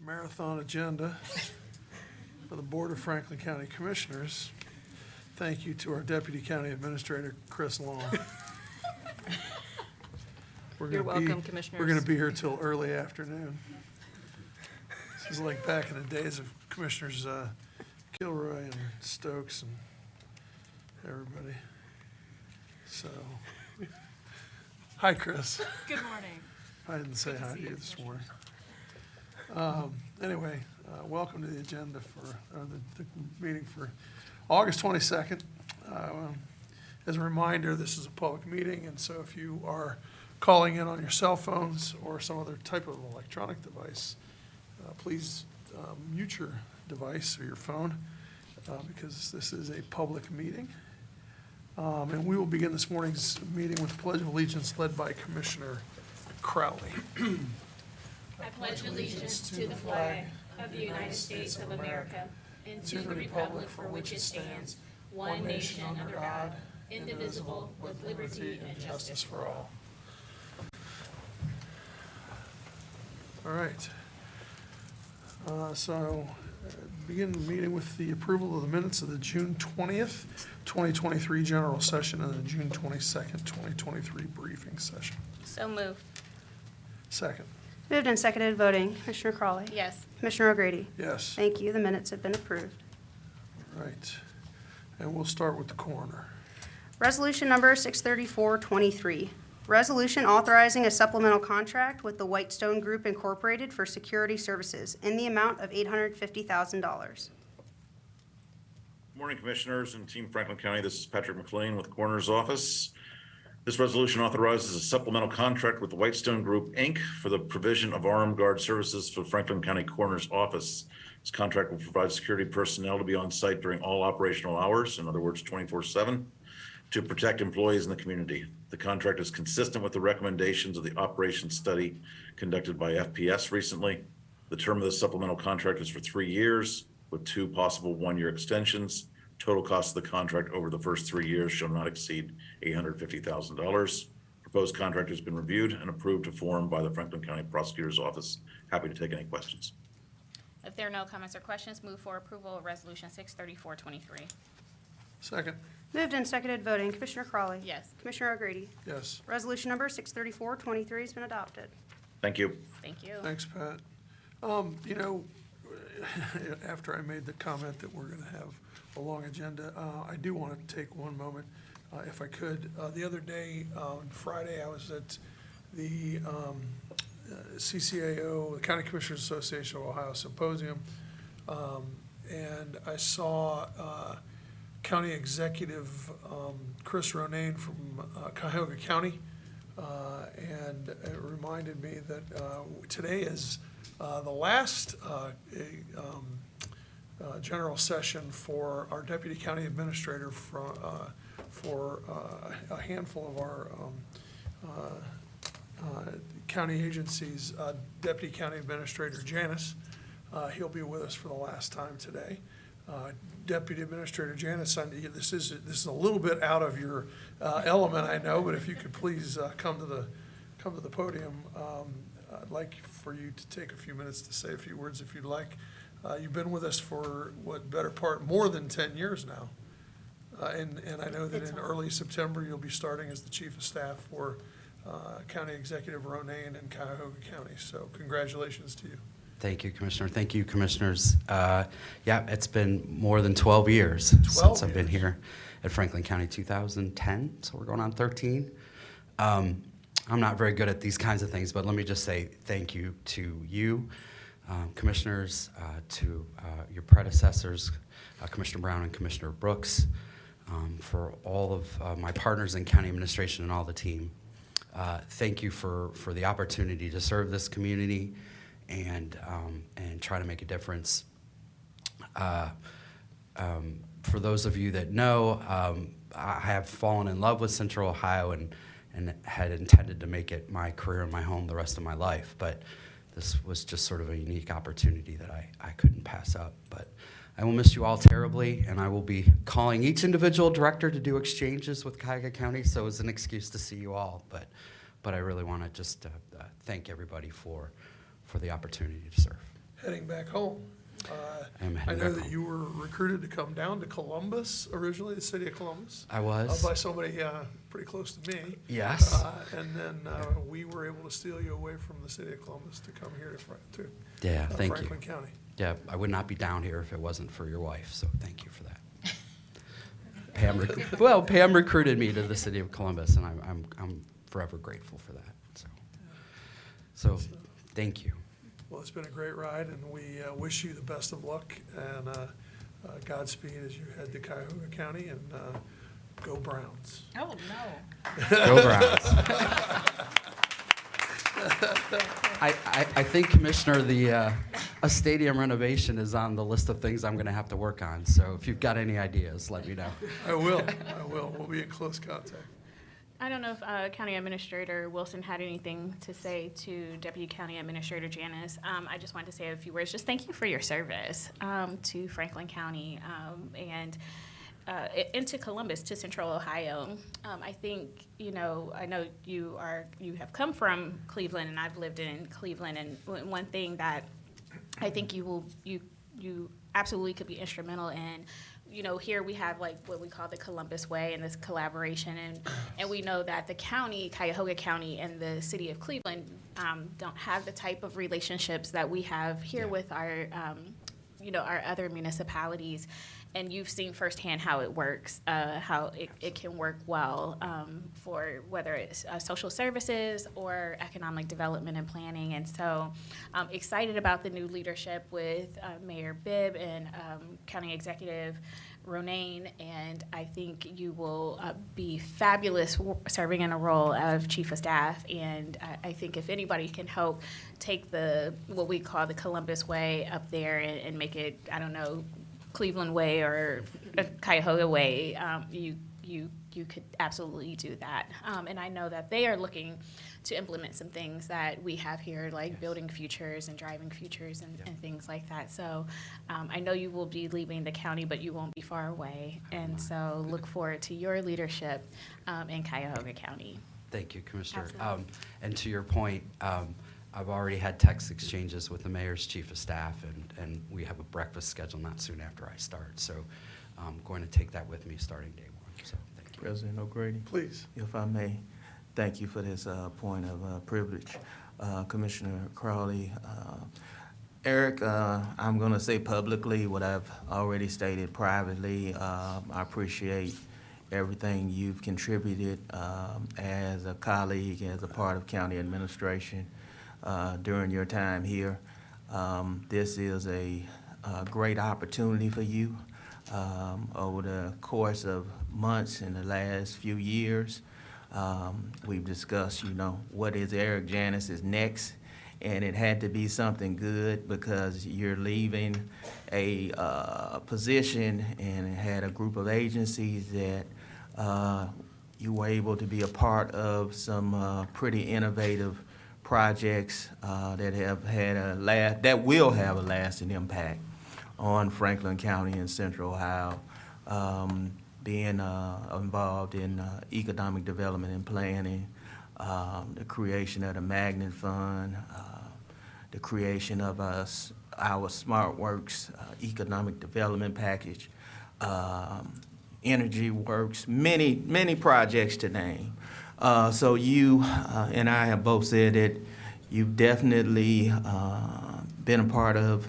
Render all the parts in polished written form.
marathon agenda for the Board of Franklin County Commissioners. Thank you to our Deputy County Administrator, Chris Long. You're welcome, Commissioners. We're going to be here till early afternoon. This is like back in the days of Commissioners Kilroy and Stokes and everybody. So, hi, Chris. Good morning. I didn't say hi to you this morning. Anyway, welcome to the agenda for the meeting for August 22nd. As a reminder, this is a public meeting, and so if you are calling in on your cell phones or some other type of electronic device, please mute your device or your phone because this is a public meeting. And we will begin this morning's meeting with the Pledge of Allegiance led by Commissioner Crowley. I pledge allegiance to the flag of the United States of America and to the republic for which it stands, one nation under God, indivisible, with liberty and justice for all. All right. Begin the meeting with the approval of the minutes of the June 20th, 2023 general session and the June 22nd, 2023 briefing session. So moved. Second. Moved and seconded, voting. Commissioner Crawley? Yes. Commissioner O'Grady? Yes. Thank you. The minutes have been approved. All right. And we'll start with the coroner. Resolution number 63423. Resolution authorizing a supplemental contract with the Whitestone Group Incorporated for security services in the amount of $850,000. Morning, Commissioners and Team Franklin County. This is Patrick McLean with the Coroner's Office. This resolution authorizes a supplemental contract with the Whitestone Group, Inc. for the provision of armed guard services for Franklin County Coroner's Office. This contract will provide security personnel to be on site during all operational hours, in other words, 24/7, to protect employees in the community. The contract is consistent with the recommendations of the operations study conducted by FPS recently. The term of the supplemental contract is for 3 years with 2 possible 1-year extensions. Total cost of the contract over the first 3 years shall not exceed $850,000. Proposed contract has been reviewed and approved to form by the Franklin County Prosecutor's Office. Happy to take any questions. If there are no comments or questions, move for approval of Resolution 63423. Second. Moved and seconded, voting. Commissioner Crawley? Yes. Commissioner O'Grady? Yes. Resolution number 63423 has been adopted. Thank you. Thank you. Thanks, Pat. After I made the comment that we're going to have a long agenda, I do want to take one moment, if I could. The other day, on Friday, I was at the CCAO, the County Commissioners Association of Ohio Symposium, and I saw County Executive Chris Ronayne from Cuyahoga County, and it reminded me that today is the last general session for our Deputy County Administrator for a handful of our county agencies. Deputy County Administrator Janice, he'll be with us for the last time today. Deputy Administrator Janice, this is a little bit out of your element, I know, but if you could please come to the podium. I'd like for you to take a few minutes to say a few words if you'd like. You've been with us for more than 10 years now. And I know that in early September, you'll be starting as the Chief of Staff for County Executive Ronayne in Cuyahoga County. So congratulations to you. Thank you, Commissioner. Thank you, Commissioners. It's been more than 12 years since I've been here at Franklin County, 2010, so we're going on 13. I'm not very good at these kinds of things, but let me just say thank you to you, Commissioners, to your predecessors, Commissioner Brown and Commissioner Brooks, for all of my partners in county administration and all the team. Thank you for the opportunity to serve this community and try to make a difference. For those of you that know, I have fallen in love with Central Ohio and had intended to make it my career and my home the rest of my life, but this was just sort of a unique opportunity that I couldn't pass up. But I will miss you all terribly, and I will be calling each individual director to do exchanges with Cuyahoga County, so it's an excuse to see you all. But I really want to just thank everybody for the opportunity to serve. heading back home. I'm I heading know back that home. you were recruited to come down to Columbus, originally, the city of Columbus. I was. By somebody pretty close to me. Yes. And then we were able to steal you away from the city of Columbus to come here to Yeah, thank you. Franklin County. Yeah, I would not be down here if it wasn't for your wife, so thank you for that. Pam recruited me to the city of Columbus, and I'm forever grateful for that. So thank you. Well, it's been a great ride, and we wish you the best of luck and Godspeed as you head to Cuyahoga County, and go Browns. Oh, no. Go Browns. I think, Commissioner, a stadium renovation is on the list of things I'm going to have to work on. So if you've got any ideas, let me know. I will. We'll be in close contact. I don't know if County Administrator Wilson had anything to say to Deputy County Administrator Janice. I just wanted to say a few words. Just thank you for your service to Franklin County and into Columbus, to Central Ohio. I think, I know you have come from Cleveland, and I've lived in Cleveland, and one thing that I think you absolutely could be instrumental in. Here we have like what we call the Columbus Way and this collaboration, and we know that the county, Cuyahoga County, and the city of Cleveland don't have the type of relationships that we have here with our, our other municipalities. And you've seen firsthand how it works, how it can work well for whether it's social services or economic development and planning. And so I'm excited about the new leadership with Mayor Bibb and County Executive Ronayne, and I think you will be fabulous serving in a role of Chief of Staff. And I think if anybody can help take what we call the Columbus Way up there and make it, I don't know, Cleveland Way or Cuyahoga Way, you could absolutely do that. And I know that they are looking to implement some things that we have here, like building futures and driving futures and things like that. So I know you will be leaving the county, but you won't be far away. And so look forward to your leadership in Cuyahoga County. Thank you, Commissioner. Absolutely. And to your point, I've already had text exchanges with the mayor's chief of staff, and we have a breakfast scheduled not soon after I start. So I'm going to take that with me starting day one. So thank you. President O'Grady, Please. if I may, thank you for this point of privilege. Commissioner Crowley, Eric, I'm going to say publicly what I've already stated privately. I appreciate everything you've contributed as a colleague, as a part of county administration during your time here. This is a great opportunity for you. Over the course of months in the last few years, we've discussed, what is Eric Janice's next, and it had to be something good because you're leaving a position and had a group of agencies that you were able to be a part of some pretty innovative projects that have had that will have a lasting impact on Franklin County and Central Ohio, being involved in economic development and planning, the creation of the Magnet Fund, the creation of our SmartWorks economic development package, Energy Works, many projects to name. So you and I have both said that you've definitely been a part of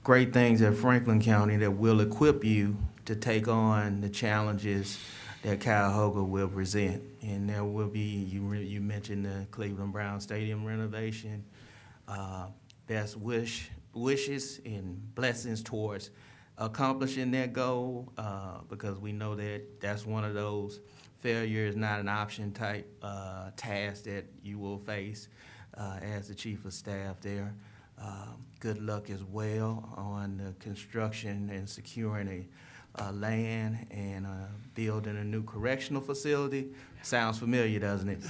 great things at Franklin County that will equip you to take on the challenges that Cuyahoga will present. And there will be, you mentioned the Cleveland Brown Stadium renovation. Best wishes and blessings towards accomplishing that goal, because we know that that's one of those failure is not an option type task that you will face as the chief of staff there. Good luck as well on the construction and securing a land and building a new correctional facility. Sounds familiar, doesn't it?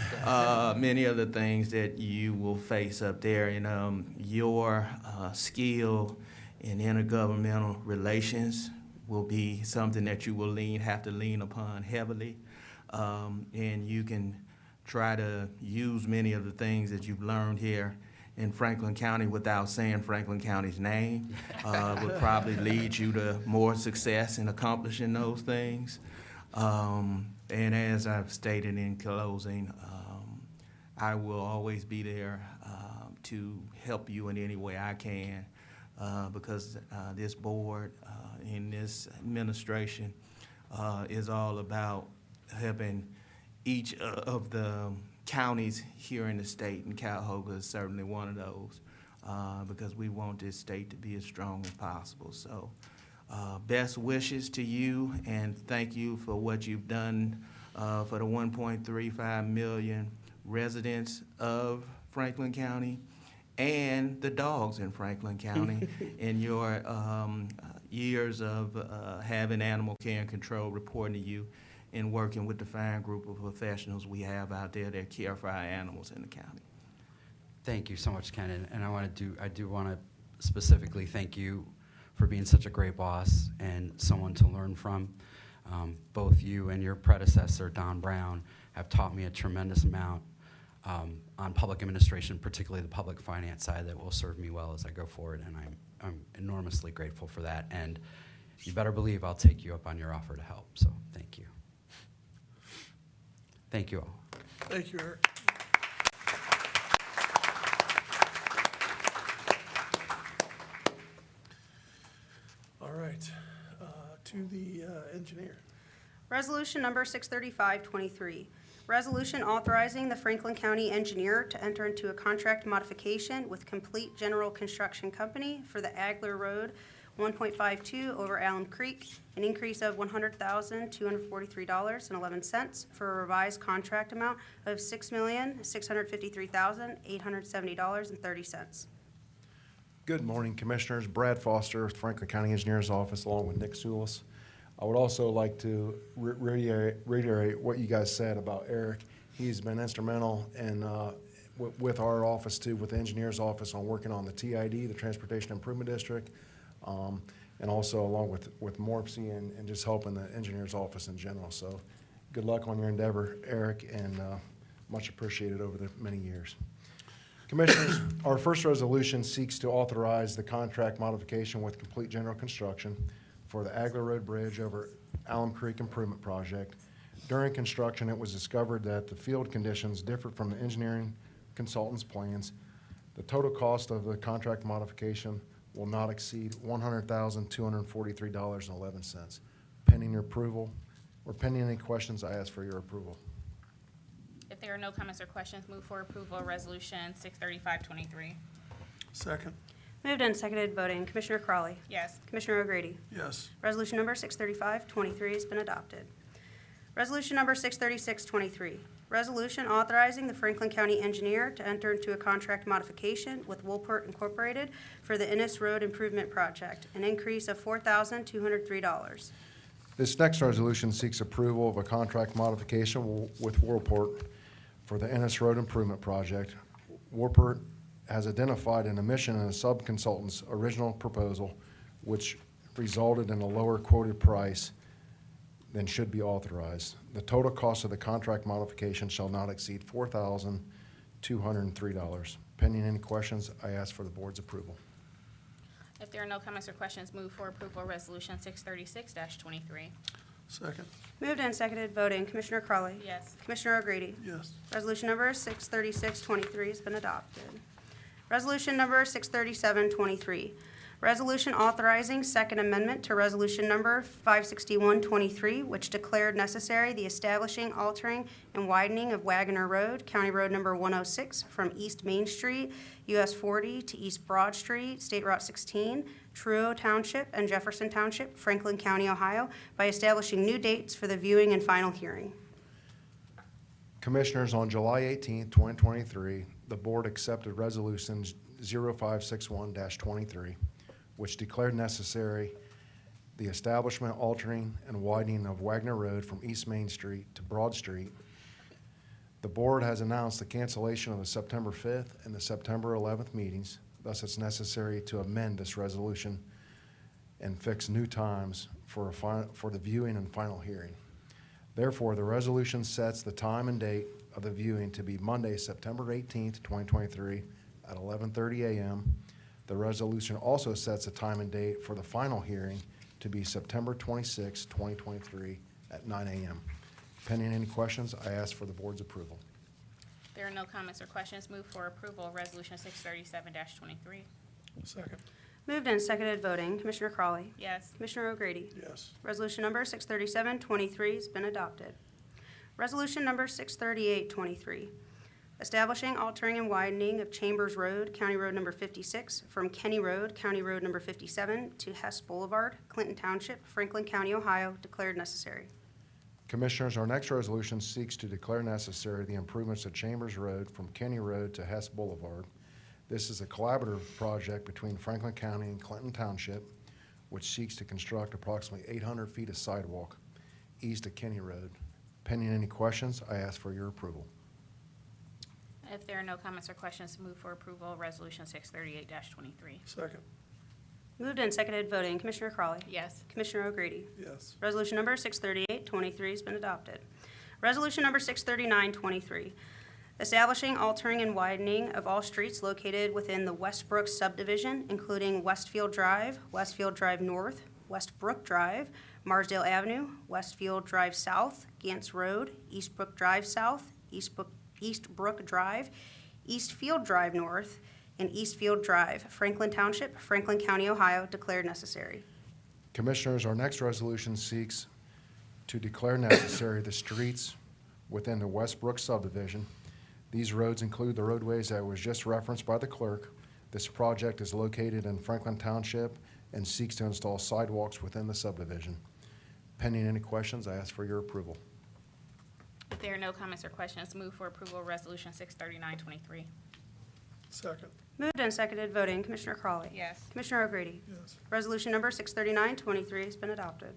Many other things that you will face up there, and your skill in intergovernmental relations will be something that you will have to lean upon heavily. And you can try to use many of the things that you've learned here in Franklin County without saying Franklin County's name would probably lead you to more success in accomplishing those things. And as I've stated in closing, I will always be there to help you in any way I can because this board and this administration is all about helping each of the counties here in the state, and Cuyahoga is certainly one of those, because we want this state to be as strong as possible. So best wishes to you, and thank you for what you've done for the 1.35 million residents of Franklin County and the dogs in Franklin County in your years of having animal care and control reporting to you and working with the fine group of professionals we have out there that care for our animals in the county. Thank you so much, Ken, and I do want to specifically thank you for being such a great boss and someone to learn from. Both you and your predecessor, Don Brown, have taught me a tremendous amount on public administration, particularly the public finance side, that will serve me well as I go forward, and I'm enormously grateful for that. And you better believe I'll take you up on your offer to help, so thank you. Thank you all. Thank you, Eric. All right, to the engineer. Resolution number 63523, resolution authorizing the Franklin County engineer to enter into a contract modification with Complete General Construction Company for the Agler Road 1.52 over Alum Creek, an increase of $100,243.11 for a revised contract amount of $6,653,870.30. Good morning, Commissioners. Brad Foster with Franklin County Engineers Office, along with Nick Soulis. I would also like to reiterate what you guys said about Eric. He's been instrumental in, with our office too, with the Engineers Office, on working on the TID, the Transportation Improvement District, and also along with Morpsey and just helping the Engineers Office in general. So good luck on your endeavor, Eric, and much appreciated over the many years. Commissioners, our first resolution seeks to authorize the contract modification with Complete General Construction for the Agler Road Bridge over Alum Creek Improvement Project. During construction, it was discovered that the field conditions differed from the engineering consultant's plans. The total cost of the contract modification will not exceed $100,243.11. Pending your approval, or pending any questions, I ask for your approval. If there are no comments or questions, move for approval of Resolution 63523. Second, Moved and seconded, voting. Commissioner Crawley. Yes. Commissioner O'Grady. yes. Resolution number 63523 has been adopted. Resolution number 63623, resolution authorizing the Franklin County engineer to enter into a contract modification with Woolport Incorporated for the Innis Road Improvement Project, an increase of $4,203. This next resolution seeks approval of a contract modification with Woolport for the Innis Road Improvement Project. Woolport has identified an omission in a sub-consultant's original proposal, which resulted in a lower quoted price than should be authorized. The total cost of the contract modification shall not exceed $4,203. Pending any questions, I ask for the board's approval. If there are no comments or questions, move for approval of Resolution 636-23. Second, Moved and seconded, voting. Commissioner Crawley. Yes. Commissioner O'Grady. yes. Resolution number 63623 has been adopted. Resolution number 63723, resolution authorizing Second Amendment to Resolution number 56123, which declared necessary the establishing, altering, and widening of Wagoner Road, County Road number 106, from East Main Street, US 40 to East Broad Street, State Route 16, Truro Township and Jefferson Township, Franklin County, Ohio, by establishing new dates for the viewing and final hearing. Commissioners, on July 18th, 2023, the board accepted Resolution 0561-23, which declared necessary the establishment, altering, and widening of Wagner Road from East Main Street to Broad Street. The board has announced the cancellation of the September 5th and the September 11th meetings. Thus, it's necessary to amend this resolution and fix new times for the viewing and final hearing. Therefore, the resolution sets the time and date of the viewing to be Monday, September 18th, 2023, at 11:30 a.m. The resolution also sets a time and date for the final hearing to be September 26, 2023, at 9 a.m. Pending any questions, I ask for the board's approval. There are no comments or questions. Move for approval of Resolution 637-23. Second. Moved and seconded voting. Commissioner Crawley. Yes. Commissioner O'Grady. Yes. Resolution number 637-23 has been adopted. Resolution number 638-23, establishing, altering, and widening of Chambers Road, County Road number 56, from Kenny Road, County Road number 57, to Hess Boulevard, Clinton Township, Franklin County, Ohio, declared necessary. Commissioners, our next resolution seeks to declare necessary the improvements of Chambers Road from Kenny Road to Hess Boulevard. This is a collaborative project between Franklin County and Clinton Township, which seeks to construct approximately 800 feet of sidewalk east of Kenny Road. Pending any questions, I ask for your approval. If there are no comments or questions, move for approval of Resolution 638-23. Second. Moved and seconded voting. Commissioner Crawley. Yes. Commissioner O'Grady. Yes. Resolution number 638-23 has been adopted. Resolution number 639-23, establishing, altering, and widening of all streets located within the Westbrook subdivision, including Westfield Drive North, Westbrook Drive, Marsdale Avenue, Westfield Drive South, Gantz Road, Eastbrook Drive South, Eastbrook Drive, Eastfield Drive North, and Eastfield Drive, Franklin Township, Franklin County, Ohio, declared necessary. Commissioners, our next resolution seeks to declare necessary the streets within the Westbrook subdivision. These roads include the roadways that was just referenced by the clerk. This project is located in Franklin Township and seeks to install sidewalks within the subdivision. Pending any questions, I ask for your approval. If there are no comments or questions, move for approval of Resolution 639-23. Second. Moved and seconded voting. Commissioner Crawley. Yes. Commissioner O'Grady. Yes. Resolution number 639-23 has been adopted.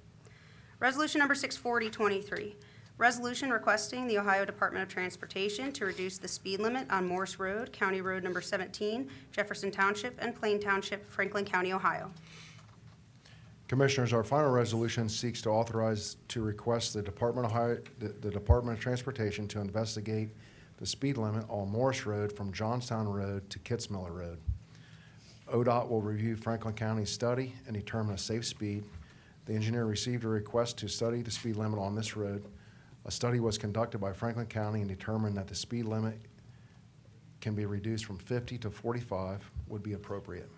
Resolution number 640-23, resolution requesting the Ohio Department of Transportation to reduce the speed limit on Morse Road, County Road number 17, Jefferson Township and Plain Township, Franklin County, Ohio. Commissioners, our final resolution seeks to authorize to request the Department of Transportation to investigate the speed limit on Morris Road from Johnstown Road to Kitzmiller Road. ODOT will review Franklin County's study and determine a safe speed. The engineer received a request to study the speed limit on this road. A study was conducted by Franklin County and determined that the speed limit can be reduced from 50 to 45 would be appropriate.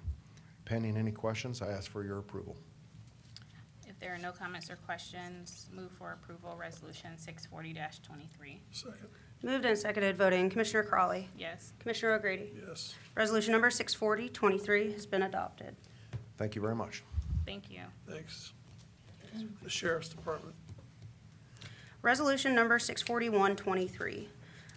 Pending any questions, I ask for your approval. If there are no comments or questions, move for approval Resolution 640-23. Second. Moved and seconded voting. Commissioner Crawley. Yes. Commissioner O'Grady. Yes. Resolution number 640-23 has been adopted. Thank you very much. Thank you. Thanks. The Sheriff's Department. Resolution number 641-23,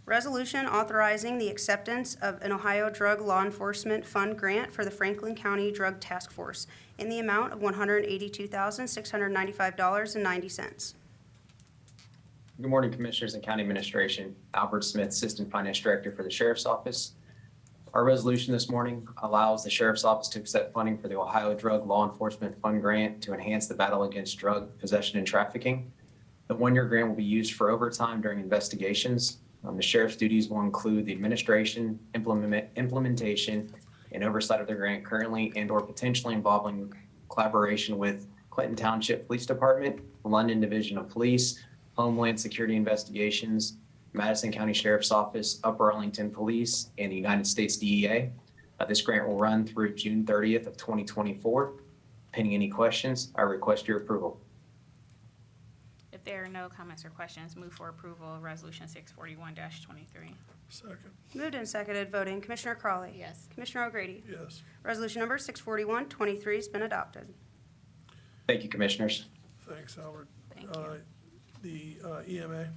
resolution authorizing the acceptance of an Ohio Drug Law Enforcement Fund grant for the Franklin County Drug Task Force in the amount of $182,695.90. Good morning, Commissioners and County Administration. Albert Smith, Assistant Finance Director for the Sheriff's Office. Our resolution this morning allows the Sheriff's Office to accept funding for the Ohio Drug Law Enforcement Fund grant to enhance the battle against drug possession and trafficking. The one-year grant will be used for overtime during investigations. The Sheriff's duties will include the administration, implementation, and oversight of the grant currently and/or potentially involving collaboration with Clinton Township Police Department, London Division of Police, Homeland Security Investigations, Madison County Sheriff's Office, Upper Arlington Police, and the United States DEA. This grant will run through June 30th of 2024. Pending any questions, I request your approval. If there are no comments or questions, move for approval of Resolution 641-23. Second. Moved and seconded voting. Commissioner Crawley. Yes. Commissioner O'Grady. Yes. Resolution number 641-23 has been adopted. Thank you, Commissioners. Thanks, Albert. Thank you. The EMA.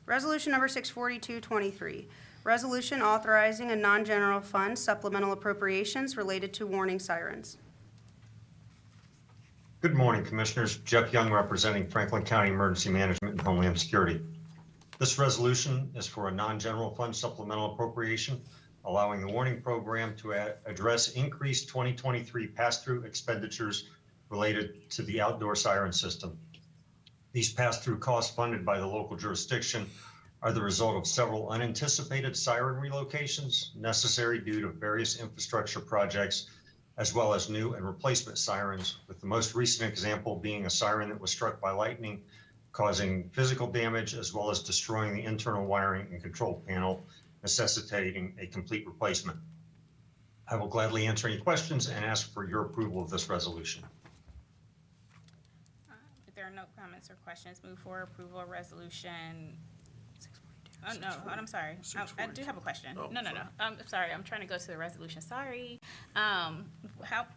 Resolution number 642-23, resolution authorizing a non-general fund supplemental appropriations related to warning sirens. Good morning, Commissioners. Jeff Young representing Franklin County Emergency Management and Homeland Security. This resolution is for a non-general fund supplemental appropriation, allowing the warning program to address increased 2023 pass-through expenditures related to the outdoor siren system. These pass-through costs funded by the local jurisdiction are the result of several unanticipated siren relocations necessary due to various infrastructure projects, as well as new and replacement sirens, with the most recent example being a siren that was struck by lightning, causing physical damage as well as destroying the internal wiring and control panel, necessitating a complete replacement. I will gladly answer any questions and ask for your approval of this resolution. If there are no comments or questions, move for approval of resolution. Oh, no, I'm sorry. I do have a question. Oh, No. I'm sorry, I'm trying to go to the resolution. Sorry.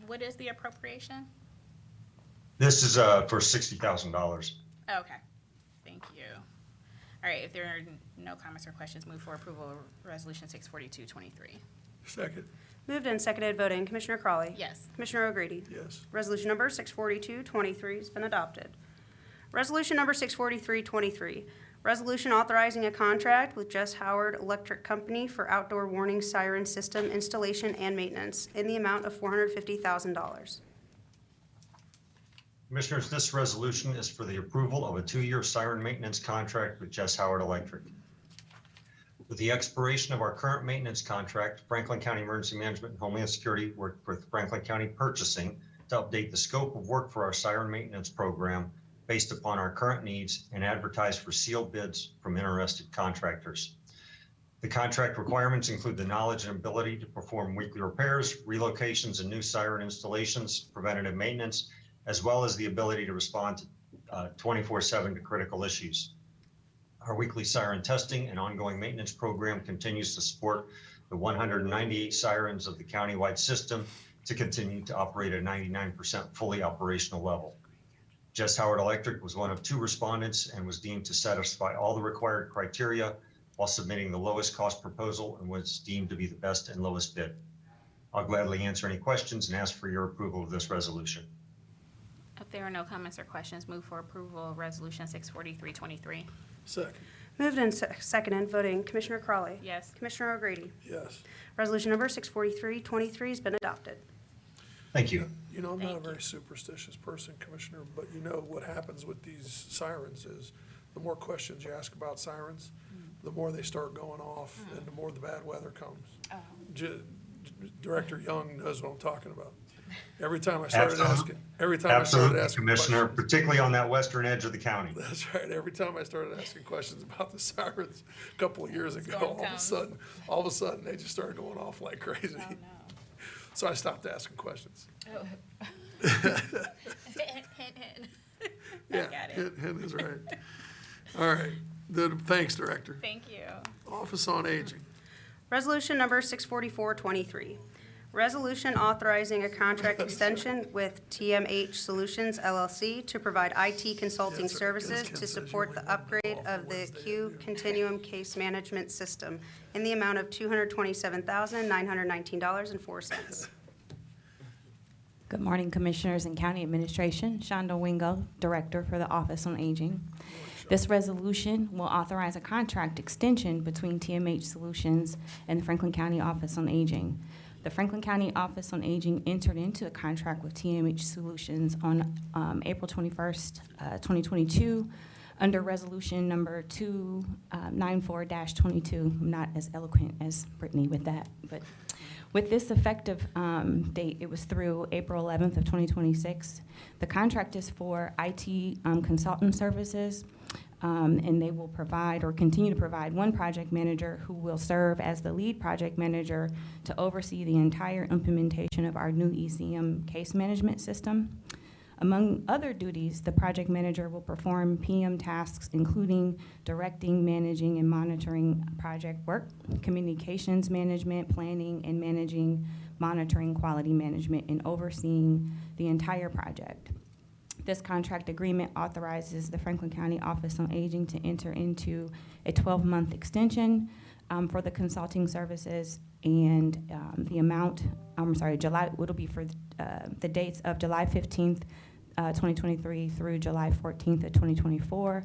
What is the appropriation? This is for $60,000. Oh, okay, thank you. All right, if there are no comments or questions, move for approval of resolution 64223. Second. Moved and seconded, voting. Commissioner Crawley. Yes. Commissioner O'Grady. Yes. Resolution number 64223 has been adopted. Resolution number 64323, resolution authorizing a contract with Jess Howard Electric Company for outdoor warning siren system installation and maintenance in the amount of $450,000. Commissioners, this resolution is for the approval of a 2-year siren maintenance contract with Jess Howard Electric. With the expiration of our current maintenance contract, Franklin County Emergency Management and Homeland Security worked with Franklin County Purchasing to update the scope of work for our siren maintenance program based upon our current needs and advertise for sealed bids from interested contractors. The contract requirements include the knowledge and ability to perform weekly repairs, relocations, and new siren installations, preventative maintenance, as well as the ability to respond 24/7 to critical issues. Our weekly siren testing and ongoing maintenance program continues to support the 198 sirens of the countywide system to continue to operate at 99% fully operational level. Jess Howard Electric was one of 2 respondents and was deemed to satisfy all the required criteria while submitting the lowest cost proposal and was deemed to be the best and lowest bid. I'll gladly answer any questions and ask for your approval of this resolution. If there are no comments or questions, move for approval of resolution 64323. Second. Moved and seconded, voting. Commissioner Crawley. Yes. Commissioner O'Grady. Yes. Resolution number 64323 has been adopted. Thank you. You know, I'm not a Thank very superstitious person, Commissioner, but you know what happens with these sirens is the more questions you ask about sirens, the more they start going off and the more the bad weather comes. Director Young knows what I'm talking about. Every time I started asking Absolutely, questions. Commissioner, particularly on that western edge of the county. That's right. Every time I started asking questions about the sirens a couple of years ago, Storm comes. all of a sudden, they just started going off like crazy. Oh, no. So I stopped asking questions. Oh. Hint. Yeah, got it. hint is right. All right. Thanks, Director. Thank you. Office on Aging. Resolution number 64423, resolution authorizing a contract extension with TMH Solutions LLC to provide IT consulting Yes, sir. services Ken to says support you the only want to upgrade call of for the Wednesday Q afternoon. Continuum Case Management System in the amount of $227,919.04. Good morning, Commissioners and County Administration. Shonda Wingo, Director for the Office on Aging. This resolution will authorize a contract extension between TMH Solutions and the Franklin County Office on Aging. The Franklin County Office on Aging entered into a contract with TMH Solutions on April 21st, 2022, under Resolution Number 294-22. I'm not as eloquent as Brittany with that, but with this effective date, it was through April 11th of 2026. The contract is for IT consultant services, and they will provide or continue to provide one project manager who will serve as the lead project manager to oversee the entire implementation of our new ECM case management system. Among other duties, the project manager will perform PM tasks, including directing, managing, and monitoring project work, communications management, planning, and managing, monitoring quality management, and overseeing the entire project. This contract agreement authorizes the Franklin County Office on Aging to enter into a 12-month extension for the consulting services, and the amount, it'll be for the dates of July 15th, 2023 through July 14th of 2024,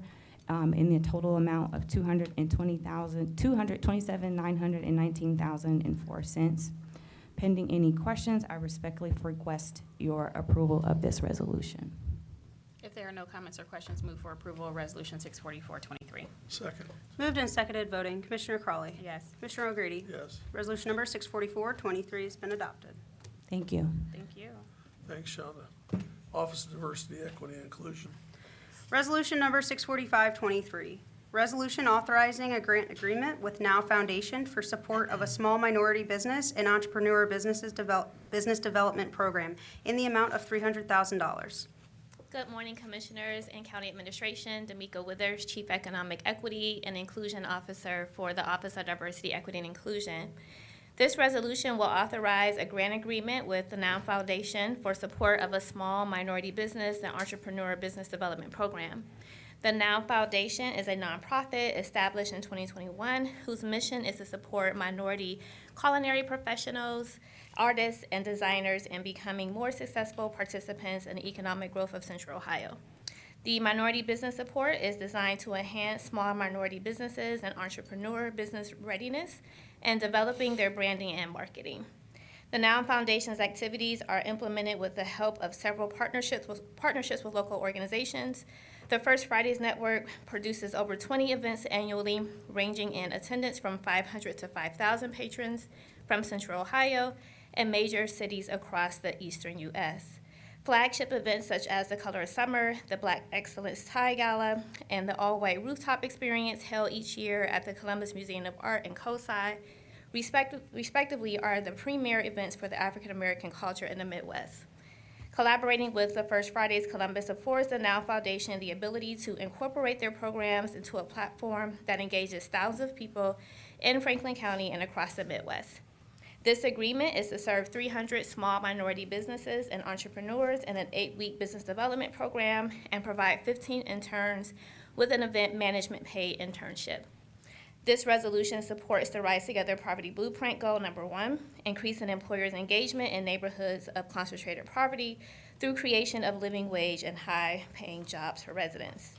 in the total amount of $227,919.04. Pending any questions, I respectfully request your approval of this resolution. If there are no comments or questions, move for approval of resolution 64423. 2022-23. Second. Moved and seconded, voting. Commissioner Crawley. Yes. Commissioner O'Grady. Yes. Resolution number 644-23 has been adopted. Thank you. Thank you. Thanks, Shonda. Office of Diversity, Equity, and Inclusion. Resolution number 645-23, resolution authorizing a grant agreement with Now Foundation for support of a small minority business and entrepreneur business development program in the amount of $300,000. Good morning, Commissioners and County Administration. D'Amico Withers, Chief Economic Equity and Inclusion Officer for the Office of Diversity, Equity, and Inclusion. This resolution will authorize a grant agreement with the Now Foundation for support of a small minority business and entrepreneur business development program. The Now Foundation is a nonprofit established in 2021 whose mission is to support minority culinary professionals, artists, and designers in becoming more successful participants in the economic growth of Central Ohio. The minority business support is designed to enhance small minority businesses and entrepreneur business readiness and developing their branding and marketing. The Now Foundation's activities are implemented with the help of several partnerships with local organizations. The First Fridays Network produces over 20 events annually, ranging in attendance from 500 to 5,000 patrons from Central Ohio and major cities across the eastern U.S. Flagship events such as the Color of Summer, the Black Excellence Tie Gala, and the All-White Rooftop Experience held each year at the Columbus Museum of Art and COSI, respectively, are the premier events for the African American culture in the Midwest. Collaborating with the First Fridays Columbus affords the Now Foundation the ability to incorporate their programs into a platform that engages thousands of people in Franklin County and across the Midwest. This agreement is to serve 300 small minority businesses and entrepreneurs in an 8-week business development program and provide 15 interns with an event management paid internship. This resolution supports the Rise Together Poverty Blueprint Goal number 1, increasing employers' engagement in neighborhoods of concentrated poverty through creation of living wage and high-paying jobs for residents.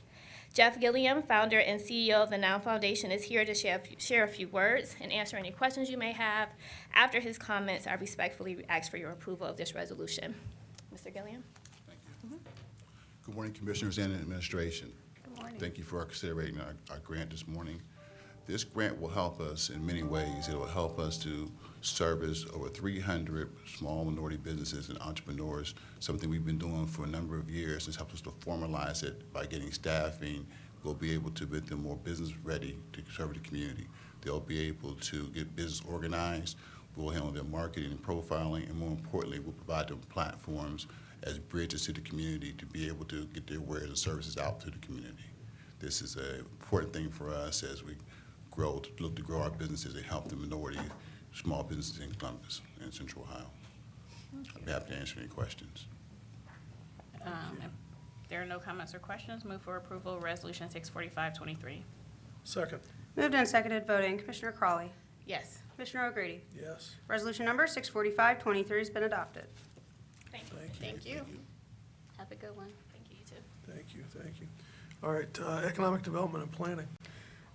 Jeff Gilliam, founder and CEO of the Now Foundation, is here to share a few words and answer any questions you may have. After his comments, I respectfully ask for your approval of this resolution. Mr. Gilliam? Thank you. Good morning, Commissioners and Administration. Good morning. Thank you for considering our grant this morning. This grant will help us in many ways. It will help us to service over 300 small minority businesses and entrepreneurs, something we've been doing for a number of years. This helps us to formalize it by getting staffing. We'll be able to make them more business ready to serve the community. They'll be able to get business organized. We'll handle their marketing and profiling, and more importantly, we'll provide them platforms as bridges to the community to be able to get their wares and services out to the community. This is an important thing for us as we look to grow our businesses and help the minority small businesses in Columbus and Central Ohio. I'd be happy to answer any questions. If there are no comments or questions, move for approval of Resolution 645-23. Second. Moved and seconded, voting. Commissioner Crawley. Yes. Commissioner O'Grady. Yes. Resolution number 645-23 has been adopted. Thank you. Thank you. Have a good one. Thank you, you too. Thank you, thank you. All right, Economic Development and Planning.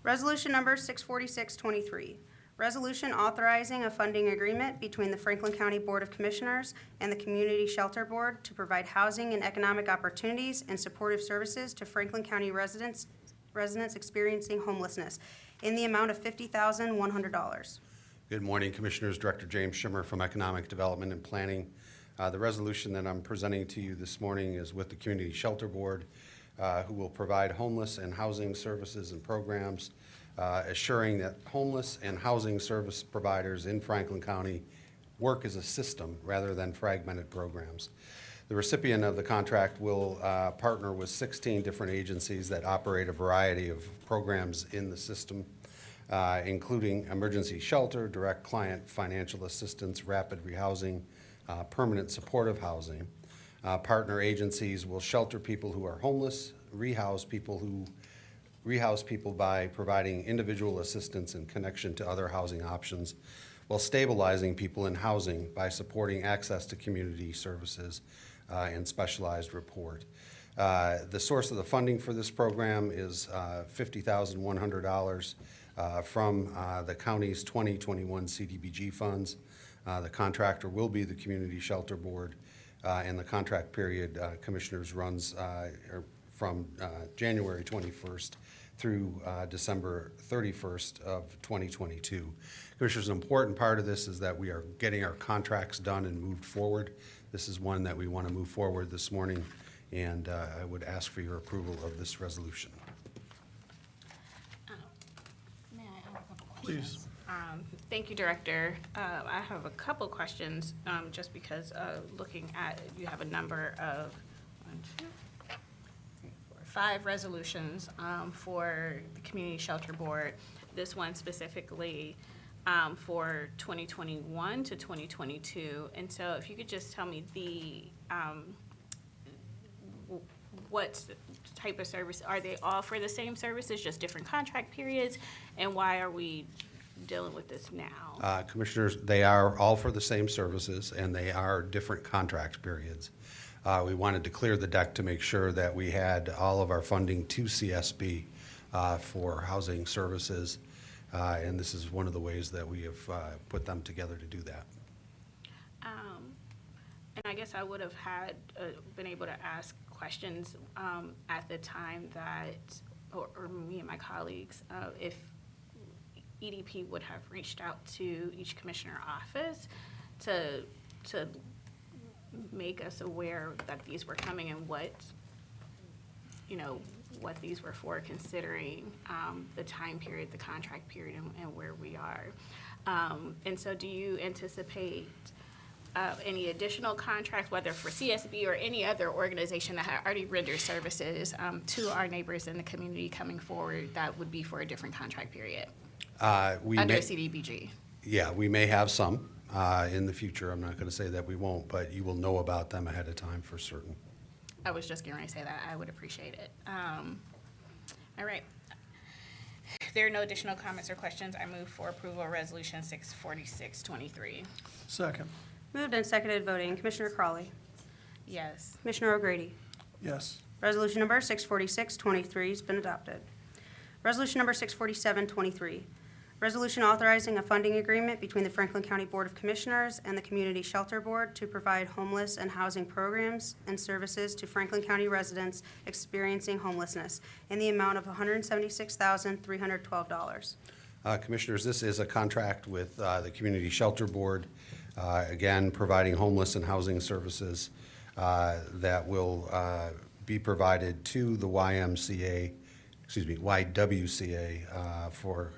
Resolution number 646-23, resolution authorizing a funding agreement between the Franklin County Board of Commissioners and the Community Shelter Board to provide housing and economic opportunities and supportive services to Franklin County residents experiencing homelessness in the amount of $50,100. Good morning, Commissioners. Director James Schimmer from Economic Development and Planning. The resolution that I'm presenting to you this morning is with the Community Shelter Board, who will provide homeless and housing services and programs, assuring that homeless and housing service providers in Franklin County work as a system rather than fragmented programs. The recipient of the contract will partner with 16 different agencies that operate a variety of programs in the system, including emergency shelter, direct client financial assistance, rapid rehousing, permanent supportive housing. Partner agencies will shelter people who are homeless, rehouse people by providing individual assistance and connection to other housing options, while stabilizing people in housing by supporting access to community services and specialized report. The source of the funding for this program is $50,100 from the county's 2021 CDBG funds. The contractor will be the Community Shelter Board. And the contract period, Commissioners, runs from January 21st through December 31st of 2022. Commissioners, an important part of this is that we are getting our contracts done and moved forward. This is one that we want to move forward this morning, and I would ask for your approval of this resolution. May I have a couple Please. questions? Thank you, Director. I have a couple questions, just because looking at, you have a number of, 5 resolutions for the Community Shelter Board. This one specifically for 2021 to 2022. And so if you could just tell me what type of service, are they all for the same services, just different contract periods? And why are we dealing with this now? Commissioners, they are all for the same services, and they are different contract periods. We wanted to clear the deck to make sure that we had all of our funding to CSB for housing services, and this is one of the ways that we have put them together to do that. And I guess I would have had, been able to ask questions at the time that, or me and my colleagues, if EDP would have reached out to each commissioner office to make us aware that these were coming and what these were for, considering the time period, the contract period, and where we are. And so do you anticipate any additional contracts, whether for CSB or any other organization that had already rendered services to our neighbors in the community coming forward that would be for a different contract period under CDBG? Yeah, we may have some in the future. I'm not going to say that we won't, but you will know about them ahead of time for certain. I was just going to say that. I would appreciate it. All right. If there are no additional comments or questions, I move for approval of Resolution 64623. Second. Moved and seconded voting. Commissioner Crawley. Yes. Commissioner O'Grady. Yes. Resolution number 64623 has been adopted. Resolution number 64723, resolution authorizing a funding agreement between the Franklin County Board of Commissioners and the Community Shelter Board to provide homeless and housing programs and services to Franklin County residents experiencing homelessness in the amount of $176,312. Commissioners, this is a contract with the Community Shelter Board, again, providing homeless and housing services that will be provided to the YWCA for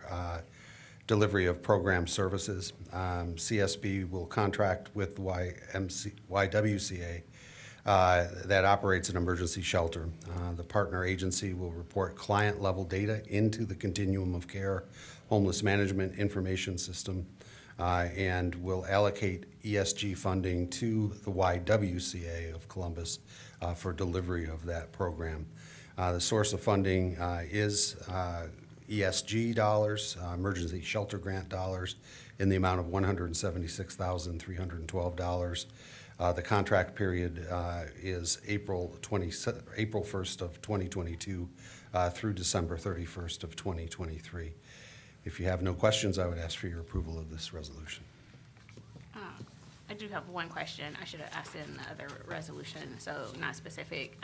delivery of program services. CSB will contract with YWCA that operates an emergency shelter. The partner agency will report client-level data into the Continuum of Care Homeless Management Information System and will allocate ESG funding to the YWCA of Columbus for delivery of that program. The source of funding is ESG dollars, emergency shelter grant dollars, in the amount of $176,312. The contract period is April 1st of 2022 through December 31st of 2023. If you have no questions, I would ask for your approval of this resolution. I do have one question. I should have asked it in the other resolution, so not specific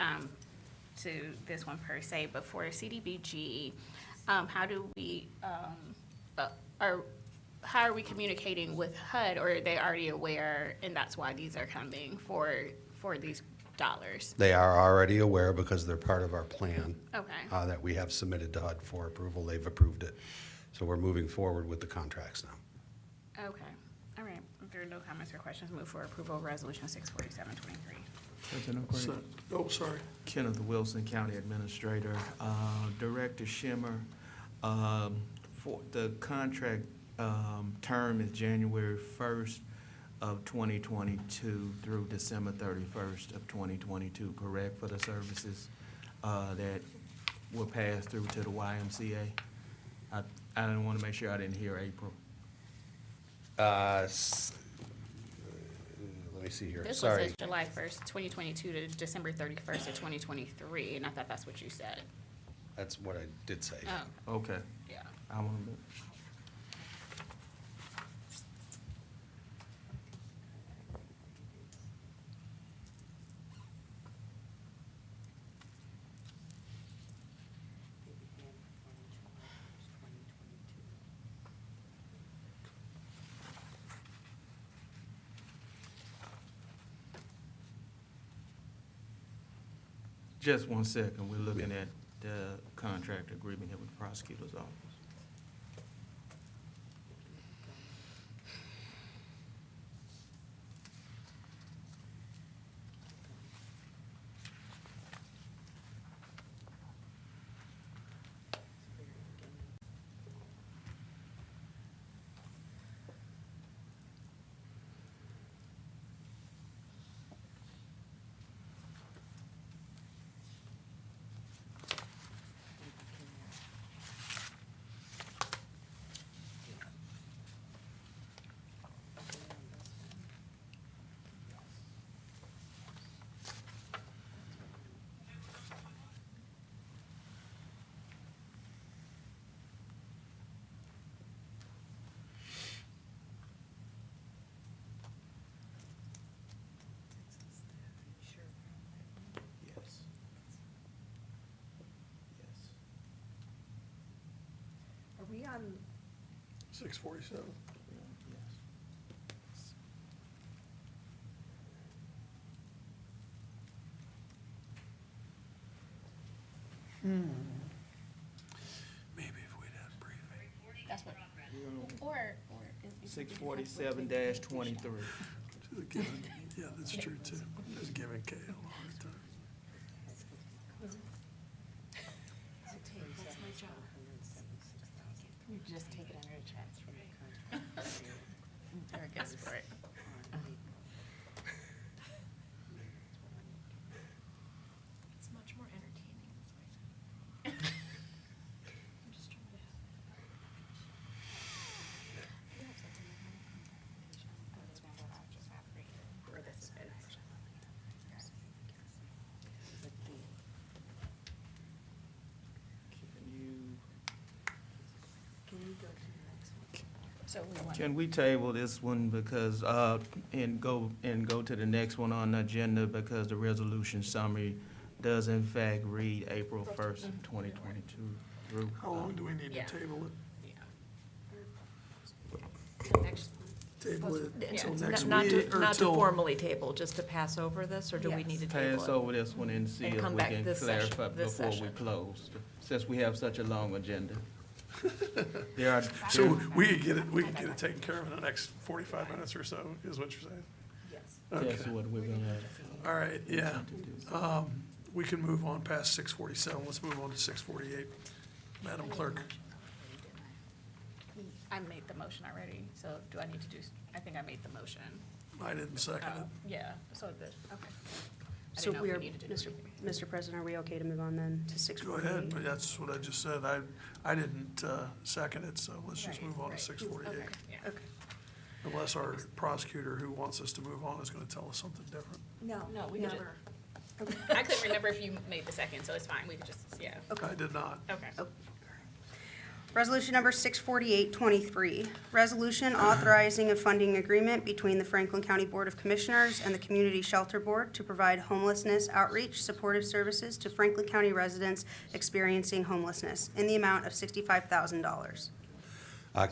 to this one per se, but for CDBG, how are we communicating with HUD, or are they already aware and that's why these are coming for these dollars? They are already aware because they're part of our plan. Okay. That we have submitted to HUD for approval. They've approved it. So we're moving forward with the contracts now. Okay. All right. If there are no comments or questions, move for approval of Resolution 64723. President O'Grady. Oh, sorry. Kenneth Wilson, County Administrator. Director Schimmer, for the contract term is January 1st of 2022 through December 31st of 2022, correct, for the services that will pass through to the YMCA? I didn't want to make sure I didn't hear April. Let me see here. This one Sorry. says July 1st, 2022 to December 31st of 2023, and I thought that's what you said. That's what I did say. Oh, Okay. yeah. I want to. Just one second, we're looking at the contract agreement here with the prosecutor's office. Yes. Yes. Are we on? 647. Yes. Maybe if we'd had briefing. That's what. Or. 647-23. Yeah, that's true too. Just giving Kay a hard time. That's my job. You just take it under your chest from the contract. Or a guess for it. It's much more entertaining this way. I'm just trying to. Or this is it. So we want. Can we table this one because, and go to the next one on the agenda because the resolution summary does in fact read April 1st, 2022 through. How long do we need Yeah. to table it? Next. Table it Yeah, until it's next not week to, or not to till? formally table, just to pass over this, or do we need to table it? Pass over this one and see And if come we back can this session- clarify this before we session. close, since we have such a long agenda. There are. So we could get it taken care of in the next 45 minutes or so, is what you're saying? Yes. That's what we're gonna. All right, yeah. We can move on past 647. Let's move on to 648. Madam Clerk. I made the motion already, so do I need to do, I think I made the motion. I didn't second it. Yeah, so the, okay. I So didn't know we if are, we needed to do anything. Mr. President, are we okay to move on then to Go 648? ahead, but that's what I just said. I didn't second it, so let's just Right, move on to right. 648. Okay, yeah. Okay. Unless our prosecutor who wants us to move on is going to tell us something different. No, we never. didn't. I couldn't remember if you made the second, so it's fine, we could just, yeah, I did not. okay. Resolution number 64823, resolution authorizing a funding agreement between the Franklin County Board of Commissioners and the Community Shelter Board to provide homelessness outreach supportive services to Franklin County residents experiencing homelessness in the amount of $65,000.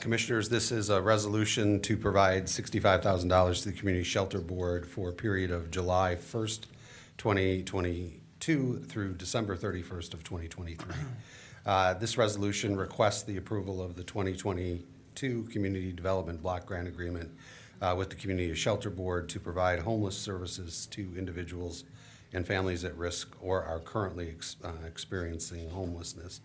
Commissioners, this is a resolution to provide $65,000 to the Community Shelter Board for a period of July 1st, 2022 through December 31st of 2023. This resolution requests the approval of the 2022 Community Development Block Grant Agreement with the Community Shelter Board to provide homeless services to individuals and families at risk or are currently experiencing homelessness.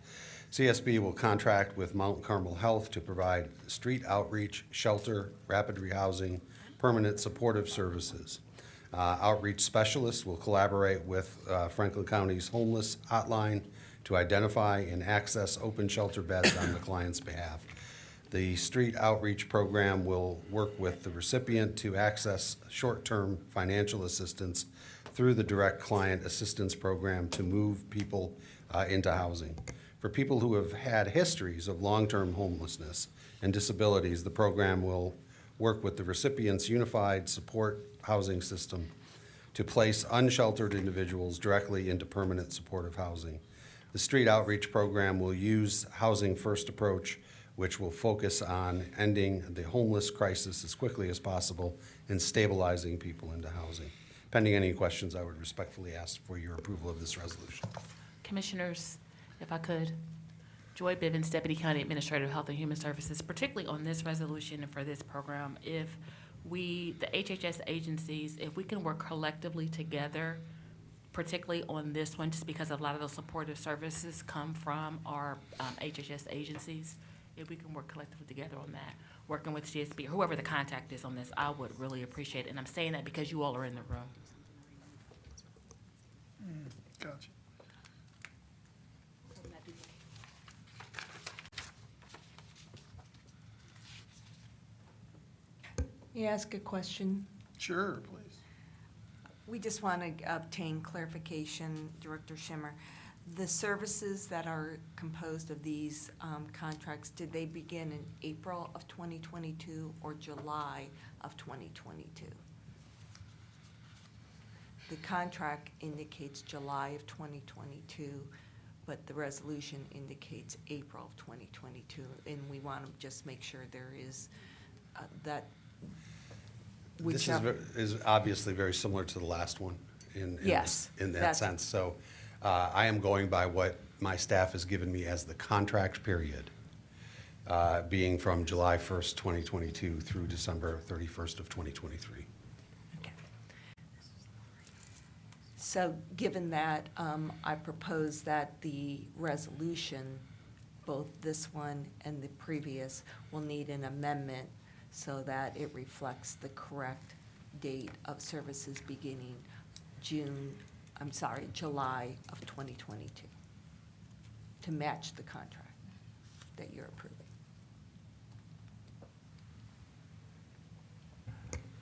CSB will contract with Mount Carmel Health to provide street outreach, shelter, rapid rehousing, permanent supportive services. Outreach specialists will collaborate with Franklin County's homeless hotline to identify and access open shelter beds on the client's behalf. The street outreach program will work with the recipient to access short-term financial assistance through the direct client assistance program to move people into housing. For people who have had histories of long-term homelessness and disabilities, the program will work with the recipient's unified support housing system to place unsheltered individuals directly into permanent supportive housing. The street outreach program will use Housing First approach, which will focus on ending the homeless crisis as quickly as possible and stabilizing people into housing. Pending any questions, I would respectfully ask for your approval of this resolution. Commissioners, if I could, Joy Bivens, Deputy County Administrator of Health and Human Services, particularly on this resolution and for this program, if we, the HHS agencies, if we can work collectively together, particularly on this one, just because a lot of those supportive services come from our HHS agencies, if we can work collectively together on that, working with CSB, or whoever the contact is on this, I would really appreciate it. And I'm saying that because you all are in the room. Gotcha. May I ask a question? Sure, please. We just want to obtain clarification, Director Schimmer. The services that are composed of these contracts, did they begin in April of 2022 or July of 2022? The contract indicates July of 2022, but the resolution indicates April of 2022. And we want to just make sure there is that This is obviously very similar to the last one Yes, in that that's- sense. So I am going by what my staff has given me as the contract period, being from July 1st, 2022 through December 31st of 2023. Okay. So given that, I propose that the resolution, both this one and the previous, will need an amendment so that it reflects the correct date of services beginning July of 2022, to match the contract that you're approving.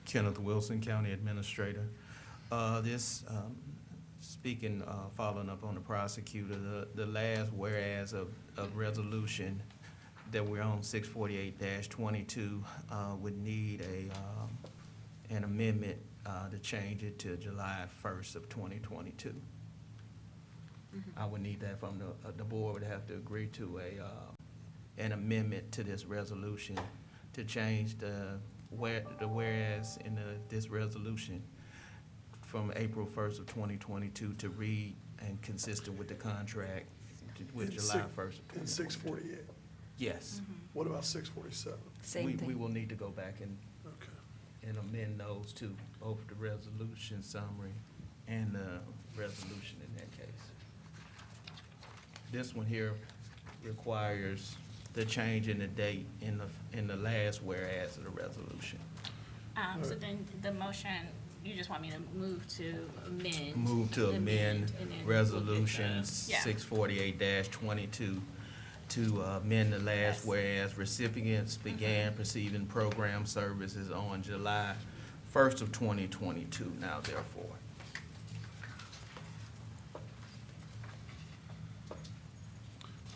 Kenneth Wilson, County Administrator. Speaking, following up on the prosecutor, the last whereas of resolution that we're on, 648-22, would need an amendment to change it to July 1st of 2022. I would need that from the board would have to agree to an amendment to this resolution to change the whereas in this resolution from April 1st of 2022 to read and consistent with the contract with And July 1st of 2022. And 648. Yes. What about 647? Same thing. We will need to go back and amend those to both the resolution summary and the resolution in that case. This one here requires the change in the date in the last whereas of the resolution. So then the motion, you just want me to move to amend? Move to amend and then resolution we'll get the- 648-22 to amend the last whereas recipients began receiving program services on July 1st of 2022, now therefore.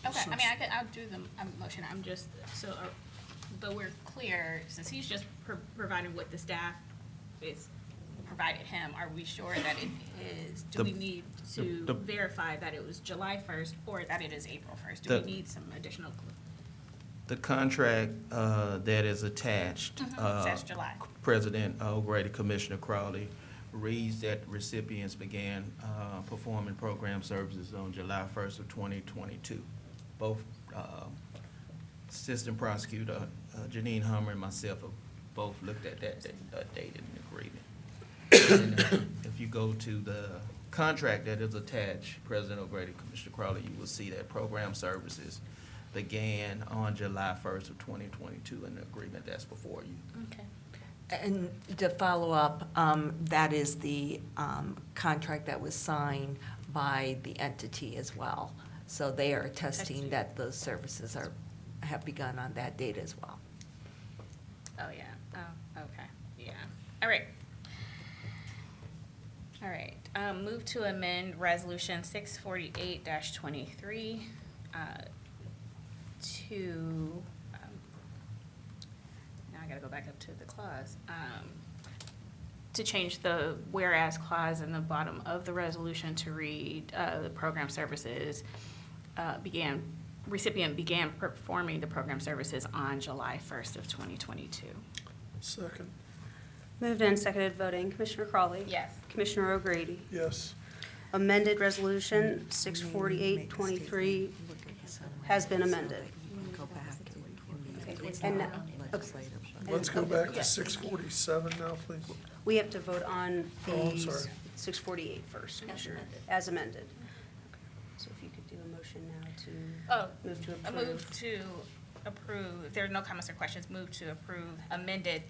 Okay, I mean, I'll do the motion, I'm just, but we're clear, since he's just providing what the staff is provided him, are we sure that it is, do we need to verify that it was July 1st or that it is April 1st? Do we need some additional? The contract that is attached. Says July. President O'Grady, Commissioner Crowley, reads that recipients began performing program services on July 1st of 2022. Both Assistant Prosecutor Janine Hummer and myself have both looked at that date in agreement. And if you go to the contract that is attached, President O'Grady, Commissioner Crowley, you will see that program services began on July 1st of 2022 in the agreement that's before you. Okay. And to follow up, that is the contract that was signed by the entity as well. So they are attesting that those services have begun on that date as well. Oh, yeah, oh, okay, yeah, all right. All right, move to amend resolution 648-23 to, now I gotta go back up to the clause, to change the whereas clause in the bottom of the resolution to read, the program services recipient began performing the program services on July 1st of 2022. Second. Moved and seconded voting. Commissioner Crawley? Yes. Commissioner O'Grady? Yes. Amended Resolution 648-23 has been amended. And now- okay. Let's go back to 647 now, please. We have to vote on Oh, I'm the sorry. 648 first, Commissioner, as amended. So if you could do a motion now to Oh, move to I move approve. to approve, if there are no comments or questions, move to approve amended.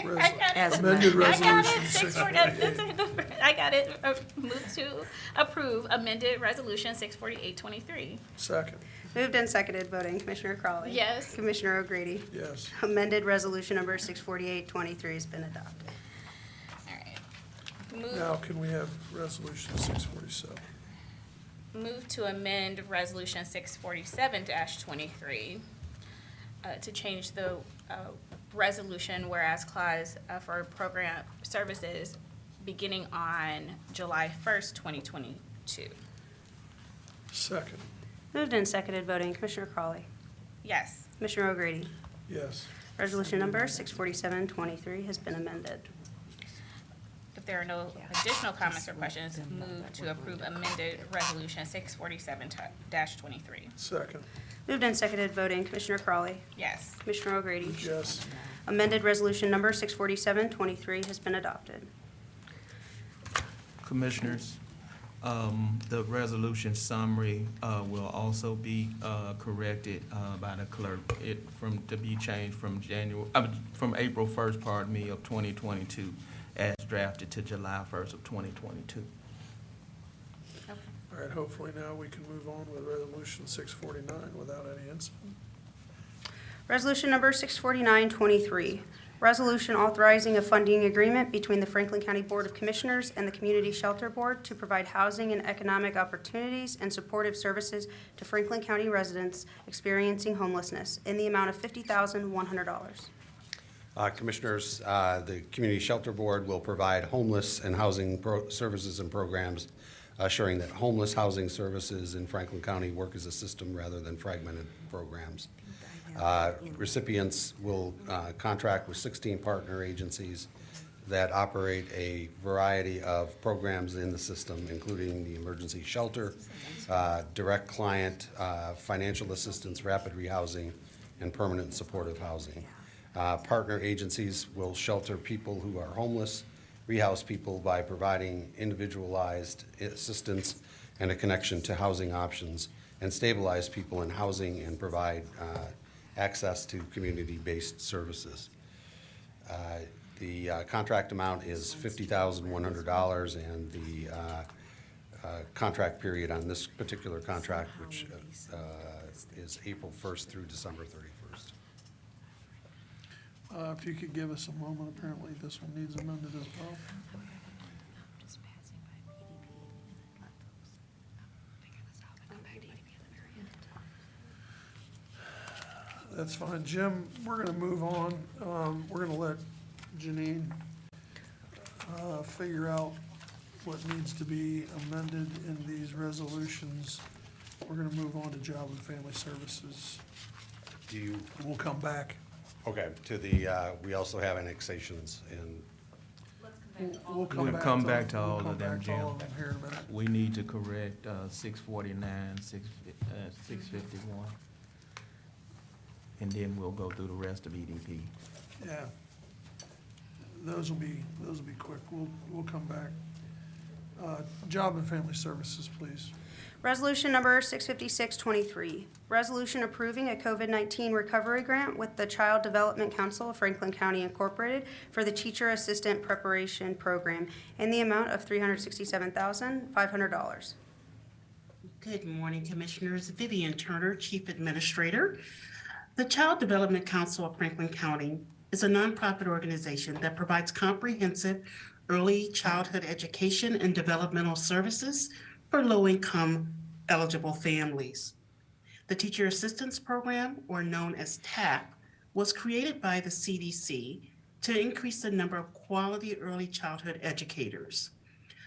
Res- I got it. As Amended I got resolution it, 648. I got it. Move to approve amended resolution 648-23. Second. Moved and seconded voting. Commissioner Crawley? Yes. Commissioner O'Grady? Yes. Amended Resolution Number 648-23 has been adopted. All right. Now, can we have resolution 647? Move to amend resolution 647-23 to change the resolution whereas clause for program services beginning on July 1st, 2022. Second. Moved and seconded voting. Commissioner Crawley? Yes. Commissioner O'Grady? Yes. Resolution Number 647-23 has been amended. If there are no additional comments or questions, move to approve amended resolution 647-23. Second. Moved and seconded voting. Commissioner Crawley? Yes. Commissioner O'Grady? Yes. Amended Resolution Number 647-23 has been adopted. Commissioners, the resolution summary will also be corrected by the clerk. To be changed from from April 1st, pardon me, of 2022, as drafted to July 1st of 2022. All right, hopefully now we can move on with resolution 649 without any incident. Resolution Number 649-23, resolution authorizing a funding agreement between the Franklin County Board of Commissioners and the Community Shelter Board to provide housing and economic opportunities and supportive services to Franklin County residents experiencing homelessness in the amount of $50,100. Commissioners, the Community Shelter Board will provide homeless and housing services and programs, assuring that homeless housing services in Franklin County work as a system rather than fragmented programs. Recipients will contract with 16 partner agencies that operate a variety of programs in the system, including the emergency shelter, direct client, financial assistance, rapid rehousing, and permanent supportive housing. Partner agencies will shelter people who are homeless, rehouse people by providing individualized assistance and a connection to housing options, and stabilize people in housing and provide access to community-based services. The contract amount is $50,100, and the contract period on this particular contract, which is April 1st through December 31st. If you could give us a moment, apparently this one needs amended as well. That's fine. Jim, we're going to move on. We're going to let Janine figure out what needs to be amended in these resolutions. We're going to move on to Job and Family Services. We'll come back. Okay, we also have annexations and We'll We'll come back to all we'll of come them, back to Jim. all of them here in a minute. We need to correct 649, 651. And then we'll go through the rest of EDP. Yeah. Those will be quick. We'll come back. Job and Family Services, please. Resolution Number 656-23, resolution approving a COVID-19 recovery grant with the Child Development Council of Franklin County Incorporated for the Teacher Assistant Preparation Program in the amount of $367,500. Good morning, Commissioners. Vivian Turner, Chief Administrator. The Child Development Council of Franklin County is a nonprofit organization that provides comprehensive early childhood education and developmental services for low-income eligible families. The Teacher Assistance Program, or known as TAP, was created by the CDC to increase the number of quality early childhood educators.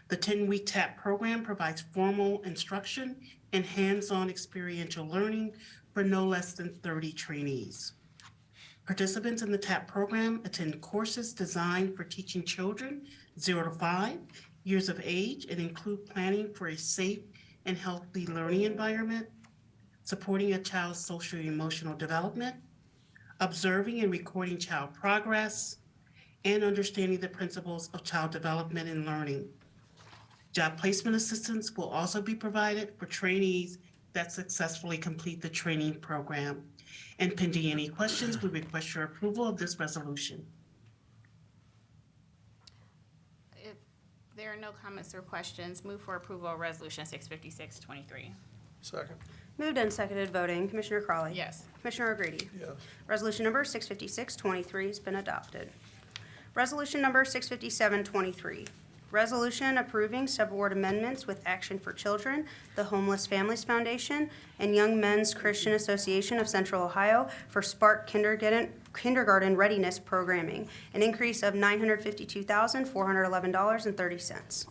The 10-week TAP program provides formal instruction and hands-on experiential learning for no less than 30 trainees. Participants in the TAP program attend courses designed for teaching children 0 to 5 years of age and include planning for a safe and healthy learning environment, supporting a child's social and emotional development, observing and recording child progress, and understanding the principles of child development and learning. Job placement assistance will also be provided for trainees that successfully complete the training program. And pending any questions, we request your approval of this resolution. If there are no comments or questions, move for approval of Resolution 656-23. Second. Moved and seconded voting. Commissioner Crawley. Yes. Commissioner O'Grady. Yes. Resolution number 656-23 has been adopted. Resolution number 657-23. Resolution approving subaward amendments with Action for Children, the Homeless Families Foundation, and Young Men's Christian Association of Central Ohio for Spark Kindergarten Readiness Programming, an increase of $952,411.30.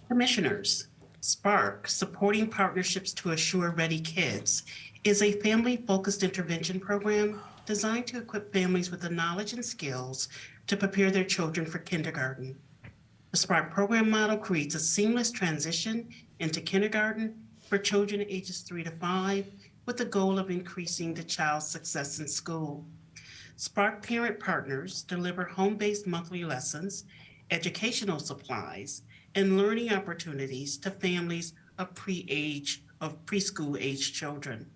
Commissioners, Spark, Supporting Partnerships to Assure Ready Kids, is a family-focused intervention program designed to equip families with the knowledge and skills to prepare their children for kindergarten. The Spark program model creates a seamless transition into kindergarten for children ages 3 to 5 with the goal of increasing the child's success in school. Spark parent partners deliver home-based monthly lessons, educational supplies, and learning opportunities to families of preschool age children.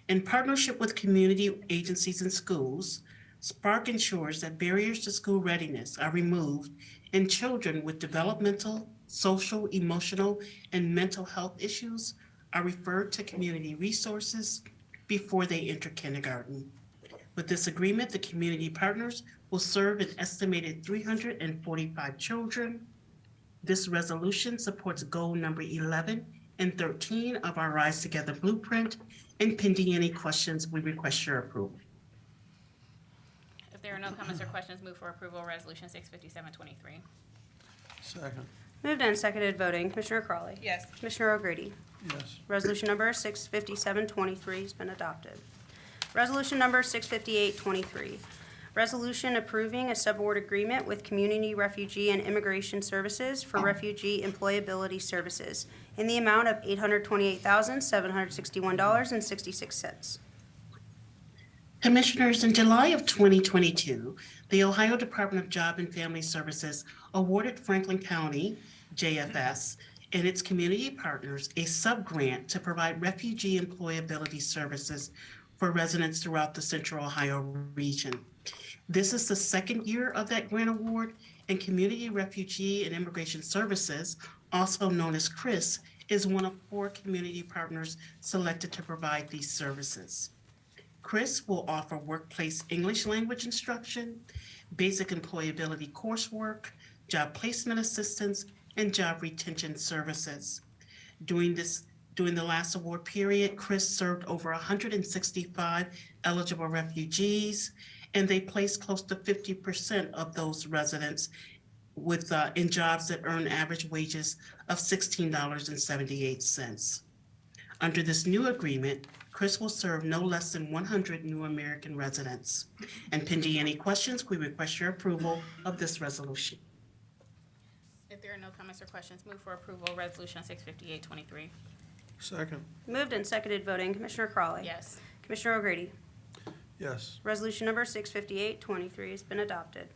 In partnership with community agencies and schools, Spark ensures that barriers to school readiness are removed and children with developmental, social, emotional, and mental health issues are referred to community resources before they enter kindergarten. With this agreement, the community partners will serve an estimated 345 children. This resolution supports goal number 11 and 13 of our Rise Together blueprint, and pending any questions, we request your approval. If there are no comments or questions, move for approval of Resolution 657-23. Second. Moved and seconded voting. Commissioner Crawley. Yes. Commissioner O'Grady. Yes. Resolution number 657-23 has been adopted. Resolution number 658-23. Resolution approving a subaward agreement with Community Refugee and Immigration Services for refugee employability services in the amount of $828,761.66. Commissioners, in July of 2022, the Ohio Department of Job and Family Services awarded Franklin County, JFS, and its community partners a sub-grant to provide refugee employability services for residents throughout the Central Ohio region. This is the second year of that grant award, and Community Refugee and Immigration Services, also known as CRIS, is one of 4 community partners selected to provide these services. CRIS will offer workplace English language instruction, basic employability coursework, job placement assistance, and job retention services. During the last award period, CRIS served over 165 eligible refugees, and they placed close to 50% of those residents with in jobs that earn average wages of $16.78. Under this new agreement, CRIS will serve no less than 100 new American residents. And pending any questions, we request your approval of this resolution. If there are no comments or questions, move for approval of Resolution 658-23. Second. Moved and seconded voting. Commissioner Crawley. Yes. Commissioner O'Grady. Yes. Resolution number 658-23 has been adopted.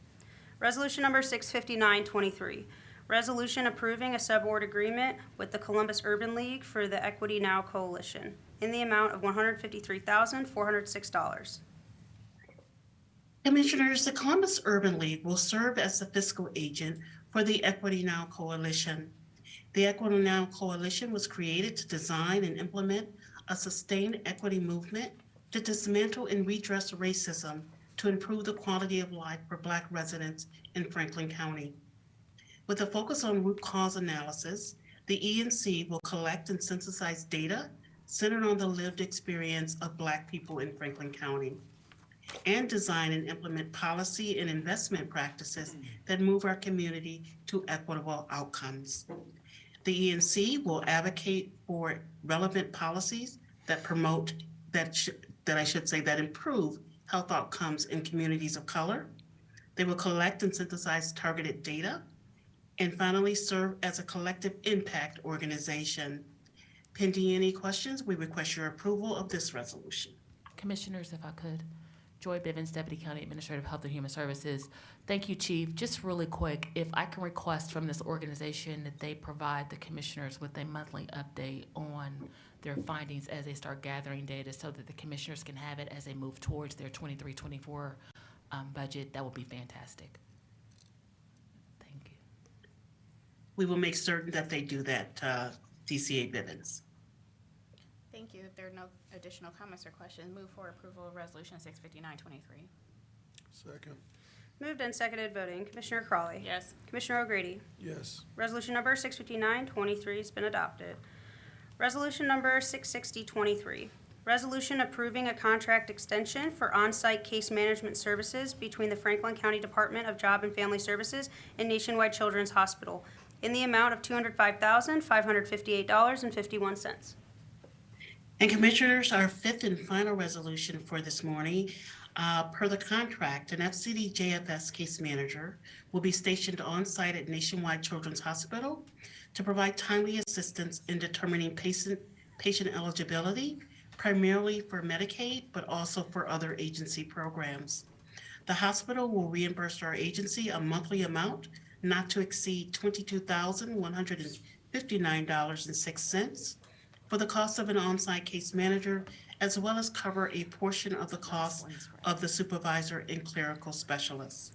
Resolution number 659-23. Resolution approving a subaward agreement with the Columbus Urban League for the Equity Now Coalition in the amount of $153,406. Commissioners, the Columbus Urban League will serve as the fiscal agent for the Equity Now Coalition. The Equity Now Coalition was created to design and implement a sustained equity movement to dismantle and redress racism to improve the quality of life for Black residents in Franklin County. With a focus on root cause analysis, the ENC will collect and synthesize data centered on the lived experience of Black people in Franklin County, and design and implement policy and investment practices that move our community to equitable outcomes. The ENC will advocate for relevant policies that promote, that improve health outcomes in communities of color. They will collect and synthesize targeted data, and finally serve as a collective impact organization. Pending any questions, we request your approval of this resolution. Commissioners, if I could. Joy Bivens, Deputy County Administrator of Health and Human Services. Thank you, Chief. Just really quick, if I can request from this organization that they provide the commissioners with a monthly update on their findings as they start gathering data so that the commissioners can have it as they move towards their 23-24 budget, that would be fantastic. Thank you. We will make certain that they do that, DCA Bivens. Thank you. If there are no additional comments or questions, move for approval of Resolution 659-23. Second. Moved and seconded voting. Commissioner Crawley. Yes. Commissioner O'Grady. Yes. Resolution number 659-23 has been adopted. Resolution number 660-23. Resolution approving a contract extension for on-site case management services between the Franklin County Department of Job and Family Services and Nationwide Children's Hospital in the amount of $205,558.51. And Commissioners, our fifth and final resolution for this morning, per the contract, an FCD JFS case manager will be stationed on-site at Nationwide Children's Hospital to provide timely assistance in determining patient eligibility, primarily for Medicaid, but also for other agency programs. The hospital will reimburse our agency a monthly amount not to exceed $22,159.06 for the cost of an on-site case manager, as well as cover a portion of the cost of the supervisor and clerical specialists.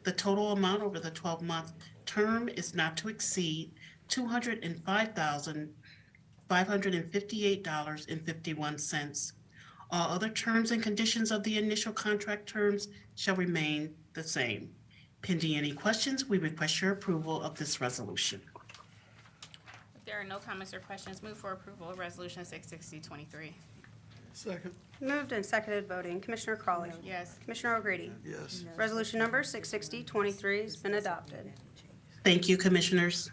The total amount over the 12-month term is not to exceed $205,558.51. All other terms and conditions of the initial contract terms shall remain the same. Pending any questions, we request your approval of this resolution. If there are no comments or questions, move for approval of Resolution 660-23. Second. Moved and seconded voting. Commissioner Crawley. Yes. Commissioner O'Grady. Yes. Resolution number 660-23 has been adopted. Thank you, Commissioners.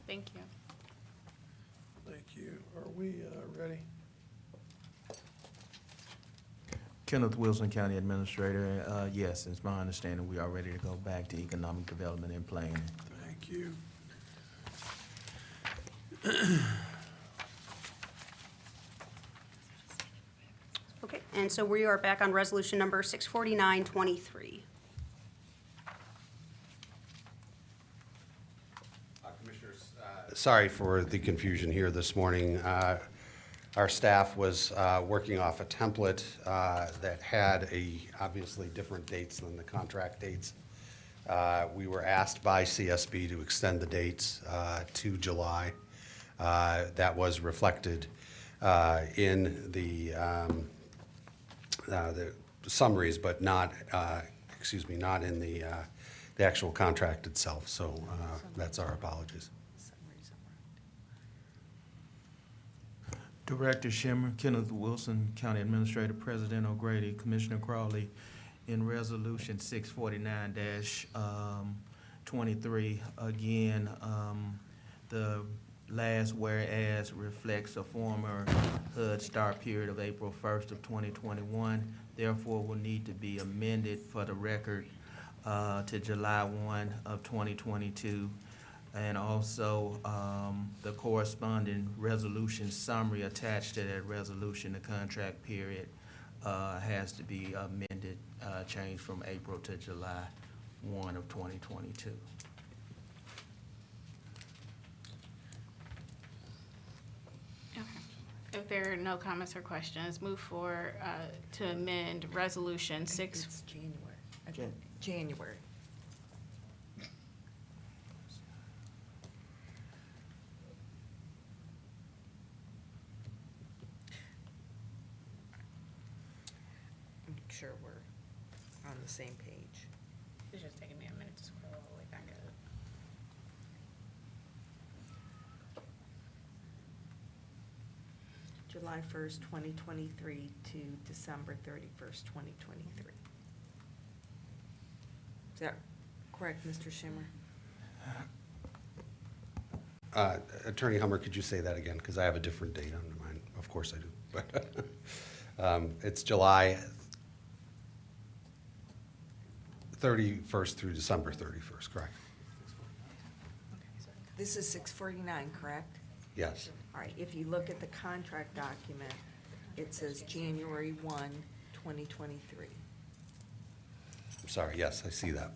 Thank you. Thank you. Are we ready? Kenneth Wilson, County Administrator. Yes, it's my understanding we are ready to go back to economic development and planning. Thank you. Okay, and so we are back on resolution number 649-23. Commissioners, sorry for the confusion here this morning. Our staff was working off a template that had obviously different dates than the contract dates. We were asked by CSB to extend the dates to July. That was reflected in the summaries, but not in the actual contract itself. So that's our apologies. Director Schimmer, Kenneth Wilson, County Administrator, President O'Grady, Commissioner Crawley, in Resolution 649-23, again, the last whereas reflects a former HUD start period of April 1st of 2021, therefore will need to be amended for the record to July 1 of 2022. And also, the corresponding resolution summary attached to that resolution, the contract period, has to be amended, changed from April to July 1 of 2022. Okay. If there are no comments or questions, move for, to amend Resolution 6. It's January. I'm sure we're on the same page. It's just taking me a minute to scroll all the way back up. July 1st, 2023 to December 31st, 2023. Is that correct, Mr. Schimmer? Attorney Hummer, could you say that again? Because I have a different date on mine. Of course I do. But it's July 31st through December 31st, correct? This is 649, correct? Yes. All right, if you look at the contract document, it says January 1, 2023. I'm sorry, yes, I see that.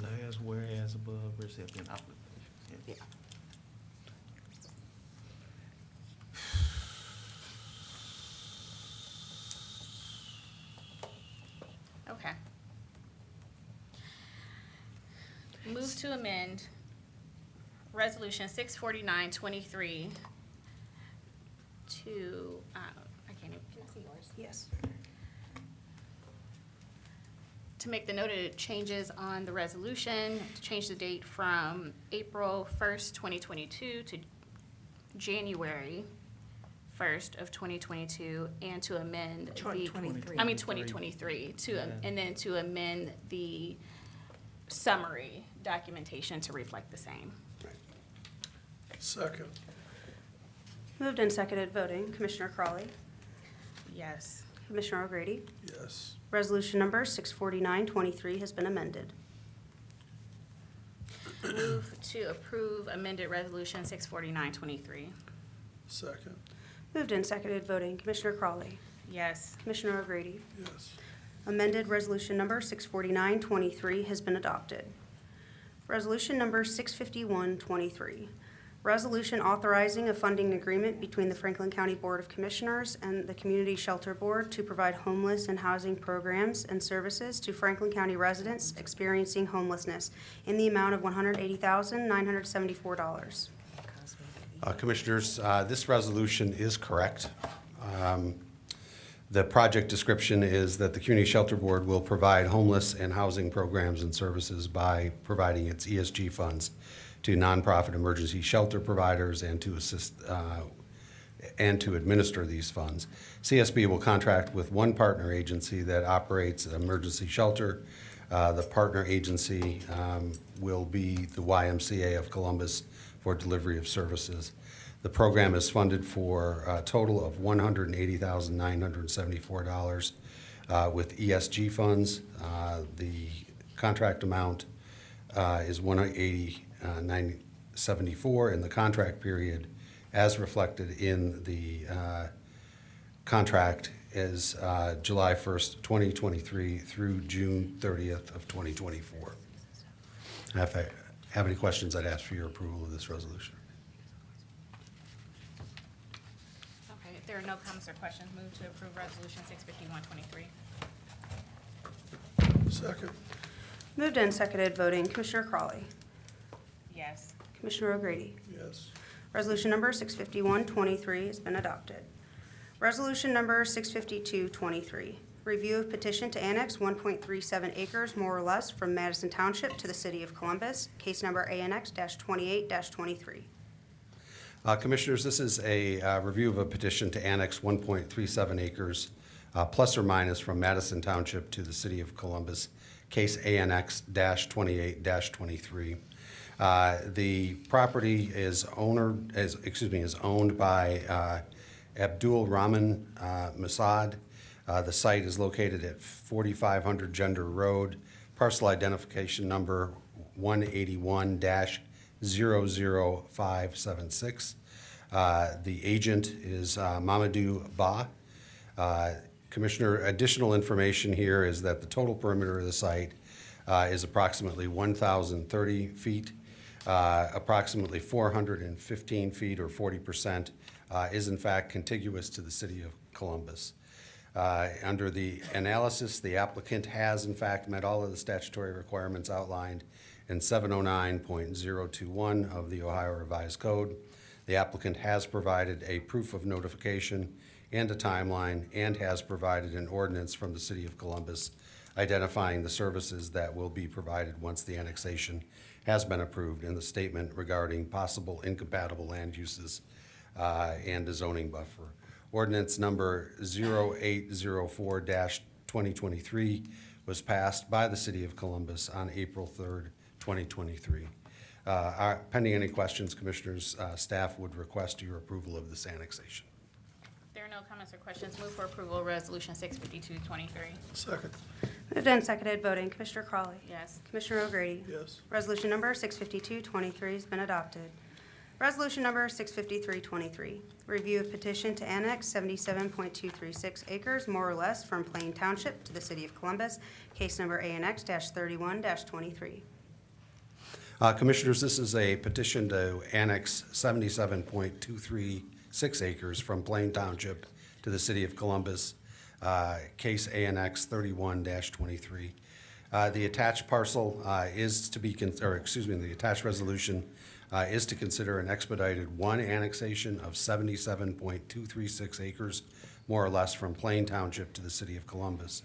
Last whereas above recipient application. Yeah. Okay. Move to amend Resolution 649-23 to, I can't even, can I see yours? Yes. To make the noted changes on the resolution, to change the date from April 1st, 2022 to January 1st of 2022, and to amend the. 2023. I mean, 2023, and then to amend the summary documentation to reflect the same. Second. Moved and seconded voting, Commissioner Crawley, Yes. Commissioner O'Grady. Yes. Resolution number 649-23 has been amended. Move to approve amended resolution 649-23. Second. Moved and seconded voting, Commissioner Crawley, Yes. Commissioner O'Grady. Yes. Amended resolution number 649-23 has been adopted. Resolution number 651-23. Resolution authorizing a funding agreement between the Franklin County Board of Commissioners and the Community Shelter Board to provide homeless and housing programs and services to Franklin County residents experiencing homelessness in the amount of $180,974. Commissioners, this resolution is correct. The project description is that the Community Shelter Board will provide homeless and housing programs and services by providing its ESG funds to nonprofit emergency shelter providers and to assist and to administer these funds. CSB will contract with one partner agency that operates an emergency shelter. The partner agency will be the YMCA of Columbus for delivery of services. The program is funded for a total of $180,974 with ESG funds. The contract amount is $180,974, and the contract period, as reflected in the contract, is July 1st, 2023 through June 30th of 2024. If I have any questions, I'd ask for your approval of this resolution. Okay, if there are no comments or questions, move to approve resolution 651-23. Second. Moved and seconded voting, Commissioner Crawley, Yes. Commissioner O'Grady. Yes. Resolution number 651-23 has been adopted. Resolution number 652-23, review of petition to annex 1.37 acres more or less from Madison Township to the City of Columbus, case number ANX-28-23. Commissioners, this is a review of a petition to annex 1.37 acres plus or minus from Madison Township to the City of Columbus, case ANX-28-23. The property is owned by Abdul Rahman Masad. The site is located at 4500 Gender Road, parcel identification number 181-00576. The agent is Mamadou Ba. Commissioner, additional information here is that the total perimeter of the site is approximately 1,030 feet. Approximately 415 feet, or 40%, is in fact contiguous to the City of Columbus. Under the analysis, the applicant has in fact met all of the statutory requirements outlined in 709.021 of the Ohio Revised Code. The applicant has provided a proof of notification and a timeline, and has provided an ordinance from the City of Columbus identifying the services that will be provided once the annexation has been approved, in the statement regarding possible incompatible land uses and a zoning buffer. Ordinance number 0804-2023 was passed by the City of Columbus on April 3rd, 2023. Pending any questions, Commissioners, staff would request your approval of this annexation. If there are no comments or questions, move for approval of resolution 652-23. Second. Moved and seconded, voting. Commissioner Crawley. Yes. Commissioner O'Grady. Yes. Resolution number 65223 has been adopted. Resolution number 65323, review of petition to annex 77.236 acres, more or less, from Plain Township to the City of Columbus, case number ANX-31-23. Commissioners, this is a petition to annex 77.236 acres from Plain Township to the City of Columbus, case ANX 31-23. The attached parcel is to be, the attached resolution is to consider an expedited one annexation of 77.236 acres, more or less, from Plain Township to the City of Columbus.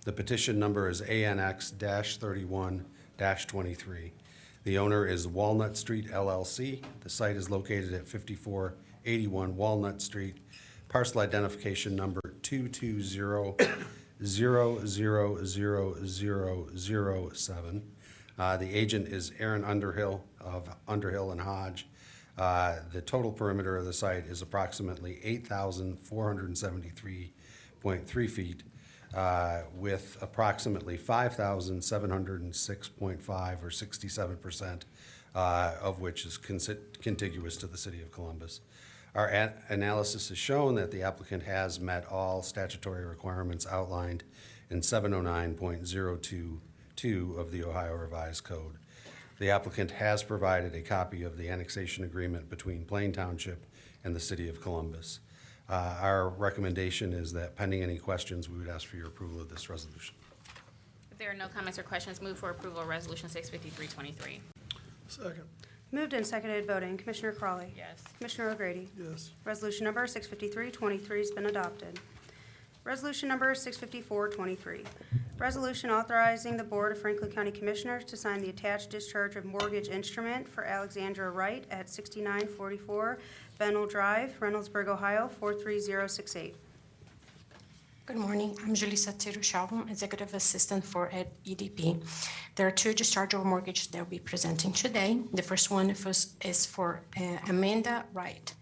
The petition number is ANX-31-23. The owner is Walnut Street LLC. The site is located at 5481 Walnut Street. Parcel identification number 220000007. The agent is Aaron Underhill of Underhill and Hodge. The total perimeter of the site is approximately 8,473.3 feet, with approximately 5,706.5 or 67%, of which is contiguous to the City of Columbus. Our analysis has shown that the applicant has met all statutory requirements outlined in 709.022 of the Ohio Revised Code. The applicant has provided a copy of the annexation agreement between Plain Township and the City of Columbus. Our recommendation is that pending any questions, we would ask for your approval of this resolution. If there are no comments or questions, move for approval of Resolution 65323. Second. Moved and seconded, voting. Commissioner Crawley. Yes. Commissioner O'Grady. Yes. Resolution number 65323 has been adopted. Resolution number 65423, resolution authorizing the Board of Franklin County Commissioners to sign the attached discharge of mortgage instrument for Alexandra Wright at 6944 Fennel Drive, Reynoldsburg, Ohio 43068. Good morning. I'm Julissa Tirushalvam, Executive Assistant for EDP. There are two dischargeable mortgages that we'll be presenting today. The first one is for Amanda Wright.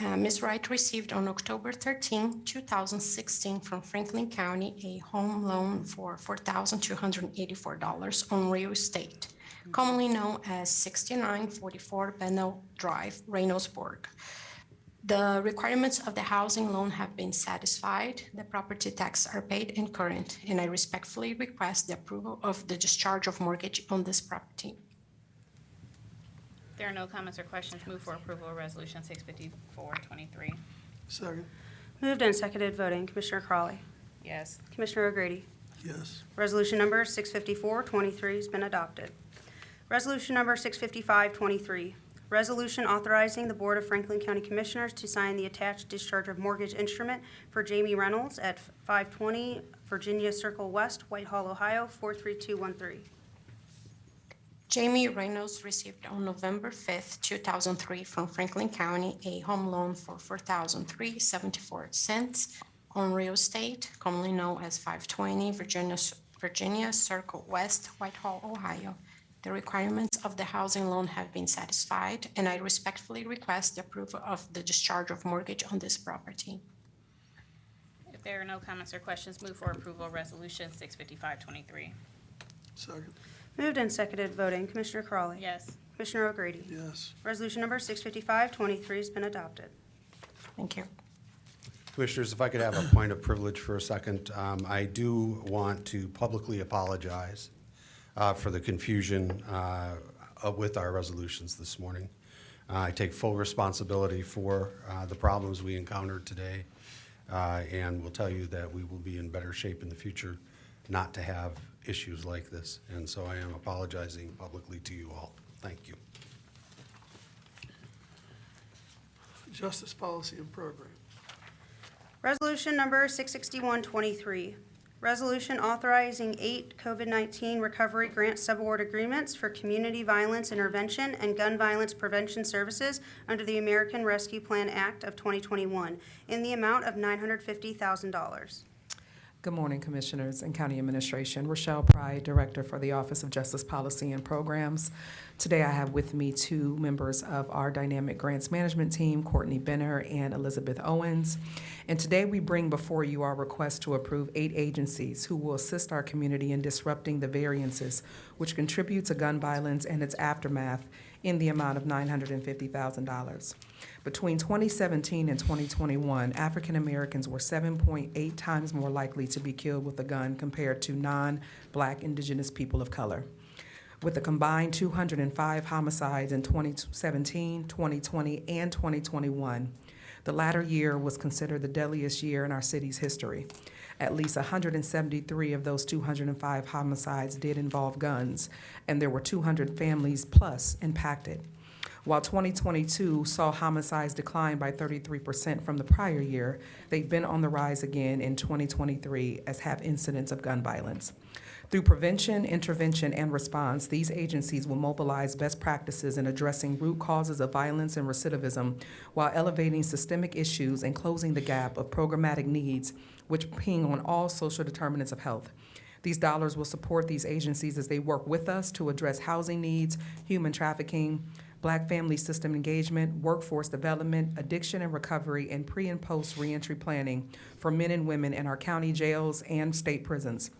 Ms. Wright received on October 13, 2016 from Franklin County a home loan for $4,284 on real estate, commonly known as 6944 Fennel Drive, Reynoldsburg. The requirements of the housing loan have been satisfied, the property taxes are paid and current, and I respectfully request the approval of the discharge of mortgage on this property. If there are no comments or questions, move for approval of Resolution 65423. Second. Moved and seconded, voting. Commissioner Crawley. Yes. Commissioner O'Grady. Yes. Resolution number 65423 has been adopted. Resolution number 65523, resolution authorizing the Board of Franklin County Commissioners to sign the attached discharge of mortgage instrument for Jamie Reynolds at 520 Virginia Circle West, Whitehall, Ohio 43213. Jamie Reynolds received on November 5th, 2003 from Franklin County a home loan for $4,374 on real estate, commonly known as 520 Virginia Circle West, Whitehall, Ohio. The requirements of the housing loan have been satisfied, and I respectfully request the approval of the discharge of mortgage on this property. If there are no comments or questions, move for approval of Resolution 65523. Second. Moved and seconded, voting. Commissioner Crawley. Yes. Commissioner O'Grady. Yes. Resolution number 65523 has been adopted. Thank you. Commissioners, if I could have a point of privilege for a second. I do want to publicly apologize for the confusion with our resolutions this morning. I take full responsibility for the problems we encountered today, and will tell you that we will be in better shape in the future not to have issues like this. And so I am apologizing publicly to you all. Thank you. Justice Policy and Program. Resolution number 66123, resolution authorizing 8 COVID-19 recovery grant subaward agreements for community violence intervention and gun violence prevention services under the American Rescue Plan Act of 2021 in the amount of $950,000. Good morning, Commissioners and County Administration. Rochelle Pride, Director for the Office of Justice Policy and Programs. Today I have with me two members of our Dynamic Grants Management Team, Courtney Benner and Elizabeth Owens. And today we bring before you our request to approve 8 agencies who will assist our community in disrupting the variances which contribute to gun violence and its aftermath in the amount of $950,000. Between 2017 and 2021, African Americans were 7.8 times more likely to be killed with a gun compared to non-Black Indigenous people of color. With a combined 205 homicides in 2017, 2020, and 2021, the latter year was considered the deadliest year in our city's history. At least 173 of those 205 homicides did involve guns, and there were 200 families plus impacted. While 2022 saw homicides decline by 33% from the prior year, they've been on the rise again in 2023, as have incidents of gun violence. Through prevention, intervention, and response, these agencies will mobilize best practices in addressing root causes of violence and recidivism while elevating systemic issues and closing the gap of programmatic needs which ping on all social determinants of health. These dollars will support these agencies as they work with us to address housing needs, human trafficking, Black family system engagement, workforce development, addiction and recovery, and pre- and post-reentry planning for men and women in our county jails and state prisons.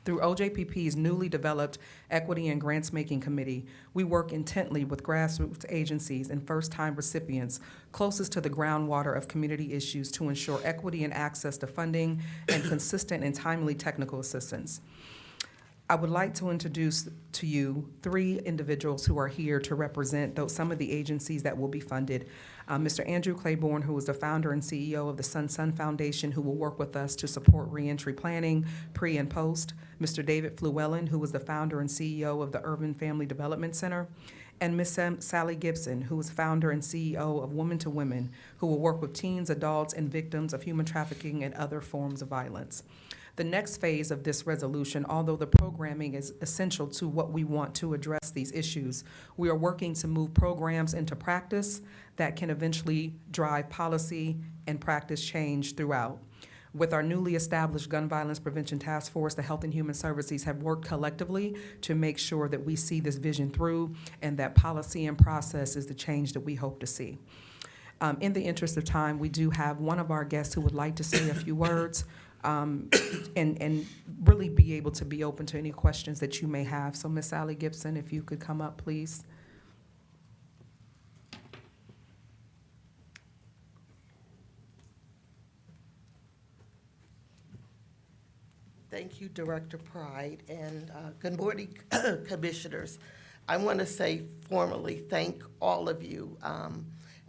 Through OJPP's newly developed Equity and Grants Making Committee, we work intently with grassroots agencies and first-time recipients closest to the groundwater of community issues to ensure equity and access to funding and consistent and timely technical assistance. I would like to introduce to you 3 individuals who are here to represent some of the agencies that will be funded. Mr. Andrew Claiborne, who is the founder and CEO of the Sun Foundation, who will work with us to support reentry planning, pre and post. Mr. David Flewellen, who is the founder and CEO of the Urban Family Development Center. And Ms. Sally Gibson, who is founder and CEO of Women to Women, who will work with teens, adults, and victims of human trafficking and other forms of violence. The next phase of this resolution, although the programming is essential to what we want to address these issues, we are working to move programs into practice that can eventually drive policy and practice change throughout. With our newly established Gun Violence Prevention Task Force, the Health and Human Services have worked collectively to make sure that we see this vision through and that policy and process is the change that we hope to see. In the interest of time, we do have one of our guests who would like to say a few words. And really be able to be open to any questions that you may have. So Ms. Sally Gibson, if you could come up, please. Thank you, Director Pride, and good morning, Commissioners. I want to say formally thank all of you.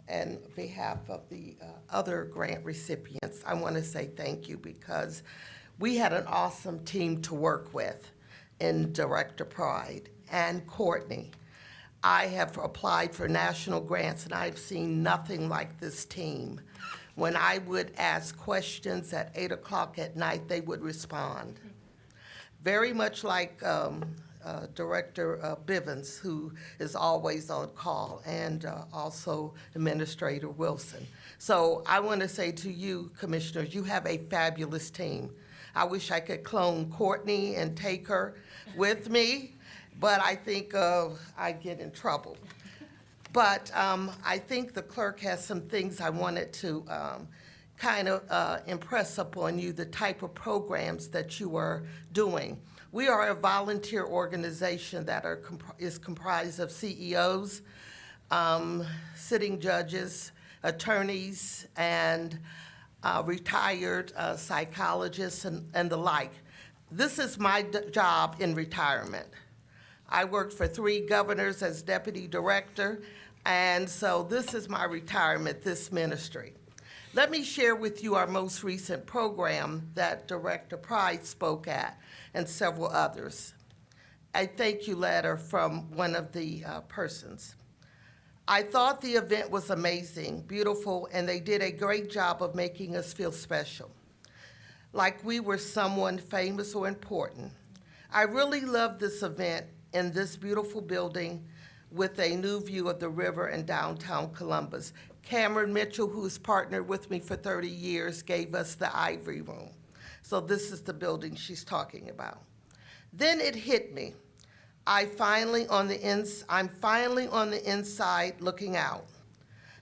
And on behalf of the other grant recipients, I want to say thank you because we had an awesome team to work with in Director Pride and Courtney. I have applied for national grants and I've seen nothing like this team. When I would ask questions at 8 o'clock at night, they would respond. Very much like Director Bivens, who is always on call, and also Administrator Wilson. So I want to say to you, Commissioners, you have a fabulous team. I wish I could clone Courtney and take her with me, but I think I'd get in trouble. But I think the clerk has some things I wanted to kind of impress upon you, the type of programs that you are doing. We are a volunteer organization that is comprised of CEOs, sitting judges, attorneys, and retired psychologists and the like. This is my job in retirement. I worked for 3 governors as deputy director, and so this is my retirement, this ministry. Let me share with you our most recent program that Director Pride spoke at, and several others. A thank you letter from one of the persons. I thought the event was amazing, beautiful, and they did a great job of making us feel special, like we were someone famous or important. I really loved this event in this beautiful building with a new view of the river in downtown Columbus. Cameron Mitchell, who's partnered with me for 30 years, gave us the Ivory Room. So this is the building she's talking about. Then it hit me. I'm finally on the inside looking out,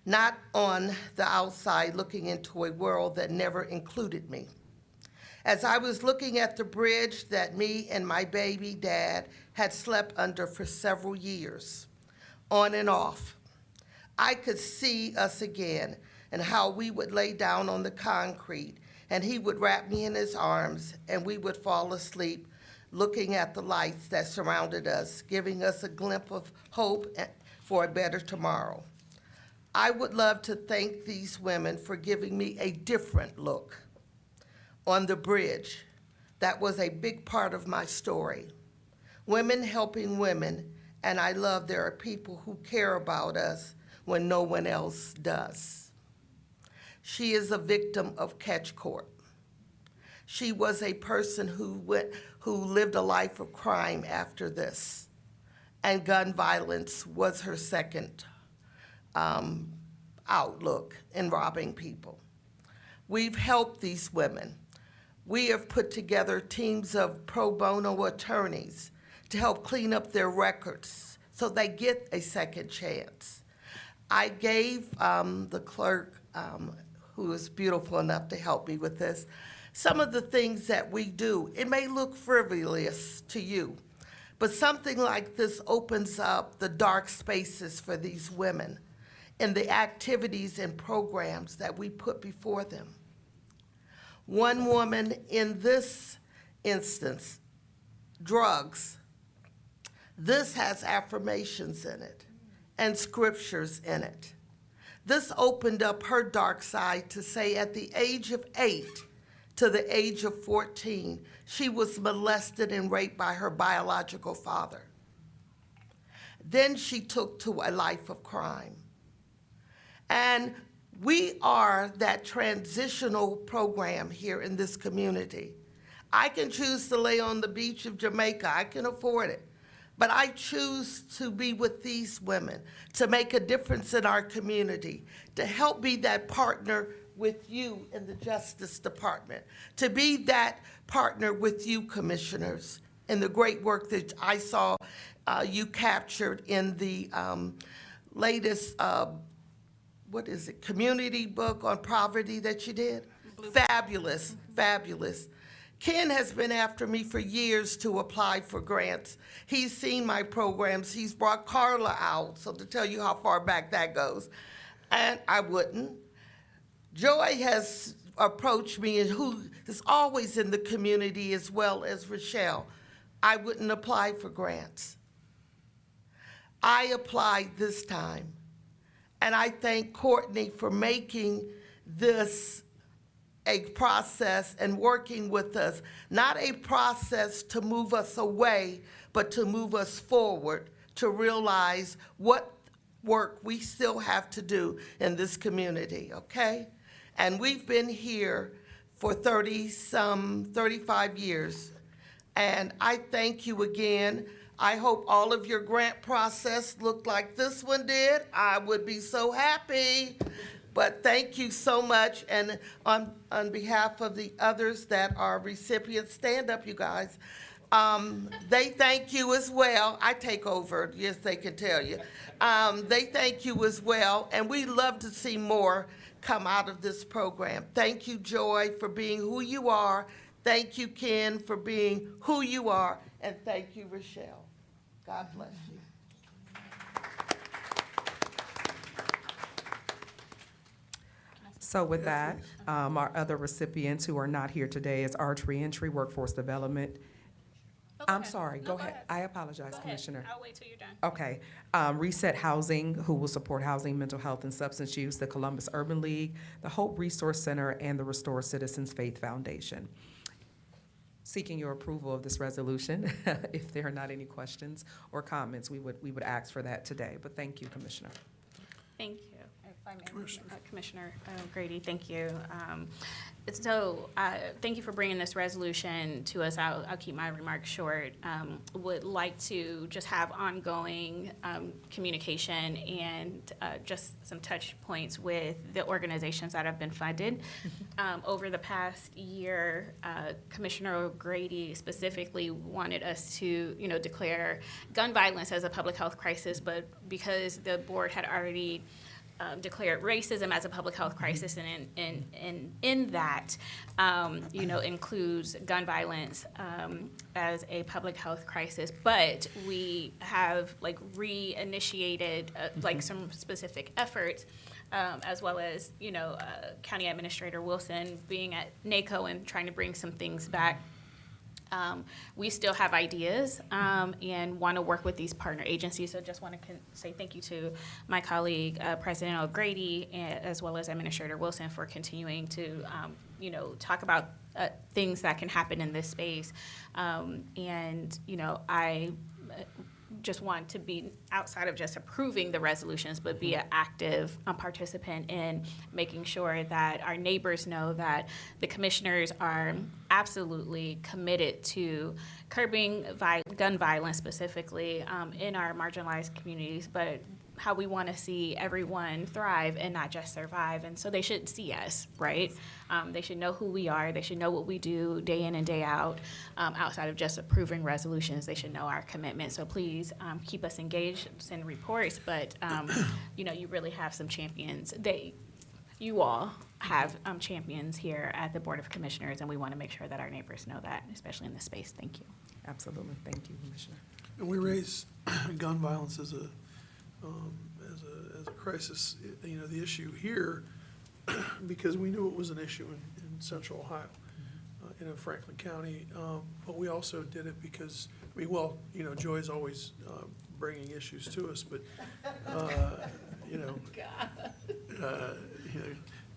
not on the outside looking into a world that never included me. As I was looking at the bridge that me and my baby dad had slept under for several years, on and off, I could see us again and how we would lay down on the concrete and he would wrap me in his arms and we would fall asleep looking at the lights that surrounded us, giving us a glimpse of hope for a better tomorrow. I would love to thank these women for giving me a different look on the bridge. That was a big part of my story. Women helping women, and I love there are people who care about us when no one else does. She is a victim of catch court. She was a person who lived a life of crime after this, and gun violence was her second outlook in robbing people. We've helped these women. We have put together teams of pro bono attorneys to help clean up their records so they get a second chance. I gave the clerk, who is beautiful enough to help me with this, some of the things that we do. It may look frivolous to you, but something like this opens up the dark spaces for these women in the activities and programs that we put before them. One woman in this instance, drugs, this has affirmations in it and scriptures in it. This opened up her dark side to say at the age of 8 to the age of 14, she was molested and raped by her biological father. Then she took to a life of crime. And we are that transitional program here in this community. I can choose to lay on the beach of Jamaica. I can afford it. But I choose to be with these women, to make a difference in our community, to help be that partner with you in the Justice Department, to be that partner with you, commissioners, in the great work that I saw you captured in the latest community book on poverty that you did? Fabulous, fabulous. Ken has been after me for years to apply for grants. He's seen my programs. He's brought Carla out, so to tell you how far back that goes. And I wouldn't. Joy has approached me, and who is always in the community, as well as Rochelle. I wouldn't apply for grants. I applied this time. And I thank Courtney for making this a process and working with us, not a process to move us away, but to move us forward, to realize what work we still have to do in this community, okay? And we've been here for 35 years. And I thank you again. I hope all of your grant process looked like this one did. I would be so happy. But thank you so much. And on behalf of the others that are recipients, stand up, you guys. They thank you as well. I take over, yes, they can tell you. They thank you as well. And we love to see more come out of this program. Thank you, Joy, for being who you are. Thank you, Ken, for being who you are. And thank you, Rochelle. God bless you. So with that, our other recipients who are not here today is Arch Reentry, Workforce Development. I'm sorry, go ahead. I apologize, Commissioner. I'll wait till you're done. Okay. Reset Housing, who will support housing, mental health, and substance use, the Columbus Urban League, the Hope Resource Center, and the Restore Citizens Faith Foundation. Seeking your approval of this resolution. If there are not any questions or comments, we would ask for that today. But thank you, Commissioner. Thank you. Commissioner Grady, thank you. Thank you for bringing this resolution to us. I'll keep my remarks short. Would like to just have ongoing communication and just some touch points with the organizations that have been funded. Over the past year, Commissioner Grady specifically wanted us to, declare gun violence as a public health crisis, but because the board had already declared racism as a public health crisis, and in that, includes gun violence as a public health crisis. But we have reinitiated some specific efforts, as well as County Administrator Wilson being at NACO and trying to bring some things back. We still have ideas and want to work with these partner agencies. So just want to say thank you to my colleague, President O'Grady, as well as Administrator Wilson, for continuing to, talk about things that can happen in this space. I just want to be outside of just approving the resolutions, but be an active participant in making sure that our neighbors know that the commissioners are absolutely committed to curbing gun violence specifically in our marginalized communities, but how we want to see everyone thrive and not just survive. And so they should see us, right? They should know who we are. They should know what we do day in and day out. Outside of just approving resolutions, they should know our commitment. So please keep us engaged, send reports, but you really have some champions. You all have champions here at the Board of Commissioners, and we want to make sure that our neighbors know that, especially in this space. Thank you. Absolutely. Thank you, Commissioner. And we raise gun violence as a crisis, the issue here, because we knew it was an issue in Central Ohio, in Franklin County, but we also did it because, Joy's always bringing issues to us, but,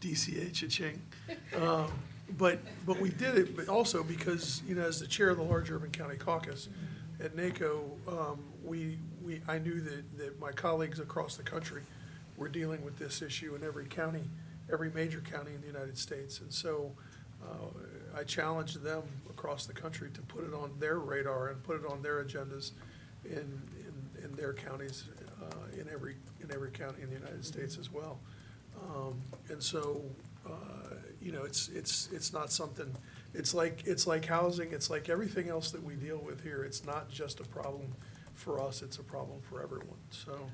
DCA cha-ching. But we did it, but also because, as the chair of the Large Urban County Caucus at NACO, I knew that my colleagues across the country were dealing with this issue in every county, every major county in the United States. And so I challenged them across the country to put it on their radar and put it on their agendas in their counties, in every county in the United States as well. And so, it's not something, it's like housing, it's like everything else that we deal with here. It's not just a problem for us, it's a problem for everyone. So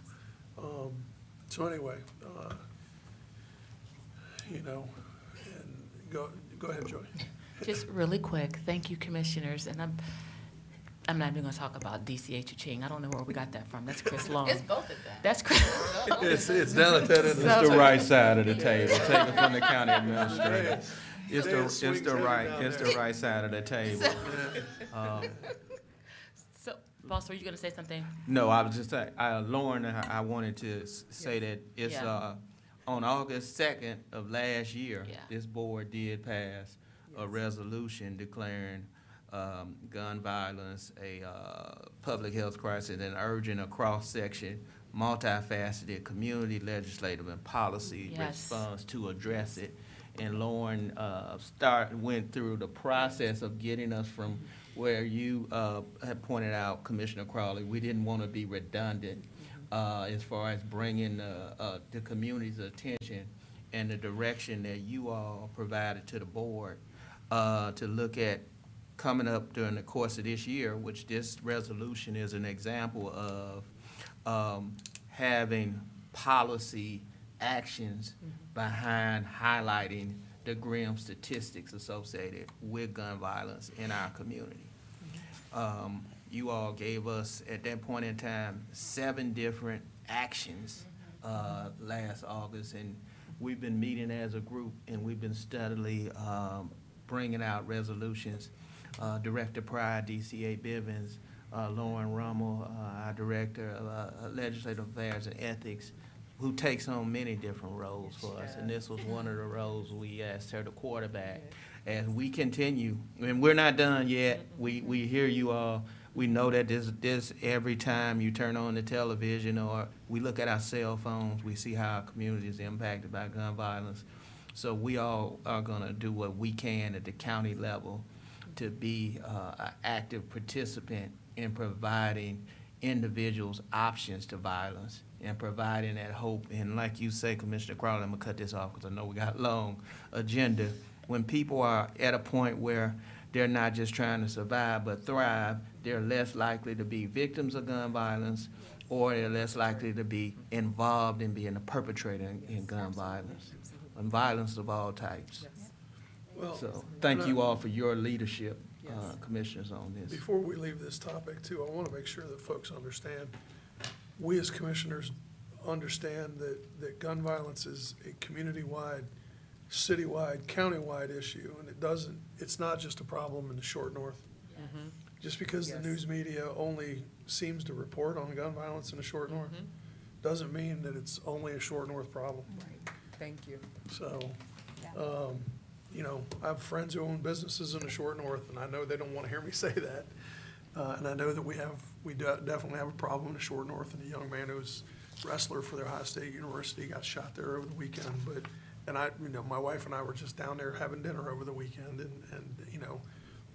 anyway, and go ahead, Joy. Just really quick, thank you, commissioners, and I'm not even gonna talk about DCA cha-ching. I don't know where we got that from. That's Chris Long. It's both of them. That's Chris. It's delegated. It's the right side of the table, taken from the county administrator. It's the right side of the table. So, boss, were you gonna say something? No, I was just saying, Lauren, I wanted to say that it's, Yeah. on August 2nd of last year, Yeah. this board did pass a resolution declaring gun violence a public health crisis and urging a cross-section, multifaceted community, legislative, and policy Yes. response to address it. And Lauren went through the process of getting us from where you had pointed out, Commissioner Crowley, we didn't want to be redundant as far as bringing the community's attention and the direction that you all provided to the board to look at coming up during the course of this year, which this resolution is an example of having policy actions behind highlighting the grim statistics associated with gun violence in our community. You all gave us, at that point in time, 7 different actions last August, and we've been meeting as a group, and we've been steadily bringing out resolutions. Director Pryor, DCA Bivens, Lauren Rummel, our Director of Legislative Affairs and Ethics, who takes on many different roles for us. And this was one of the roles we asked her to quarterback. As we continue, and we're not done yet, we hear you all, We know that this every time you turn on the television or we look at our cell phones, we see how our community is impacted by gun violence. So we all are gonna do what we can at the county level to be an active participant in providing individuals options to violence and providing that hope. And like you say, Commissioner Crowley, I'm gonna cut this off because I know we got a long agenda. When people are at a point where they're not just trying to survive but thrive, they're less likely to be victims of gun violence, or they're less likely to be involved in being a perpetrator in gun violence, and violence of all types. Well, So thank you all for your leadership, commissioners, on this. Before we leave this topic too, I want to make sure that folks understand, we as commissioners understand that gun violence is a community-wide, citywide, countywide issue, and it's not just a problem in the short north. Just because the news media only seems to report on gun violence in the short north, doesn't mean that it's only a short north problem. Right. Thank you. So, you know, I have friends who own businesses in the short north, and I know they don't want to hear me say that. And I know that we definitely have a problem in the short north, and a young man who's wrestler for the Ohio State University got shot there over the weekend. My wife and I were just down there having dinner over the weekend, and you know,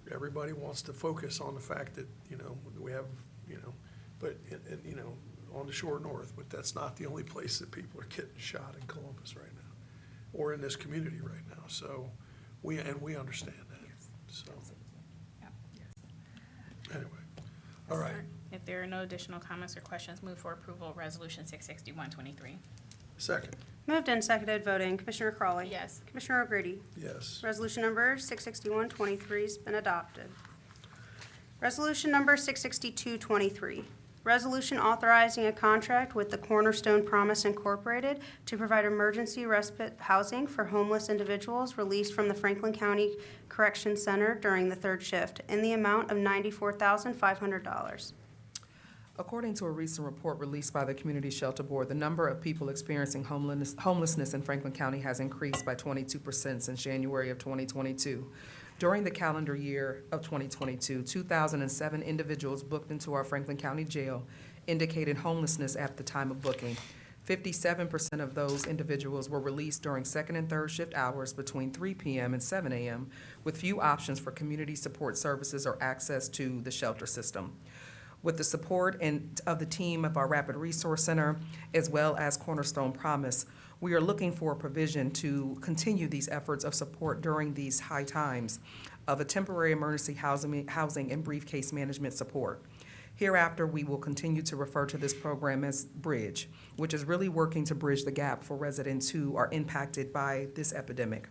everybody wants to focus on the fact that, you know, we have, you know, but, you know, on the short north, but that's not the only place that people are getting shot in Columbus right now, or in this community right now. So we understand that, so. Anyway, all right. If there are no additional comments or questions, move for approval of Resolution 661-23. Second, Moved and seconded, voting. Commissioner Crawley. Yes. Commissioner O'Grady. yes. Resolution number 661-23 has been adopted. Resolution number 662-23, resolution authorizing a contract with the Cornerstone Promise Incorporated to provide emergency respite housing for homeless individuals released from the Franklin County Correction Center during the third shift in the amount of $94,500. According to a recent report released by the Community Shelter Board, the number of people experiencing homelessness in Franklin County has increased by 22% since January of 2022. During the calendar year of 2022, 2,007 individuals booked into our Franklin County Jail indicated homelessness at the time of booking. 57% of those individuals were released during second and third shift hours between 3 p.m. and 7 a.m., with few options for community support services or access to the shelter system. With the support of the team of our Rapid Resource Center, as well as Cornerstone Promise, we are looking for a provision to continue these efforts of support during these high times of a temporary emergency housing and briefcase management support. Hereafter, we will continue to refer to this program as Bridge, which is really working to bridge the gap for residents who are impacted by this epidemic.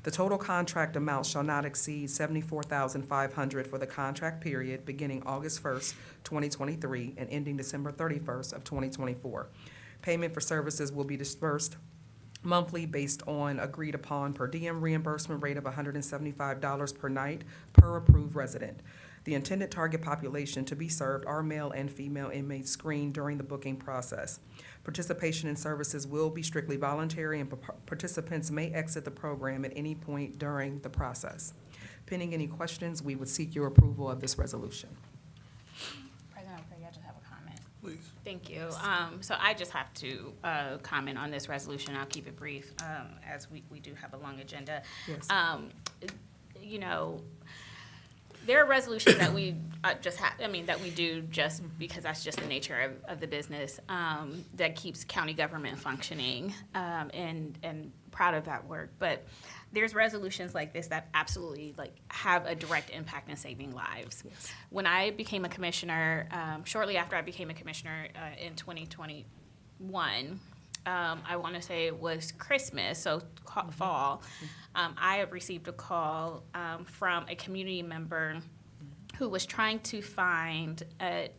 The total contract amount shall not exceed $74,500 for the contract period beginning August 1st, 2023 and ending December 31st of 2024. Payment for services will be dispersed monthly based on agreed upon per diem reimbursement rate of $175 per night per approved resident. The intended target population to be served are male and female inmates screened during the booking process. Participation in services will be strictly voluntary, and participants may exit the program at any point during the process. Pending any questions, we would seek your approval of this resolution. President O'Grady, I just have a comment. Please. Thank you. So I just have to comment on this resolution. I'll keep it brief, as we do have a long agenda. Yes. You know, there are resolutions that we that we do just because that's just the nature of the business, that keeps county government functioning, and proud of that work. But there's resolutions like this that absolutely have a direct impact in saving lives. Yes. When I became a commissioner, shortly after I became a commissioner in 2021, I want to say it was Christmas, so fall, I had received a call from a community member who was trying to find a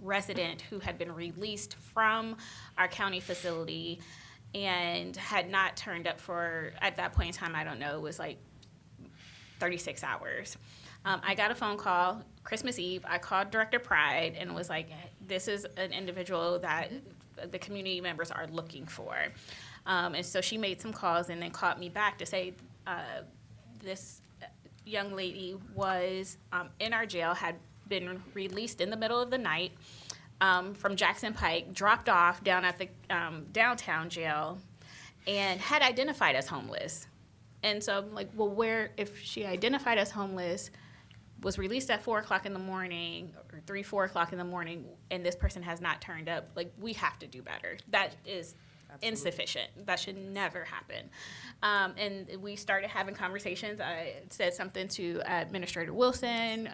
resident who had been released from our county facility and had not turned up for, at that point in time, I don't know, it was like 36 hours. I got a phone call Christmas Eve. I called Director Pride and was like, this is an individual that the community members are looking for. And so she made some calls and then called me back to say this young lady was in our jail, had been released in the middle of the night from Jackson Pike, dropped off down at the downtown jail, and had identified as homeless. And so I'm like, well, if she identified as homeless, was released at 4 o'clock in the morning, or 4 o'clock in the morning, and this person has not turned up, like, we have to do better. That is insufficient. That should never happen. And we started having conversations. I said something to Administrator Wilson,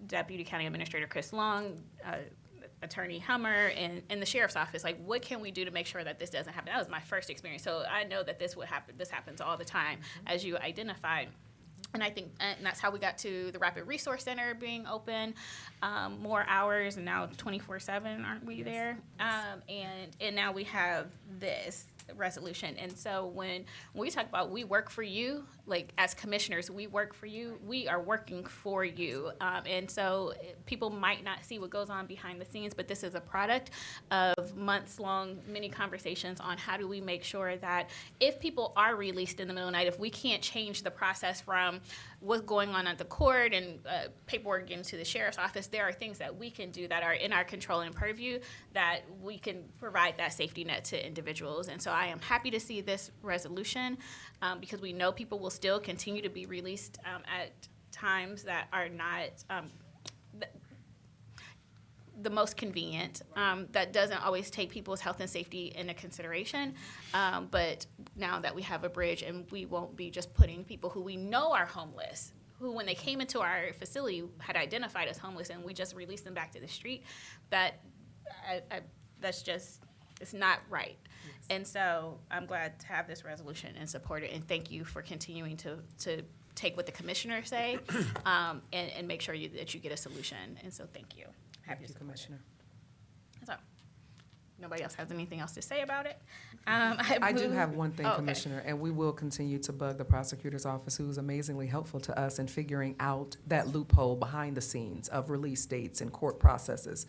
Deputy County Administrator Chris Long, Attorney Hummer, and the Sheriff's Office. Like, what can we do to make sure that this doesn't happen? That was my first experience. So I know that this would happen. This happens all the time, as you identified. And I think, and that's how we got to the Rapid Resource Center being open more hours, and now 24/7, aren't we there? And now we have this resolution. And so when we talk about we work for you, like as commissioners, we work for you, we are working for you. And so people might not see what goes on behind the scenes, but this is a product of months-long many conversations on how do we make sure that if people are released in the middle of the night, if we can't change the process from what's going on at the court and paperwork getting to the sheriff's office, there are things that we can do that are in our control and purview that we can provide that safety net to individuals. And so I am happy to see this resolution because we know people will still continue to be released at times that are not the most convenient. That doesn't always take people's health and safety into consideration. But now that we have a bridge, and we won't be just putting people who we know are homeless, who when they came into our facility had identified as homeless, and we just released them back to the street, that's just, it's not right. And so I'm glad to have this resolution and support it, and thank you for continuing to take what the commissioners say and make sure that you get a solution. And so thank you. Thank you, Commissioner. So, nobody else has anything else to say about it? I do have one thing, Oh, okay. Commissioner, and we will continue to bug the prosecutor's office, who's amazingly helpful to us in figuring out that loophole behind the scenes of release dates and court processes,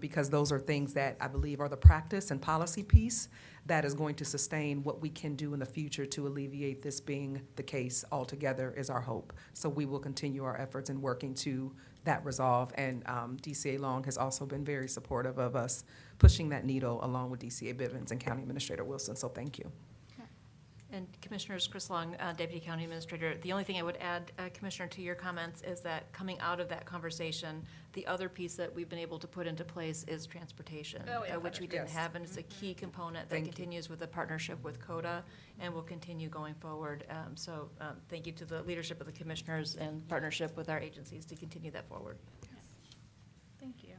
because those are things that I believe are the practice and policy piece that is going to sustain what we can do in the future to alleviate this being the case altogether, is our hope. So we will continue our efforts in working to that resolve, and DCA Long has also been very supportive of us pushing that needle along with DCA Bivens and County Administrator Wilson, so thank you. And Commissioners, Chris Long, Deputy County Administrator, the only thing I would add, Commissioner, to your comments is that coming out of that conversation, the other piece that we've been able to put into place is transportation, which we didn't have, and it's a key component that continues with the partnership with CODA and will continue going forward. So thank you to the leadership of the Commissioners and partnership with our agencies to continue that forward. Thank you.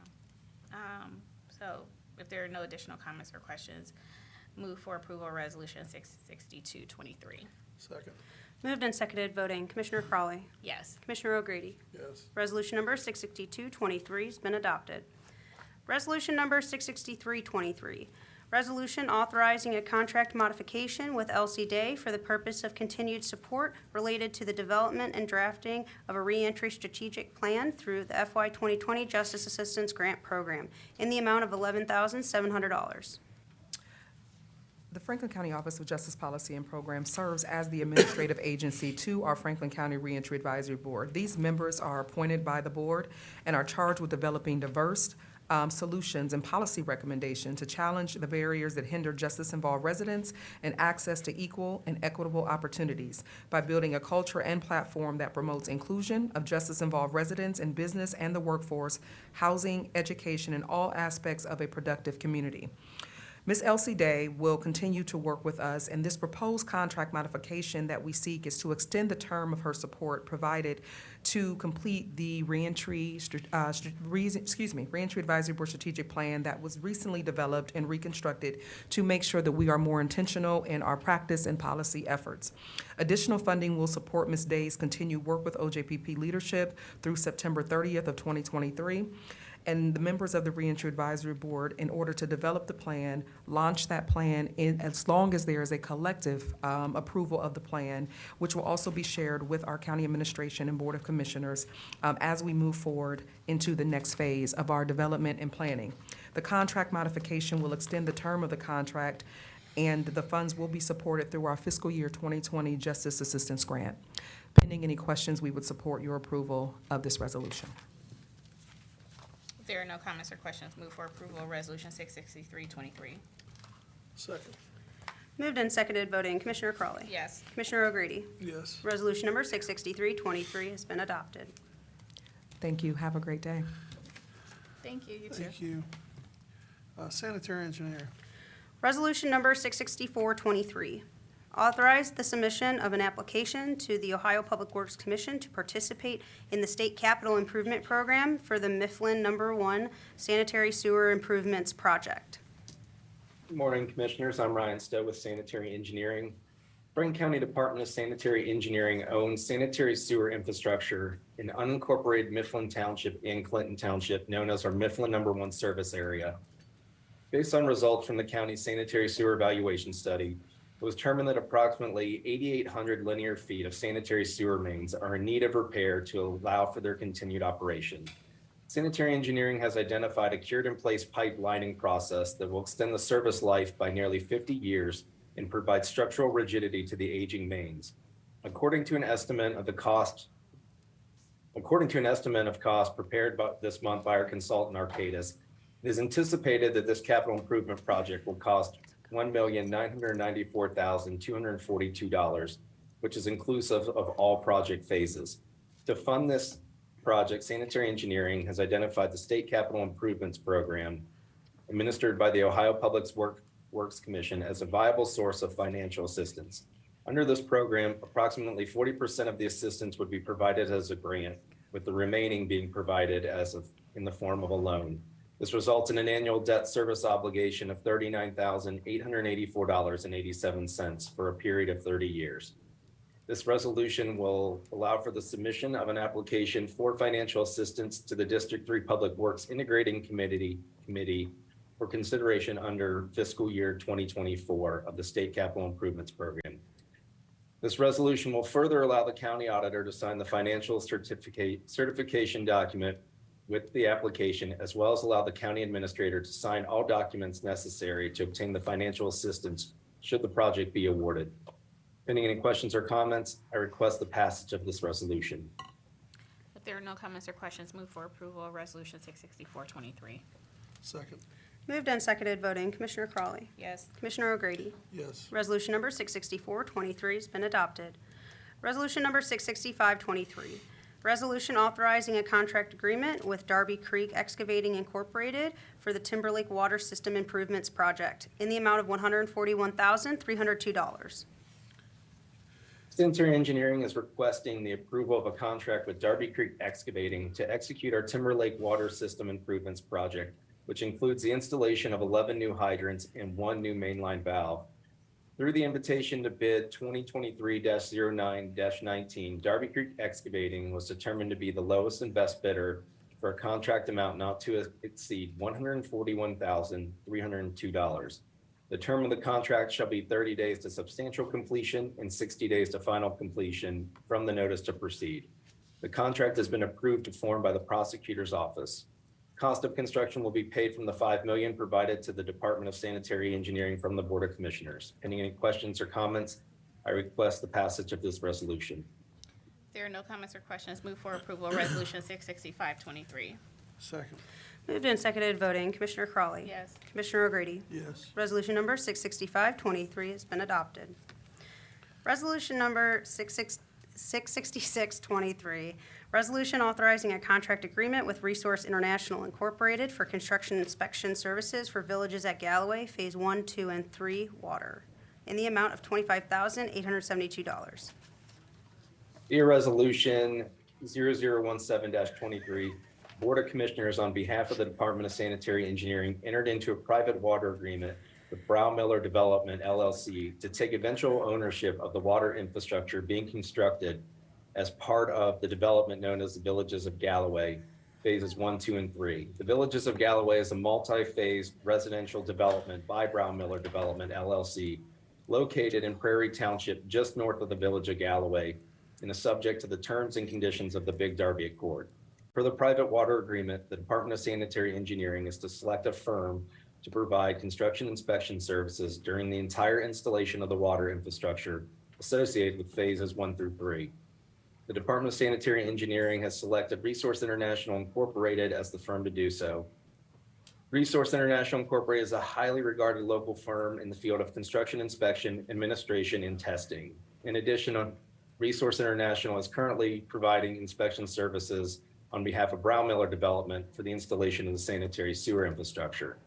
So if there are no additional comments or questions, move for approval of Resolution 66223. Second. Moved and seconded, voting. Commissioner Crawley. Yes. Commissioner O'Grady. Yes. Resolution number 66223 has been adopted. Resolution number 66323, resolution authorizing a contract modification with LC Day for the purpose of continued support related to the development and drafting of a reentry strategic plan through the FY 2020 Justice Assistance Grant Program in the amount of $11,700. The Franklin County Office of Justice Policy and Program serves as the administrative agency to our Franklin County Reentry Advisory Board. These members are appointed by the board and are charged with developing diverse solutions and policy recommendations to challenge the barriers that hinder justice-involved residents and access to equal and equitable opportunities by building a culture and platform that promotes inclusion of justice-involved residents in business and the workforce, housing, education, and all aspects of a productive community. Ms. Elsie Day will continue to work with us, and this proposed contract modification that we seek is to extend the term of her support provided to complete the Reentry Advisory Board Strategic Plan that was recently developed and reconstructed to make sure that we are more intentional in our practice and policy efforts. Additional funding will support Ms. Day's continued work with OJPP leadership through September 30th of 2023. And the members of the Reentry Advisory Board, in order to develop the plan, launch that plan as long as there is a collective approval of the plan, which will also be shared with our county administration and Board of Commissioners as we move forward into the next phase of our development and planning. The contract modification will extend the term of the contract, and the funds will be supported through our fiscal year 2020 Justice Assistance Grant. Pending any questions, we would support your approval of this resolution. If there are no comments or questions, move for approval of Resolution 663-23. Second. Moved and seconded, voting Commissioner Crawley. Yes. Commissioner O'Grady. Yes. Resolution number 663-23 has been adopted. Thank you. Have a great day. Thank you. You too. Thank you. Sanitary engineer. Resolution number 664-23. Authorize the submission of an application to the Ohio Public Works Commission to participate in the State Capital Improvement Program for the Mifflin Number 1 Sanitary Sewer Improvements Project. Good morning, Commissioners. I'm Ryan Stowe with Sanitary Engineering. Franklin County Department of Sanitary Engineering owns sanitary sewer infrastructure in unincorporated Mifflin Township and Clinton Township, known as our Mifflin Number 1 service area. Based on results from the county's sanitary sewer evaluation study, it was determined that approximately 8,800 linear feet of sanitary sewer mains are in need of repair to allow for their continued operation. Sanitary engineering has identified a cured-in-place pipe lining process that will extend the service life by nearly 50 years and provide structural rigidity to the aging mains. According to an estimate of cost prepared this month by our consultant Arcadis, it is anticipated that this capital improvement project will cost $1,994,242, which is inclusive of all project phases. To fund this project, Sanitary Engineering has identified the State Capital Improvements Program, administered by the Ohio Public Works Commission, as a viable source of financial assistance. Under this program, approximately 40% of the assistance would be provided as a grant, with the remaining being provided in the form of a loan. This results in an annual debt service obligation of $39,884.87 for a period of 30 years. This resolution will allow for the submission of an application for financial assistance to the District 3 Public Works Integrating Committee for consideration under fiscal year 2024 of the State Capital Improvements Program. This resolution will further allow the county auditor to sign the financial certification document with the application, as well as allow the county administrator to sign all documents necessary to obtain the financial assistance should the project be awarded. Pending any questions or comments, I request the passage of this resolution. If there are no comments or questions, move for approval of Resolution 664-23. Second. Moved and seconded, voting Commissioner Crawley. Yes. Commissioner O'Grady. Yes. Resolution number 664-23 has been adopted. Resolution number 665-23. Resolution authorizing a contract agreement with Darby Creek Excavating Incorporated for the Timberlake Water System Improvements Project in the amount of $141,302. Sanitary Engineering is requesting the approval of a contract with Darby Creek Excavating to execute our Timberlake Water System Improvements Project, which includes the installation of 11 new hydrants and 1 new mainline valve. Through the invitation to bid 2023-09-19, Darby Creek Excavating was determined to be the lowest and best bidder for a contract amount not to exceed $141,302. The term of the contract shall be 30 days to substantial completion and 60 days to final completion from the notice to proceed. The contract has been approved to form by the prosecutor's office. Cost of construction will be paid from the $5 million provided to the Department of Sanitary Engineering from the Board of Commissioners. Pending any questions or comments, I request the passage of this resolution. If there are no comments or questions, move for approval of Resolution 665-23. Second. Moved and seconded, voting Commissioner Crawley. Yes. Commissioner O'Grady. Yes. Resolution number 665-23 has been adopted. Resolution number 666-23, resolution authorizing a contract agreement with Resource International Incorporated for construction inspection services for villages at Galloway, Phase 1, 2, and 3 water, in the amount of $25,872. Dear Resolution 0017-23, Board of Commissioners, on behalf of the Department of Sanitary Engineering, entered into a private water agreement with Brow Miller Development LLC to take eventual ownership of the water infrastructure being constructed as part of the development known as the Villages of Galloway, Phases 1, 2, and 3. The Villages of Galloway is a multi-phase residential development by Brow Miller Development LLC, located in Prairie Township, just north of the Village of Galloway, and is subject to the terms and conditions of the Big Darby Accord. For the private water agreement, the Department of Sanitary Engineering is to select a firm to provide construction inspection services during the entire installation of the water infrastructure associated with phases 1 through 3. The Department of Sanitary Engineering has selected Resource International Incorporated as the firm to do so. Resource International Incorporated is a highly regarded local firm in the field of construction inspection, administration, and testing. In addition, Resource International is currently providing inspection services on behalf of Brown Miller Development for the installation of the sanitary sewer infrastructure.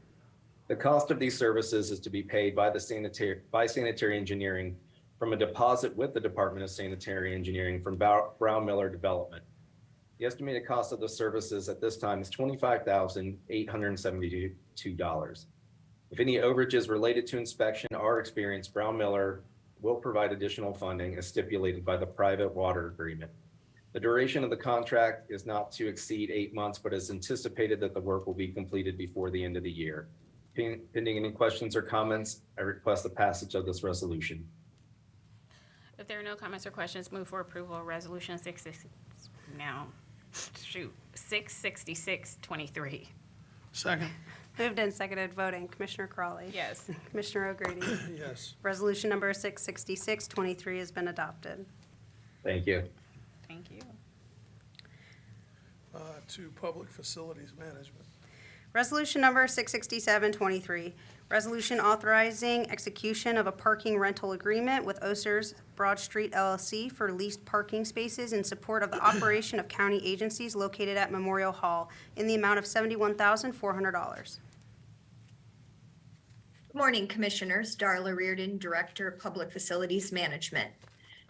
The cost of these services is to be paid by sanitary engineering from a deposit with the Department of Sanitary Engineering from Brown Miller Development. The estimated cost of the services at this time is $25,872. If any overages related to inspection are experienced, Brown Miller will provide additional funding as stipulated by the private water agreement. The duration of the contract is not to exceed 8 months, but it's anticipated that the work will be completed before the end of the year. Pending any questions or comments, I request the passage of this resolution. If there are no comments or questions, move for approval of Resolution 666-23. Second. Moved and seconded, voting. Commissioner Crawley. Yes. Commissioner O'Grady. Yes. Resolution number 666-23 has been adopted. Thank you. Thank you. To Public Facilities Management. Resolution number 667-23, resolution authorizing execution of a parking rental agreement with Osers Broad Street LLC for leased parking spaces in support of the operation of county agencies located at Memorial Hall in the amount of $71,400. Good morning, Commissioners. Darla Reardon, Director of Public Facilities Management.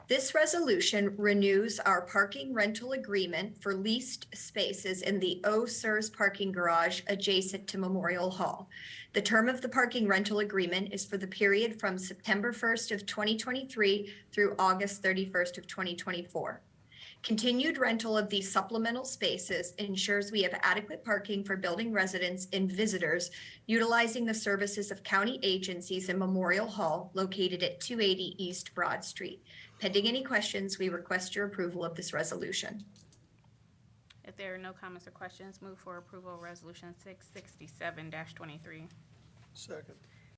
This resolution renews our parking rental agreement for leased spaces in the Osers parking garage adjacent to Memorial Hall. The term of the parking rental agreement is for the period from September 1st of 2023 through August 31st of 2024. Continued rental of these supplemental spaces ensures we have adequate parking for building residents and visitors utilizing the services of county agencies in Memorial Hall located at 280 East Broad Street. Pending any questions, we request your approval of this resolution. If there are no comments or questions, move for approval of Resolution 667-23. Second.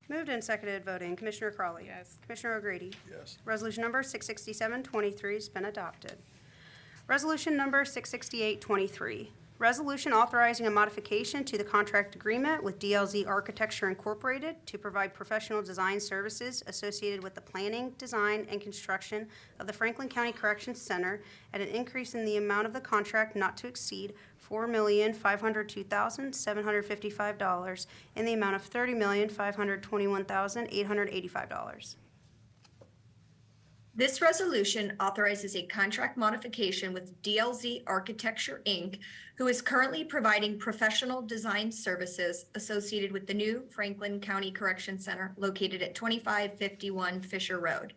Moved and seconded, voting. Commissioner Crawley. Yes. Commissioner O'Grady. Yes. Resolution number 667-23 has been adopted. Resolution number 668-23, resolution authorizing a modification to the contract agreement with DLZ Architecture Incorporated to provide professional design services associated with the planning, design, and construction of the Franklin County Corrections Center at an increase in the amount of the contract not to exceed $4,502,755 in the amount of $30,521,885. This resolution authorizes a contract modification with DLZ Architecture, Inc., who is currently providing professional design services associated with the new Franklin County Correction Center located at 2551 Fisher Road.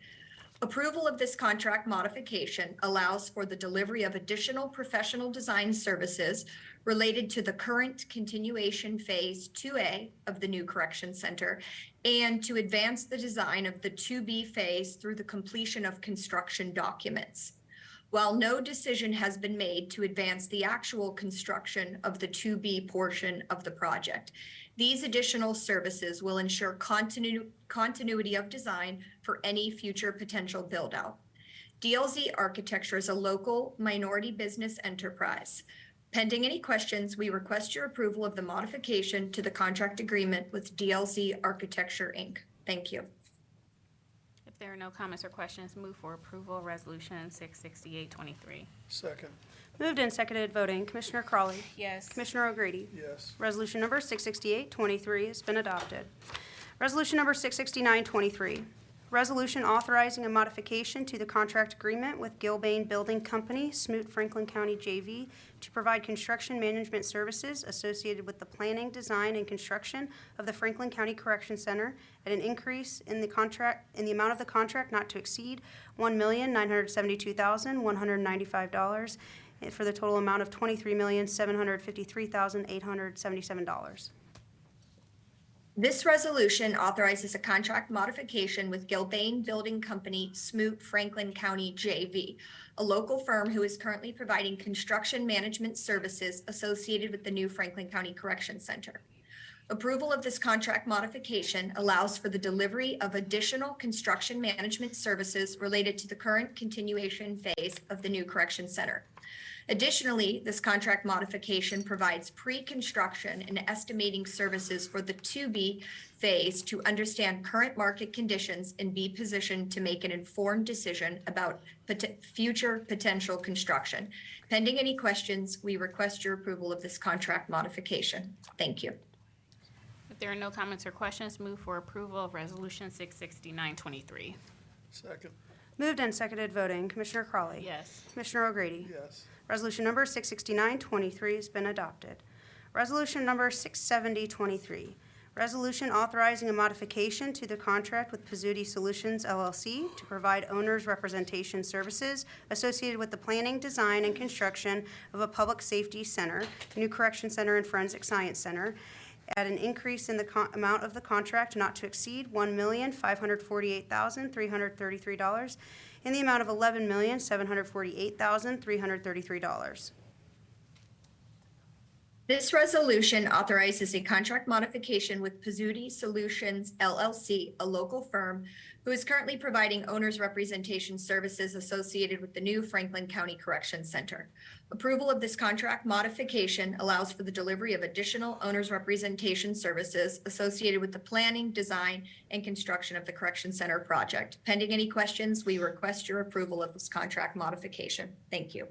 Approval of this contract modification allows for the delivery of additional professional design services related to the current continuation phase 2A of the new correction center and to advance the design of the 2B phase through the completion of construction documents. While no decision has been made to advance the actual construction of the 2B portion of the project, these additional services will ensure continuity of design for any future potential build-out. DLZ Architecture is a local minority business enterprise. Pending any questions, we request your approval of the modification to the contract agreement with DLZ Architecture, Inc. Thank you. If there are no comments or questions, move for approval of Resolution 668-23. Second. Moved and seconded, voting. Commissioner Crawley. Yes. Commissioner O'Grady. Yes. Resolution number 668-23 has been adopted. Resolution number 669-23, resolution authorizing a modification to the contract agreement with Gilbane Building Company, Smoot, Franklin County JV, to provide construction management services associated with the planning, design, and construction of the Franklin County Correction Center at an increase in the amount of the contract not to exceed $1,972,195 for the total amount of $23,753,877. This resolution authorizes a contract modification with Gilbane Building Company, Smoot, Franklin County JV, a local firm who is currently providing construction management services associated with the new Franklin County Correction Center. Approval of this contract modification allows for the delivery of additional construction management services related to the current continuation phase of the new correction center. Additionally, this contract modification provides pre-construction and estimating services for the 2B phase to understand current market conditions and be positioned to make an informed decision about future potential construction. Pending any questions, we request your approval of this contract modification. Thank you. If there are no comments or questions, move for approval of Resolution 66923. Second. Moved and seconded voting. Commissioner Crawley. Yes. Commissioner O'Grady. Yes. Resolution number 66923 has been adopted. Resolution number 67023, resolution authorizing a modification to the contract with Pizzuti Solutions LLC to provide owner's representation services associated with the planning, design, and construction of a public safety center, new correction center and forensic science center, at an increase in the amount of the contract not to exceed $1,548,333 in the amount of $11,748,333. This resolution authorizes a contract modification with Pizzuti Solutions LLC, a local firm who is currently providing owner's representation services associated with the new Franklin County Correction Center. Approval of this contract modification allows for the delivery of additional owner's representation services associated with the planning, design, and construction of the Correction Center project. Pending any questions, we request your approval of this contract modification. Thank you.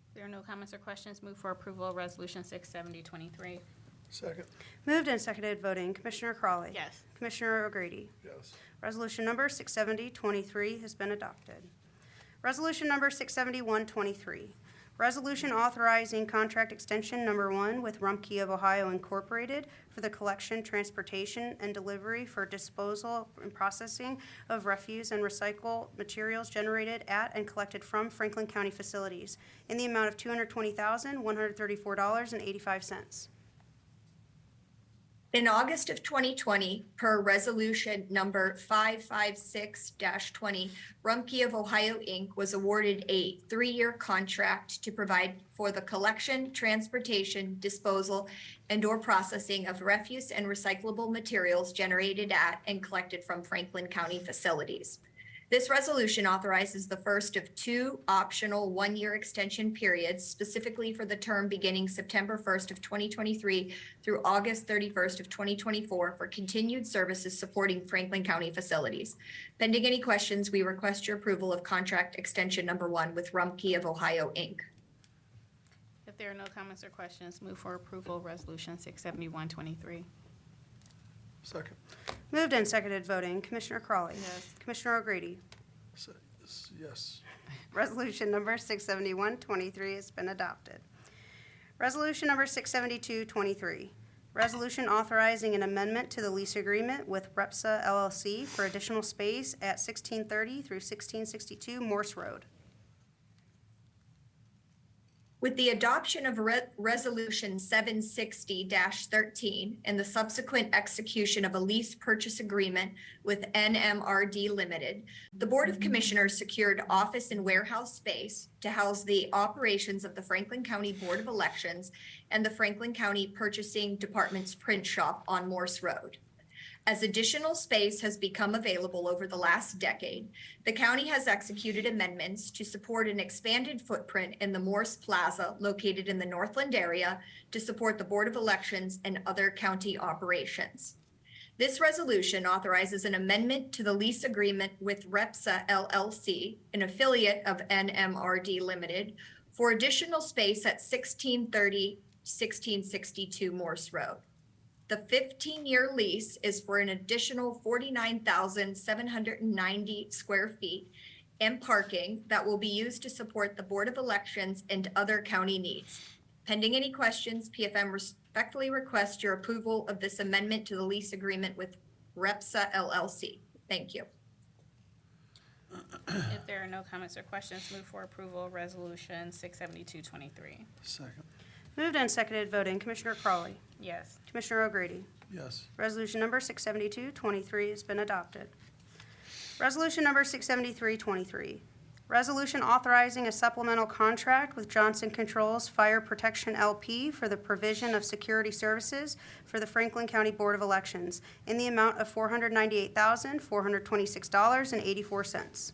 If there are no comments or questions, move for approval of Resolution 67023. Second. Moved and seconded voting. Commissioner Crawley. Yes. Commissioner O'Grady. Yes. Resolution number 67023 has been adopted. Resolution number 67123, resolution authorizing contract extension number 1 with Rumpke of Ohio Incorporated for the collection, transportation, and delivery for disposal and processing of refuse and recycled materials generated at and collected from Franklin County facilities in the amount of $220,134.85. In August of 2020, per resolution number 556-20, Rumpke of Ohio, Inc. was awarded a 3-year contract to provide for the collection, transportation, disposal, and/or processing of refuse and recyclable materials generated at and collected from Franklin County facilities. This resolution authorizes the first of 2 optional 1-year extension periods, specifically for the term beginning September 1st of 2023 through August 31st of 2024 for continued services supporting Franklin County facilities. Pending any questions, we request your approval of contract extension number 1 with Rumpke of Ohio, Inc. If there are no comments or questions, move for approval of Resolution 67123. Second. Moved and seconded voting. Commissioner Crawley. Yes. Commissioner O'Grady. Yes. Resolution number 67123 has been adopted. Resolution number 67223, resolution authorizing an amendment to the lease agreement with Repsa LLC for additional space at 1630 through 1662 Morse Road. With the adoption of Resolution 760-13 and the subsequent execution of a lease purchase agreement with NMRD Limited, the Board of Commissioners secured office and warehouse space to house the operations of the Franklin County Board of Elections and the Franklin County Purchasing Department's print shop on Morse Road. As additional space has become available over the last decade, the county has executed amendments to support an expanded footprint in the Morse Plaza located in the Northland area to support the Board of Elections and other county operations. This resolution authorizes an amendment to the lease agreement with Repsa LLC, an affiliate of NMRD Limited, for additional space at 1660-1662 Morse Road. The 15-year lease is for an additional 49,790 square feet and parking that will be used to support the Board of Elections and other county needs. Pending any questions, PFM respectfully requests your approval of this amendment to the lease agreement with Repsa LLC. Thank you. If there are no comments or questions, move for approval of Resolution 67223. Second. Moved and seconded voting. Commissioner Crawley. Yes. Commissioner O'Grady. Yes. Resolution number 67223 has been adopted. Resolution number 67323, Resolution authorizing a supplemental contract with Johnson Controls Fire Protection LP for the provision of security services for the Franklin County Board of Elections in the amount of $498,426.84.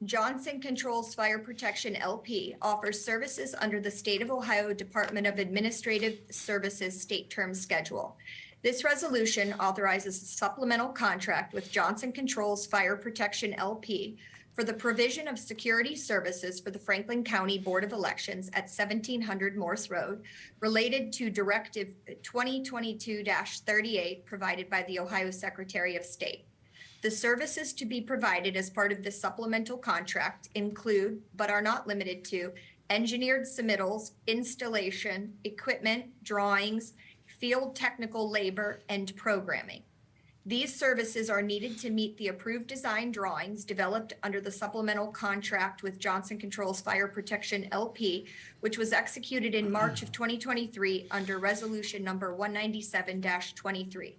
Johnson Controls Fire Protection LP offers services under the State of Ohio Department of Administrative Services State Term Schedule. This resolution authorizes a supplemental contract with Johnson Controls Fire Protection LP for the provision of security services for the Franklin County Board of Elections at 1700 Morse Road related to Directive 2022-38 provided by the Ohio Secretary of State. The services to be provided as part of this supplemental contract include, but are not limited to, engineered submittals, installation, equipment, drawings, field technical labor, and programming. These services are needed to meet the approved design drawings developed under the supplemental contract with Johnson Controls Fire Protection LP, which was executed in March of 2023 under Resolution Number 197-23.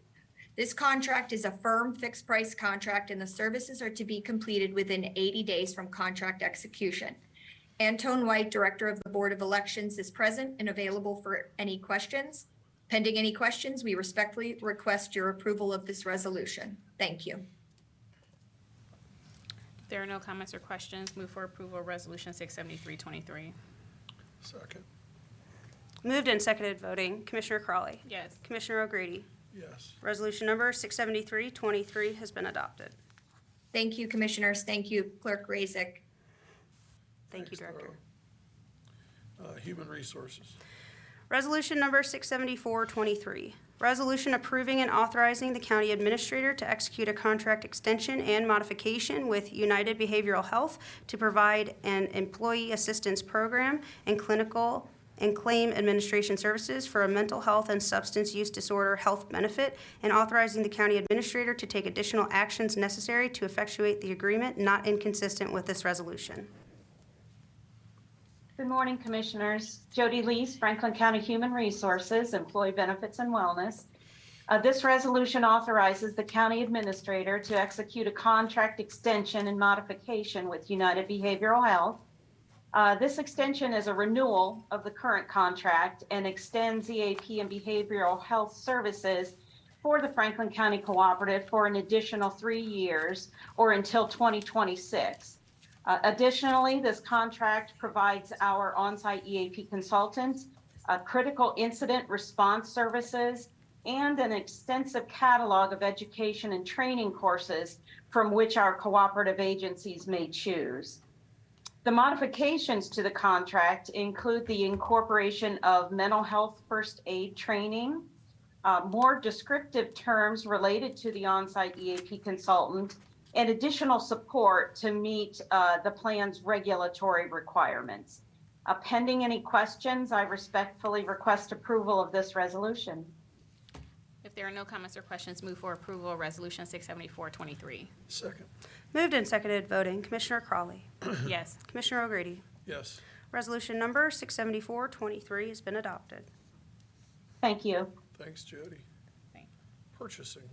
This contract is a firm fixed price contract, and the services are to be completed within 80 days from contract execution. Antone White, Director of the Board of Elections, is present and available for any questions. Pending any questions, we respectfully request your approval of this resolution. Thank you. If there are no comments or questions, move for approval of Resolution 673-23. Second. Moved and seconded voting. Commissioner Crawley. Yes. Commissioner O'Grady. Yes. Resolution number 673-23 has been adopted. Thank you, Commissioners. Thank you, Clerk Razik. Thank you, Director. Human Resources. Resolution number 674-23. Resolution approving and authorizing the county administrator to execute a contract extension and modification with United Behavioral Health to provide an employee assistance program and clinical and claim administration services for a mental health and substance use disorder health benefit, and authorizing the county administrator to take additional actions necessary to effectuate the agreement not inconsistent with this resolution. Good morning, Commissioners. Jody Lees, Franklin County Human Resources, Employee Benefits and Wellness. This resolution authorizes the county administrator to execute a contract extension and modification with United Behavioral Health. This extension is a renewal of the current contract and extends EAP and behavioral health services for the Franklin County Cooperative for an additional 3 years or until 2026. Additionally, this contract provides our on-site EAP consultants, critical incident response services, and an extensive catalog of education and training courses from which our cooperative agencies may choose. The modifications to the contract include the incorporation of mental health first aid training, more descriptive terms related to the on-site EAP consultant, and additional support to meet the plan's regulatory requirements. Pending any questions, I respectfully request approval of this resolution. If there are no comments or questions, move for approval of Resolution 674-23. Second. Moved and seconded voting. Commissioner Crawley. Yes. Commissioner O'Grady. Yes. Resolution number 674-23 has been adopted. Thank you. Thanks, Jody. Purchasing.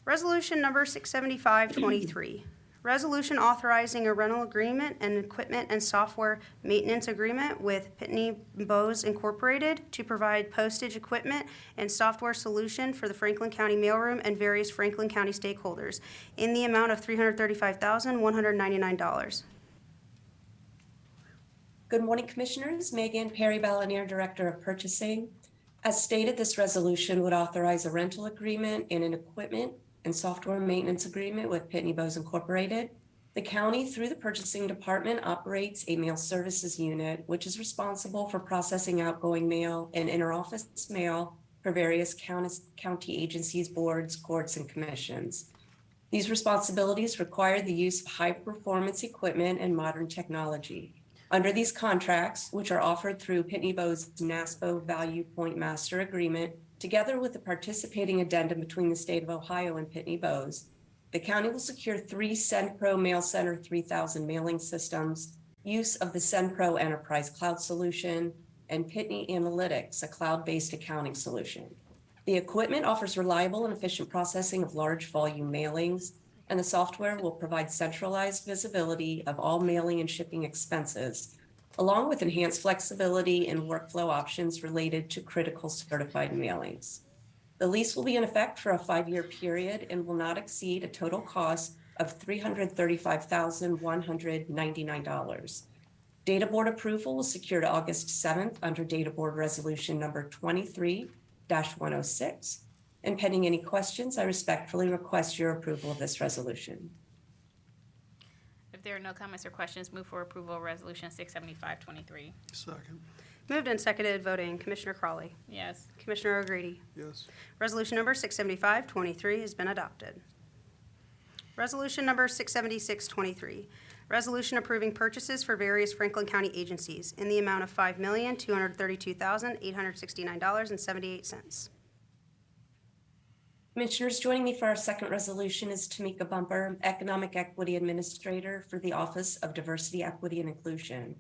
Resolution number 675-23. Resolution authorizing a rental agreement and equipment and software maintenance agreement with Pitney Bowes Incorporated to provide postage equipment and software solution for the Franklin County mailroom and various Franklin County stakeholders in the amount of $335,199. Good morning, Commissioners. Megan Perry-Ballinier, Director of Purchasing. As stated, this resolution would authorize a rental agreement and an equipment and software maintenance agreement with Pitney Bowes Incorporated. The county, through the purchasing department, operates a mail services unit, which is responsible for processing outgoing mail and interoffice mail for various county agencies, boards, courts, and commissions. These responsibilities require the use of high-performance equipment and modern technology. Under these contracts, which are offered through Pitney Bowes NASPO Value Point Master Agreement, together with the participating addendum between the state of Ohio and Pitney Bowes, the county will secure 3 SendPro Mail Center 3000 mailing systems, use of the SendPro Enterprise Cloud Solution, and Pitney Analytics, a cloud-based accounting solution. The equipment offers reliable and efficient processing of large volume mailings, and the software will provide centralized visibility of all mailing and shipping expenses, along with enhanced flexibility and workflow options related to critical certified mailings. The lease will be in effect for a 5-year period and will not exceed a total cost of $335,199. Data board approval was secured August 7th under Data Board Resolution number 23-106. And pending any questions, I respectfully request your approval of this resolution. If there are no comments or questions, move for approval of Resolution 675-23. Second. Moved and seconded, voting. Commissioner Crawley. Yes. Commissioner O'Grady. Yes. Resolution number 675-23 has been adopted. Resolution number 676-23, resolution approving purchases for various Franklin County agencies in the amount of $5,232,869.78. Commissioners, joining me for our second resolution is Tamika Bumper, Economic Equity Administrator for the Office of Diversity, Equity, and Inclusion.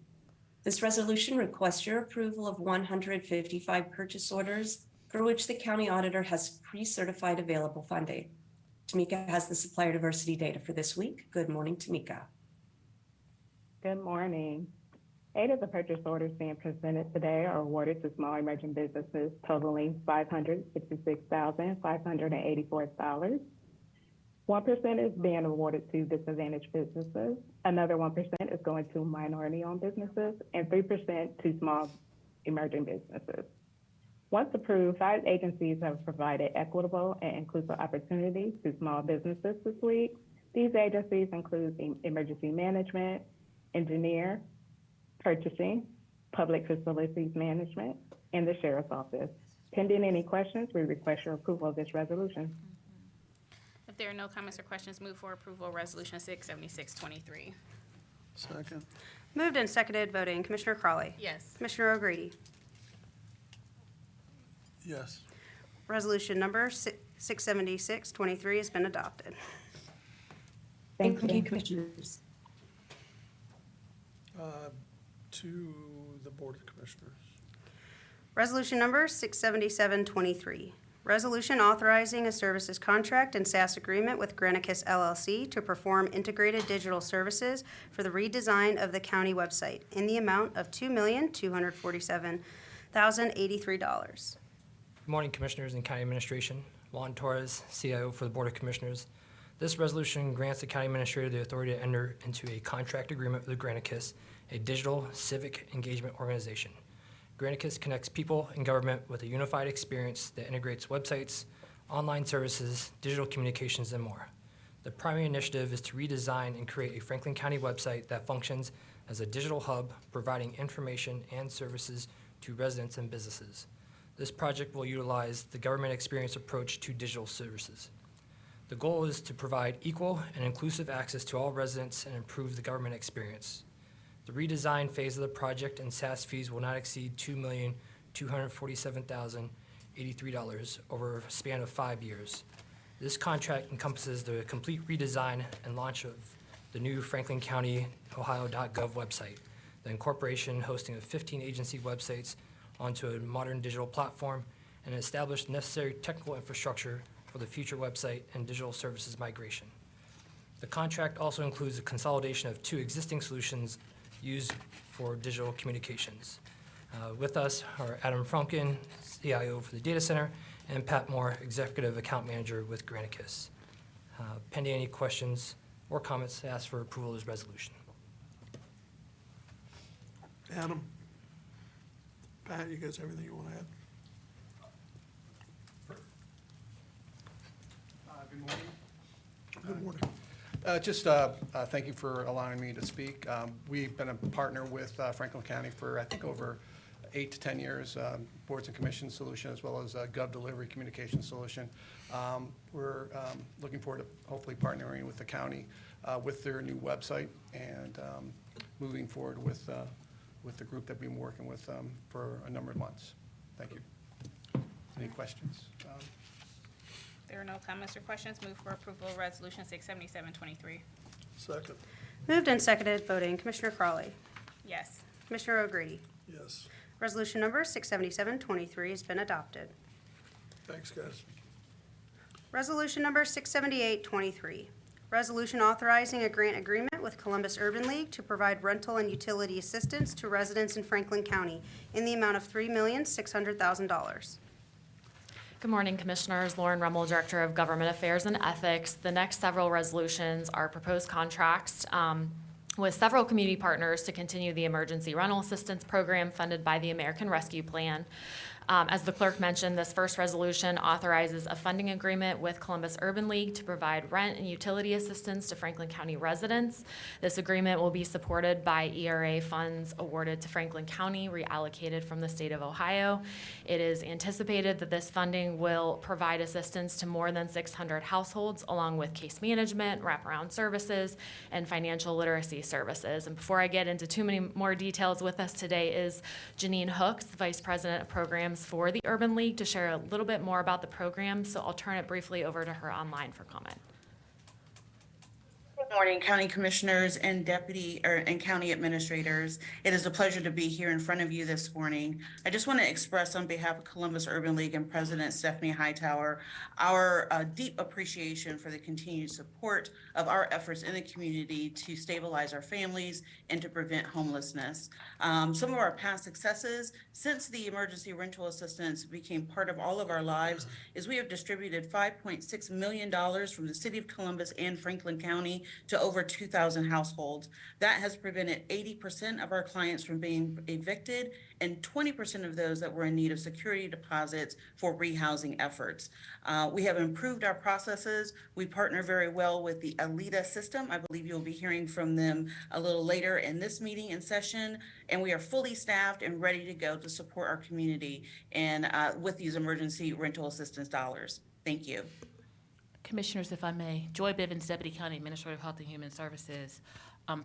This resolution requests your approval of 155 purchase orders for which the county auditor has pre-certified available funding. Tamika has the supplier diversity data for this week. Good morning, Tamika. Good morning. 8 of the purchase orders being presented today are awarded to small emerging businesses totaling $566,584. 1% is being awarded to disadvantaged businesses. Another 1% is going to minority-owned businesses, and 3% to small emerging businesses. Once approved, 5 agencies have provided equitable and inclusive opportunities to small businesses this week. These agencies include emergency management, engineer, purchasing, public facilities management, and the sheriff's office. Pending any questions, we request your approval of this resolution. If there are no comments or questions, move for approval of Resolution 676-23. Second. Moved and seconded, voting. Commissioner Crawley. Yes. Commissioner O'Grady. Yes. Resolution number 676-23 has been adopted. Thank you, Commissioners. To the Board of Commissioners. Resolution number 677-23, resolution authorizing a services contract and SaaS agreement with Granicus LLC to perform integrated digital services for the redesign of the county website in the amount of $2,247,083. Good morning, Commissioners and County Administration. Juan Torres, CIO for the Board of Commissioners. This resolution grants the County Administrator the authority to enter into a contract agreement with Granicus, a digital civic engagement organization. Granicus connects people and government with a unified experience that integrates websites, online services, digital communications, and more. The primary initiative is to redesign and create a Franklin County website that functions as a digital hub, providing information and services to residents and businesses. This project will utilize the government experience approach to digital services. The goal is to provide equal and inclusive access to all residents and improve the government experience. The redesign phase of the project and SaaS fees will not exceed $2,247,083 over a span of 5 years. This contract encompasses the complete redesign and launch of the new Franklin County, Ohio.gov website, the incorporation hosting of 15 agency websites onto a modern digital platform, and establish necessary technical infrastructure for the future website and digital services migration. The contract also includes a consolidation of 2 existing solutions used for digital communications. With us are Adam Frunkin, CIO for the data center, and Pat Moore, Executive Account Manager with Granicus. Pending any questions or comments, I ask for approval of this resolution. Adam? Pat, you guys have anything you want to add? Good morning. Good morning. Thank you for allowing me to speak. We've been a partner with Franklin County for, I think, over 8 to 10 years, boards and commissions solution, as well as a Gov delivery communication solution. We're looking forward to hopefully partnering with the county with their new website and moving forward with the group that we've been working with for a number of months. Thank you. Any questions? There are no comments or questions. Move for approval of Resolution 677-23. Second. Moved and seconded, voting. Commissioner Crawley. Yes. Commissioner O'Grady. Yes. Resolution number 677-23 has been adopted. Thanks, guys. Resolution number 678-23, Resolution authorizing a grant agreement with Columbus Urban League to provide rental and utility assistance to residents in Franklin County in the amount of $3,600,000. Good morning, Commissioners. Lauren Rummel, Director of Government Affairs and Ethics. The next several resolutions are proposed contracts with several community partners to continue the emergency rental assistance program funded by the American Rescue Plan. As the clerk mentioned, this first resolution authorizes a funding agreement with Columbus Urban League to provide rent and utility assistance to Franklin County residents. This agreement will be supported by ERA funds awarded to Franklin County, reallocated from the state of Ohio. It is anticipated that this funding will provide assistance to more than 600 households, along with case management, wraparound services, and financial literacy services. And before I get into too many more details, with us today is Janine Hooks, Vice President of Programs for the Urban League, to share a little bit more about the program. So I'll turn it briefly over to her online for comment. Good morning, County Commissioners and and County Administrators. It is a pleasure to be here in front of you this morning. I just want to express on behalf of Columbus Urban League and President Stephanie Hightower our deep appreciation for the continued support of our efforts in the community to stabilize our families and to prevent homelessness. Some of our past successes since the emergency rental assistance became part of all of our lives is we have distributed $5.6 million from the City of Columbus and Franklin County to over 2,000 households. That has prevented 80% of our clients from being evicted and 20% of those that were in need of security deposits for rehousing efforts. We have improved our processes. We partner very well with the Alita system. I believe you'll be hearing from them a little later in this meeting and session. And we are fully staffed and ready to go to support our community and with these emergency rental assistance dollars. Thank you. Commissioners, if I may, Joy Bivens, Deputy County Administrator of Health and Human Services.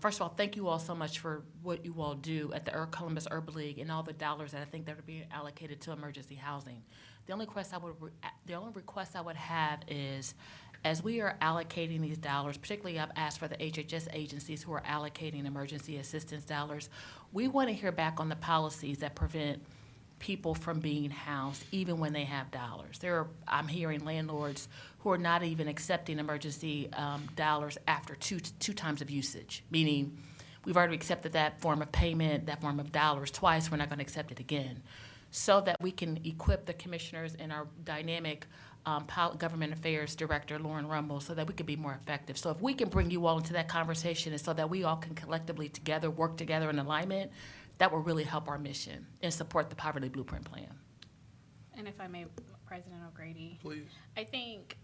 First of all, thank you all so much for what you all do at the Columbus Urban League and all the dollars that I think that are being allocated to emergency housing. The only request I would have is, as we are allocating these dollars, particularly I've asked for the HHS agencies who are allocating emergency assistance dollars, we want to hear back on the policies that prevent people from being housed even when they have dollars. I'm hearing landlords who are not even accepting emergency dollars after two times of usage, meaning we've already accepted that form of payment, that form of dollars twice, we're not going to accept it again. So that we can equip the commissioners and our dynamic government affairs director, Lauren Rummel, so that we can be more effective. So if we can bring you all into that conversation and so that we all can collectively together work together in alignment, that will really help our mission and support the Poverty Blueprint Plan. And if I may, President O'Grady. Please. I think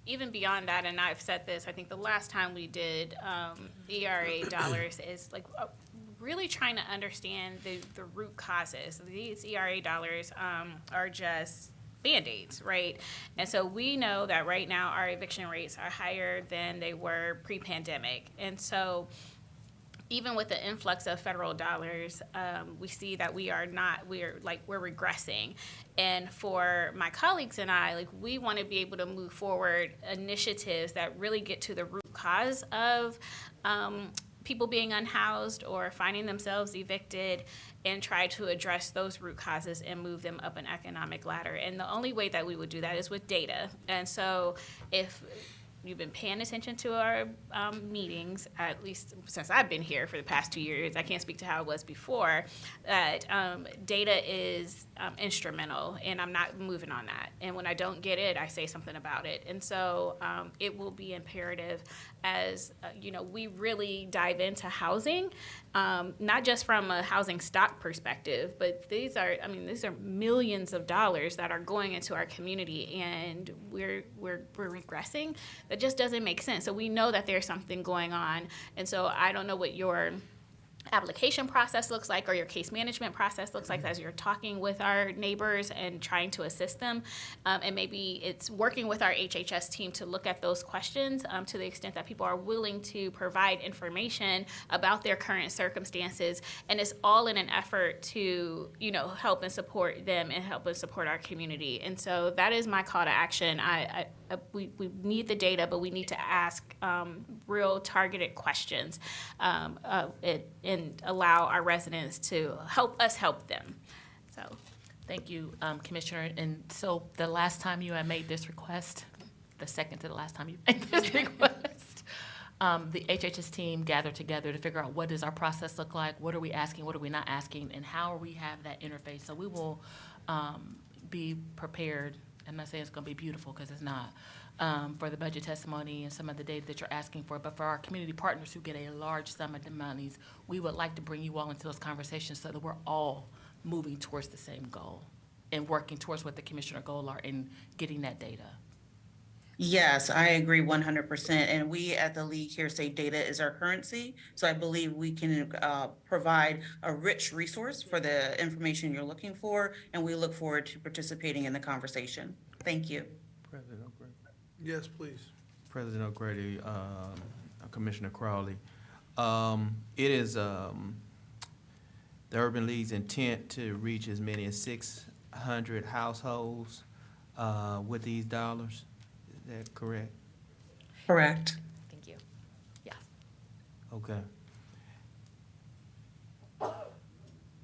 even beyond that, and I've said this, I think the last time we did ERA dollars is like really trying to understand the root causes. These ERA dollars are just Band-Aids, right? And so we know that right now our eviction rates are higher than they were pre-pandemic. And so even with the influx of federal dollars, we see that we're regressing. And for my colleagues and I, we want to be able to move forward initiatives that really get to the root cause of people being unhoused or finding themselves evicted, and try to address those root causes and move them up an economic ladder. And the only way that we would do that is with data. And so if you've been paying attention to our meetings, at least since I've been here for the past 2 years, I can't speak to how it was before, that data is instrumental, and I'm not moving on that. And when I don't get it, I say something about it. And so it will be imperative as we really dive into housing, not just from a housing stock perspective, but these are millions of dollars that are going into our community, and we're regressing. That just doesn't make sense. So we know that there's something going on, and so I don't know what your application process looks like or your case management process looks like as you're talking with our neighbors and trying to assist them. And maybe it's working with our HHS team to look at those questions to the extent that people are willing to provide information about their current circumstances. And it's all in an effort to, help and support them and help and support our community. And so that is my call to action. We need the data, but we need to ask real targeted questions and allow our residents to help us help them. So, thank you, Commissioner. And so the last time you had made this request, the second to the last time you made this request, the HHS team gather together to figure out what does our process look like, what are we asking, what are we not asking, and how we have that interface. So we will be prepared. I'm not saying it's going to be beautiful because it's not, for the budget testimony and some of the data that you're asking for. But for our community partners who get a large sum of the monies, we would like to bring you all into those conversations so that we're all moving towards the same goal and working towards what the commissioner goals are and getting that data. Yes, I agree 100%. And we at the League here say data is our currency. So I believe we can provide a rich resource for the information you're looking for. And we look forward to participating in the conversation. Thank you. President O'Grady. Yes, please. President O'Grady, Commissioner Crowley. It is the Urban League's intent to reach as many as 600 households with these dollars. Is that correct? Correct. Thank you. Yes. Okay.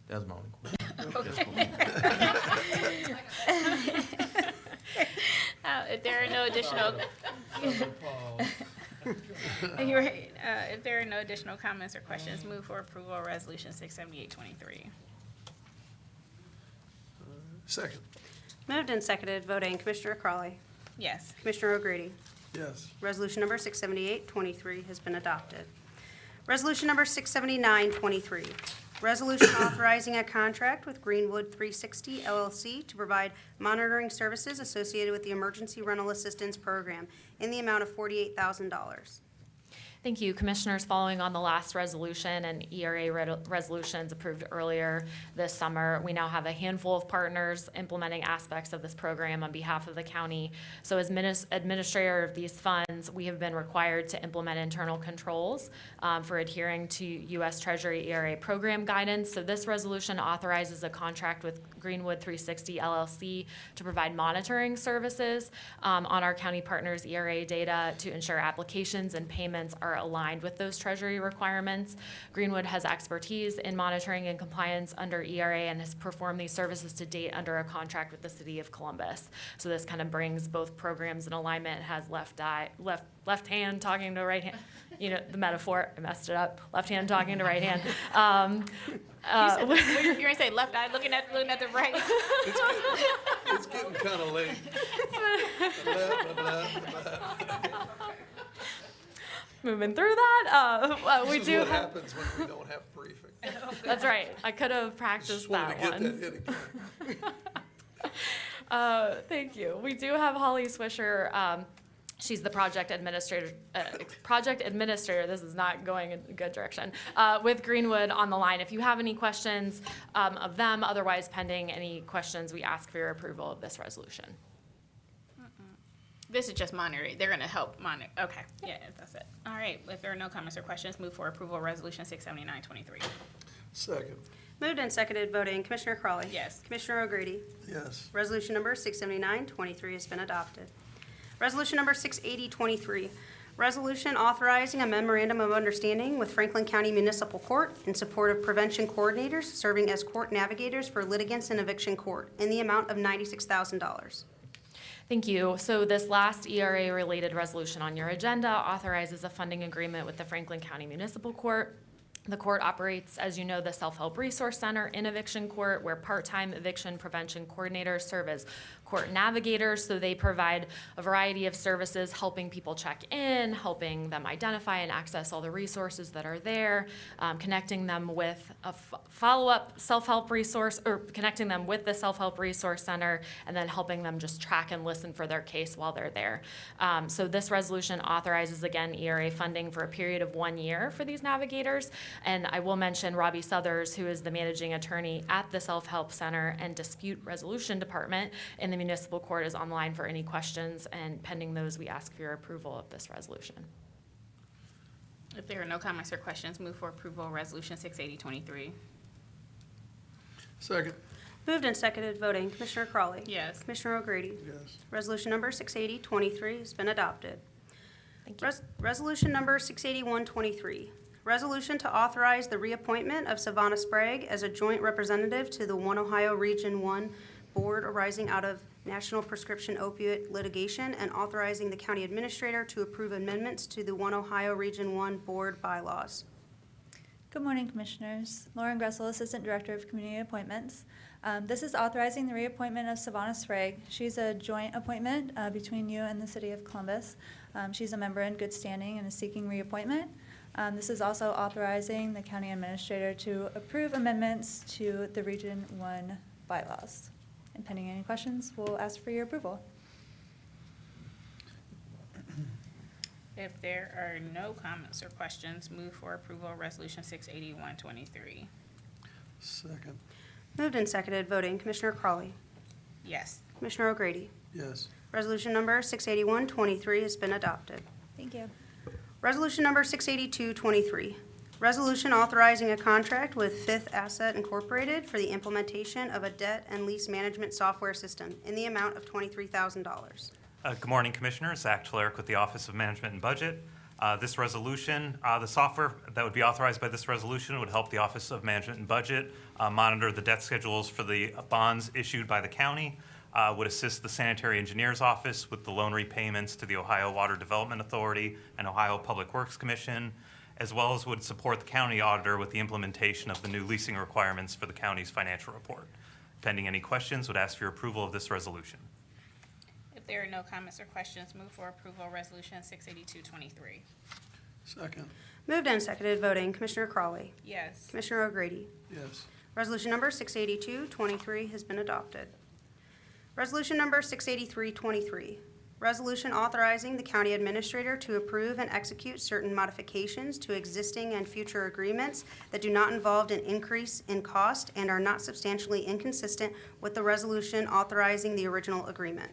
That's my only question. If there are no additional, if there are no additional comments or questions, move for approval of Resolution 67823. Second. Moved and seconded, voting, Commissioner Crawley. Yes. Commissioner O'Grady. Yes. Resolution number 67823 has been adopted. Resolution number 67923, resolution authorizing a contract with Greenwood 360 LLC to provide monitoring services associated with the Emergency Rental Assistance Program in the amount of $48,000. Thank you, Commissioners. Following on the last resolution and ERA resolutions approved earlier this summer, we now have a handful of partners implementing aspects of this program on behalf of the county. So as administrator of these funds, we have been required to implement internal controls for adhering to U.S. Treasury ERA program guidance. So this resolution authorizes a contract with Greenwood 360 LLC to provide monitoring services on our county partners' ERA data to ensure applications and payments are aligned with those Treasury requirements. Greenwood has expertise in monitoring and compliance under ERA and has performed these services to date under a contract with the City of Columbus. So this kind of brings both programs in alignment. It has left hand talking to right hand. You know, the metaphor, I messed it up. Left hand talking to right hand. You're going to say left eye looking at the right. It's getting kind of late. Moving through that, we This is do what have. happens when we don't have briefing. That's right. I could have practiced Just wanted that to get one. that hit again. Thank you. We do have Holly Swisher. She's the project administrator. This is not going in a good direction. With Greenwood on the line. If you have any questions of them, otherwise pending any questions, we ask for your approval of this resolution. This is just monitoring. They're going to help monitor. Okay. Yeah, that's it. All right. If there are no comments or questions, move for approval of Resolution 67923. Second. Moved and seconded, voting, Commissioner Crawley. Yes. Commissioner O'Grady. Yes. Resolution number 67923 has been adopted. Resolution number 68023, resolution authorizing a memorandum of understanding with Franklin County Municipal Court in support of prevention coordinators serving as court navigators for litigants in eviction court in the amount of $96,000. Thank you. So this last ERA-related resolution on your agenda authorizes a funding agreement with the Franklin County Municipal Court. The court operates, as you know, the Self-Help Resource Center in eviction court, where part-time eviction prevention coordinators serve as court navigators. So they provide a variety of services, helping people check in, helping them identify and access all the resources that are there, connecting them with a follow-up self-help resource, or connecting them with the Self-Help Resource Center, and then helping them just track and listen for their case while they're there. So this resolution authorizes, again, ERA funding for a period of 1 year for these navigators. And I will mention Robbie Southers, who is the managing attorney at the Self-Help Center and Dispute Resolution Department in the Municipal Court, is online for any questions, and pending those, we ask for your approval of this resolution. If there are no comments or questions, move for approval of Resolution 68023. Second. Moved and seconded, voting, Commissioner Crawley. Yes. Commissioner O'Grady. Yes. Resolution number 68023 has been adopted. Thank you. Resolution number 68123, resolution to authorize the reappointment of Savannah Sprague as a joint representative to the One Ohio Region 1 Board arising out of national prescription opiate litigation, and authorizing the county administrator to approve amendments to the One Ohio Region 1 Board bylaws. Good morning, Commissioners. Lauren Gressel, Assistant Director of Community Appointments. This is authorizing the reappointment of Savannah Sprague. She's a joint appointment between you and the City of Columbus. She's a member in good standing and is seeking reappointment. This is also authorizing the County Administrator to approve amendments to the Region 1 bylaws. And pending any questions, we'll ask for your approval. If there are no comments or questions, move for approval of Resolution 681-23. Second. Moved and seconded, voting. Commissioner Crawley. Yes. Commissioner O'Grady. Yes. Resolution number 681-23 has been adopted. Thank you. Resolution number 682-23. Resolution authorizing a contract with Fifth Asset Incorporated for the implementation of a debt and lease management software system in the amount of $23,000. Good morning, Commissioners. Zach Tlarik with the Office of Management and Budget. This resolution, the software that would be authorized by this resolution would help the Office of Management and Budget monitor the debt schedules for the bonds issued by the county, would assist the Sanitary Engineer's Office with the loan repayments to the Ohio Water Development Authority and Ohio Public Works Commission, as well as would support the county auditor with the implementation of the new leasing requirements for the county's financial report. Pending any questions, would ask for your approval of this resolution. If there are no comments or questions, move for approval of Resolution 682-23. Second. Moved and seconded, voting. Commissioner Crawley. Yes. Commissioner O'Grady. Yes. Resolution number 682-23 has been adopted. Resolution number 683-23. Resolution authorizing the county administrator to approve and execute certain modifications to existing and future agreements that do not involve an increase in cost and are not substantially inconsistent with the resolution authorizing the original agreement.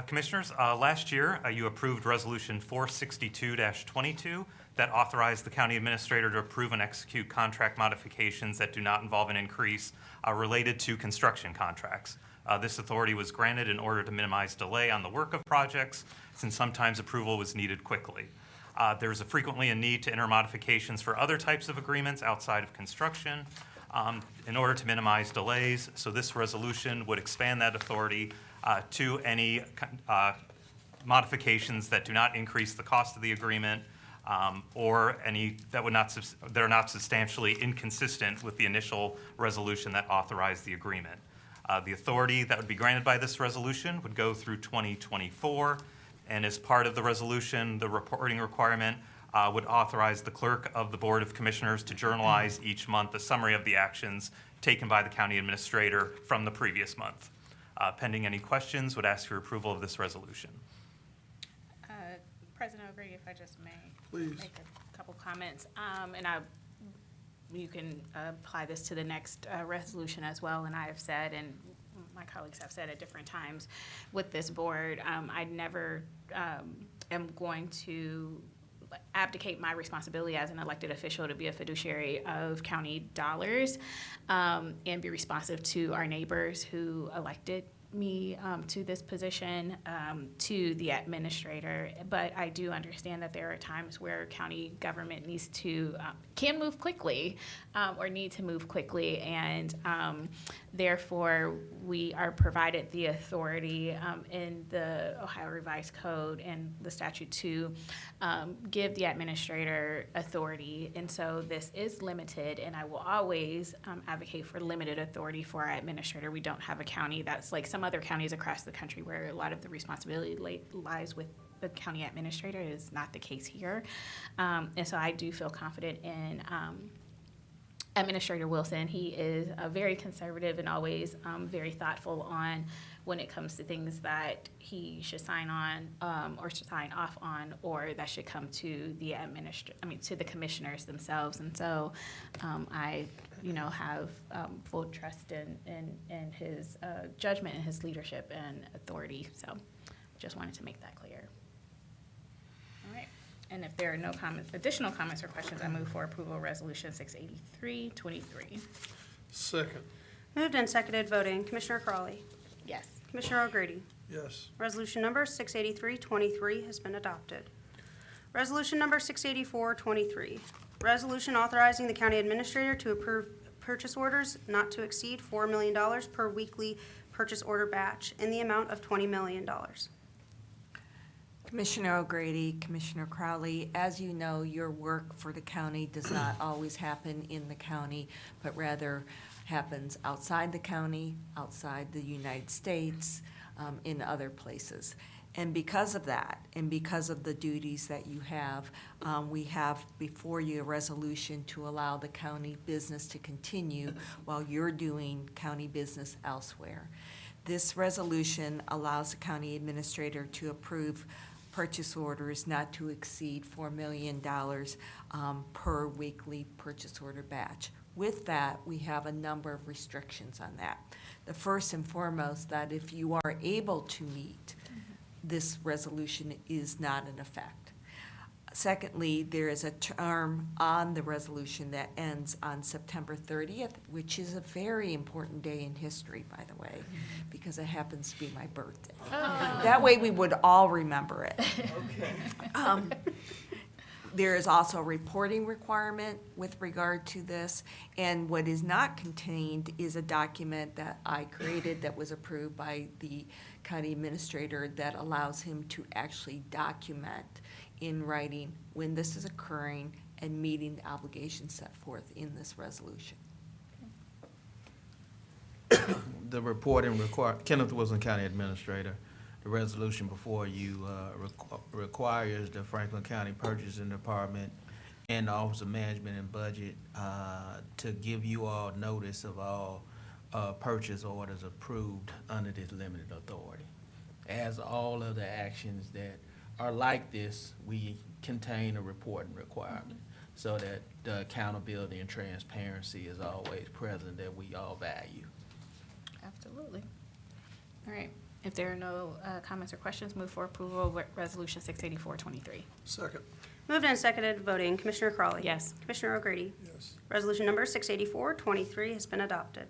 Commissioners, last year you approved Resolution 462-22 that authorized the county administrator to approve and execute contract modifications that do not involve an increase related to construction contracts. This authority was granted in order to minimize delay on the work of projects, since sometimes approval was needed quickly. There's frequently a need to enter modifications for other types of agreements outside of construction in order to minimize delays. So this resolution would expand that authority to any modifications that do not increase the cost of the agreement or any that are not substantially inconsistent with the initial resolution that authorized the agreement. The authority that would be granted by this resolution would go through 2024, and as part of the resolution, the reporting requirement would authorize the clerk of the Board of Commissioners to journalize each month a summary of the actions taken by the county administrator from the previous month. Pending any questions, would ask for approval of this resolution. President O'Grady, if I just may. Please. Make a couple comments. You can apply this to the next resolution as well, and I have said, and my colleagues have said at different times with this board, I never am going to abdicate my responsibility as an elected official to be a fiduciary of county dollars and be responsive to our neighbors who elected me to this position, to the administrator. But I do understand that there are times where county government needs to, can move quickly or need to move quickly, and therefore we are provided the authority in the Ohio Revised Code and the statute to give the administrator authority. And so this is limited, and I will always advocate for limited authority for our administrator. We don't have a county that's like some other counties across the country where a lot of the responsibility lies with the county administrator. It is not the case here. And so I do feel confident in Administrator Wilson. He is very conservative and always very thoughtful on when it comes to things that he should sign on or should sign off on, or that should come to the to the commissioners themselves. And so I, have full trust in his judgment and his leadership and authority. So just wanted to make that clear. All right. And if there are no additional comments or questions, I move for approval of Resolution 683-23. Second. Moved and seconded, voting. Commissioner Crawley. Yes. Commissioner O'Grady. Yes. Resolution number 683-23 has been adopted. Resolution number 684-23. Resolution authorizing the county administrator to approve purchase orders not to exceed $4 million per weekly purchase order batch in the amount of $20 million. Commissioner O'Grady, Commissioner Crowley, as you know, your work for the county does not always happen in the county, but rather happens outside the county, outside the United States, in other places. And because of that, and because of the duties that you have, we have before you a resolution to allow the county business to continue while you're doing county business elsewhere. This resolution allows the county administrator to approve purchase orders not to exceed $4 million per weekly purchase order batch. With that, we have a number of restrictions on that. The first and foremost, that if you are able to meet, this resolution is not in effect. Secondly, there is a term on the resolution that ends on September 30th, which is a very important day in history, by the way, because it happens to be my birthday. That way we would all remember it. There is also a reporting requirement with regard to this, and what is not contained is a document that I created that was approved by the county administrator that allows him to actually document in writing when this is occurring and meeting the obligations set forth in this resolution. The reporting Kenneth Wilson, County Administrator. The resolution before you requires the Franklin County Purchasing Department and the Office of Management and Budget to give you all notice of all purchase orders approved under this limited authority. As all of the actions that are like this, we contain a reporting requirement so that the accountability and transparency is always present that we all value. Absolutely. All right. If there are no comments or questions, move for approval of Resolution 684-23. Second. Moved and seconded, voting. Commissioner Crawley. Yes. Commissioner O'Grady. Yes. Resolution number 684-23 has been adopted.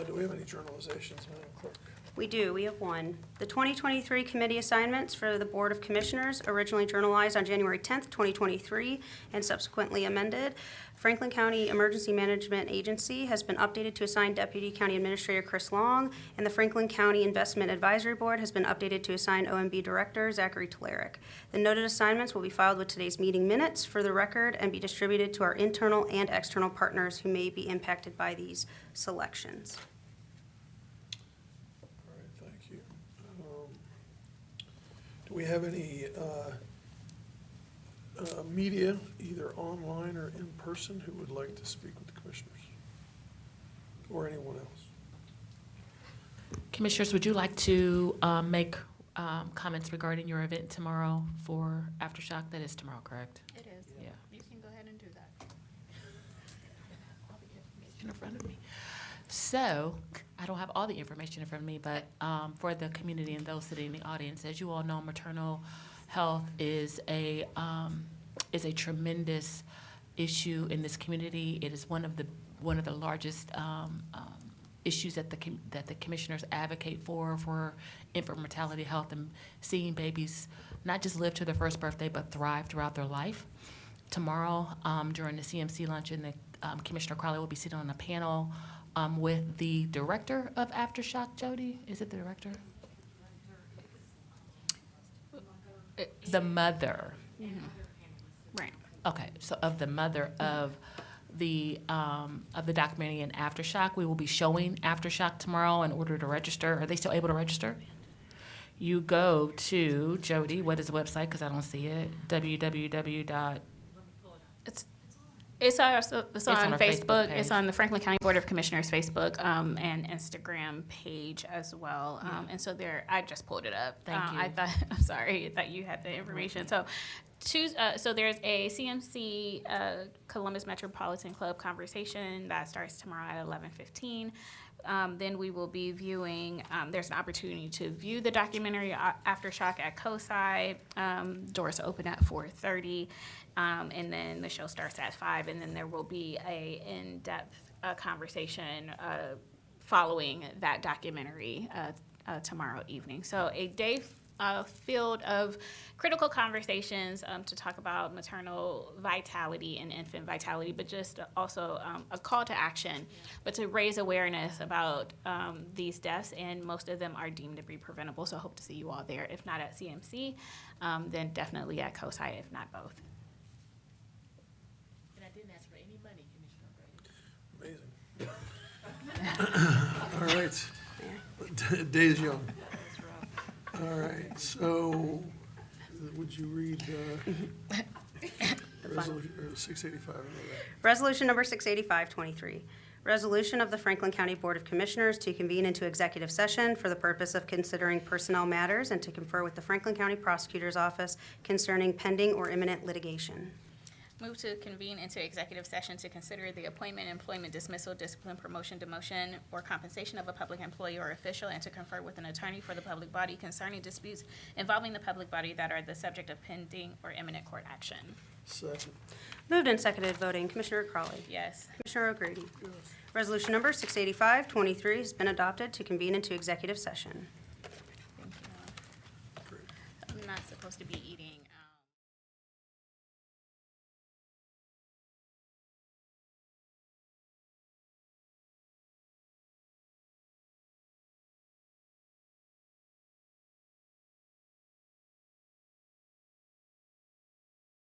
Do we have any journalizations, Madam Clerk? We do. We have one. The 2023 committee assignments for the Board of Commissioners, originally journalized on January 10th, 2023, and subsequently amended. Franklin County Emergency Management Agency has been updated to assign Deputy County Administrator Chris Long, and the Franklin County Investment Advisory Board has been updated to assign OMB Director Zachary Telerik. The noted assignments will be filed with today's meeting minutes for the record and be distributed to our internal and external partners who may be impacted by these selections. All right, thank you. Do we have any media, either online or in person, who would like to speak with the commissioners? Or anyone else? Commissioners, would you like to make comments regarding your event tomorrow for Aftershock? That is tomorrow, correct? It is. Yeah. You can go ahead and do that. All the information in front of me. So, I don't have all the information in front of me, but for the community and those sitting in the audience, as you all know, maternal health is a tremendous issue in this community. It is one of the largest issues that the commissioners advocate for infant mortality health and seeing babies not just live to their first birthday but thrive throughout their life. Tomorrow, during the CMC luncheon, Commissioner Crowley will be sitting on a panel with the director of Aftershock. Jody, is it the director? The mother. Mm-hmm. Right. Okay, so of the mother of the documentary in Aftershock. We will be showing Aftershock tomorrow. In order to register, are they still able to register? You go to, Jody, what is the website? Because I don't see it. www. It's on our Facebook. Facebook It's page. on the Franklin County Board of Commissioners Facebook and Instagram page as well. And so there, I just pulled it up. Thank you. I'm sorry that you had the information. So so there's a CMC Columbus Metropolitan Club conversation that starts tomorrow at 11:15. Then we will be viewing, there's an opportunity to view the documentary Aftershock at COSI. Doors open at 4:30. And then the show starts at 5, and then there will be a in-depth conversation following that documentary tomorrow evening. So a day field of critical conversations to talk about maternal vitality and infant vitality, but just also a call to action, but to raise awareness about these deaths, and most of them are deemed to be preventable. So I hope to see you all there. If not at CMC, then definitely at COSI, if not both. And I didn't ask for any money, Commissioner Brady. Amazing. All right. Days young. All right, so would you read resolution 685? Resolution number 685-23, resolution of the Franklin County Board of Commissioners to convene into executive session for the purpose of considering personnel matters and to confer with the Franklin County Prosecutor's Office concerning pending or imminent litigation. Move to convene into executive session to consider the appointment, employment, dismissal, discipline, promotion, demotion, or compensation of a public employee or official, and to confer with an attorney for the public body concerning disputes involving the public body that are the subject of pending or imminent court action. Second. Moved and seconded, voting, Commissioner Crowley. Yes. Commissioner O'Grady. Resolution number 685-23 has been adopted to convene into executive session. Thank you. I'm not supposed to be eating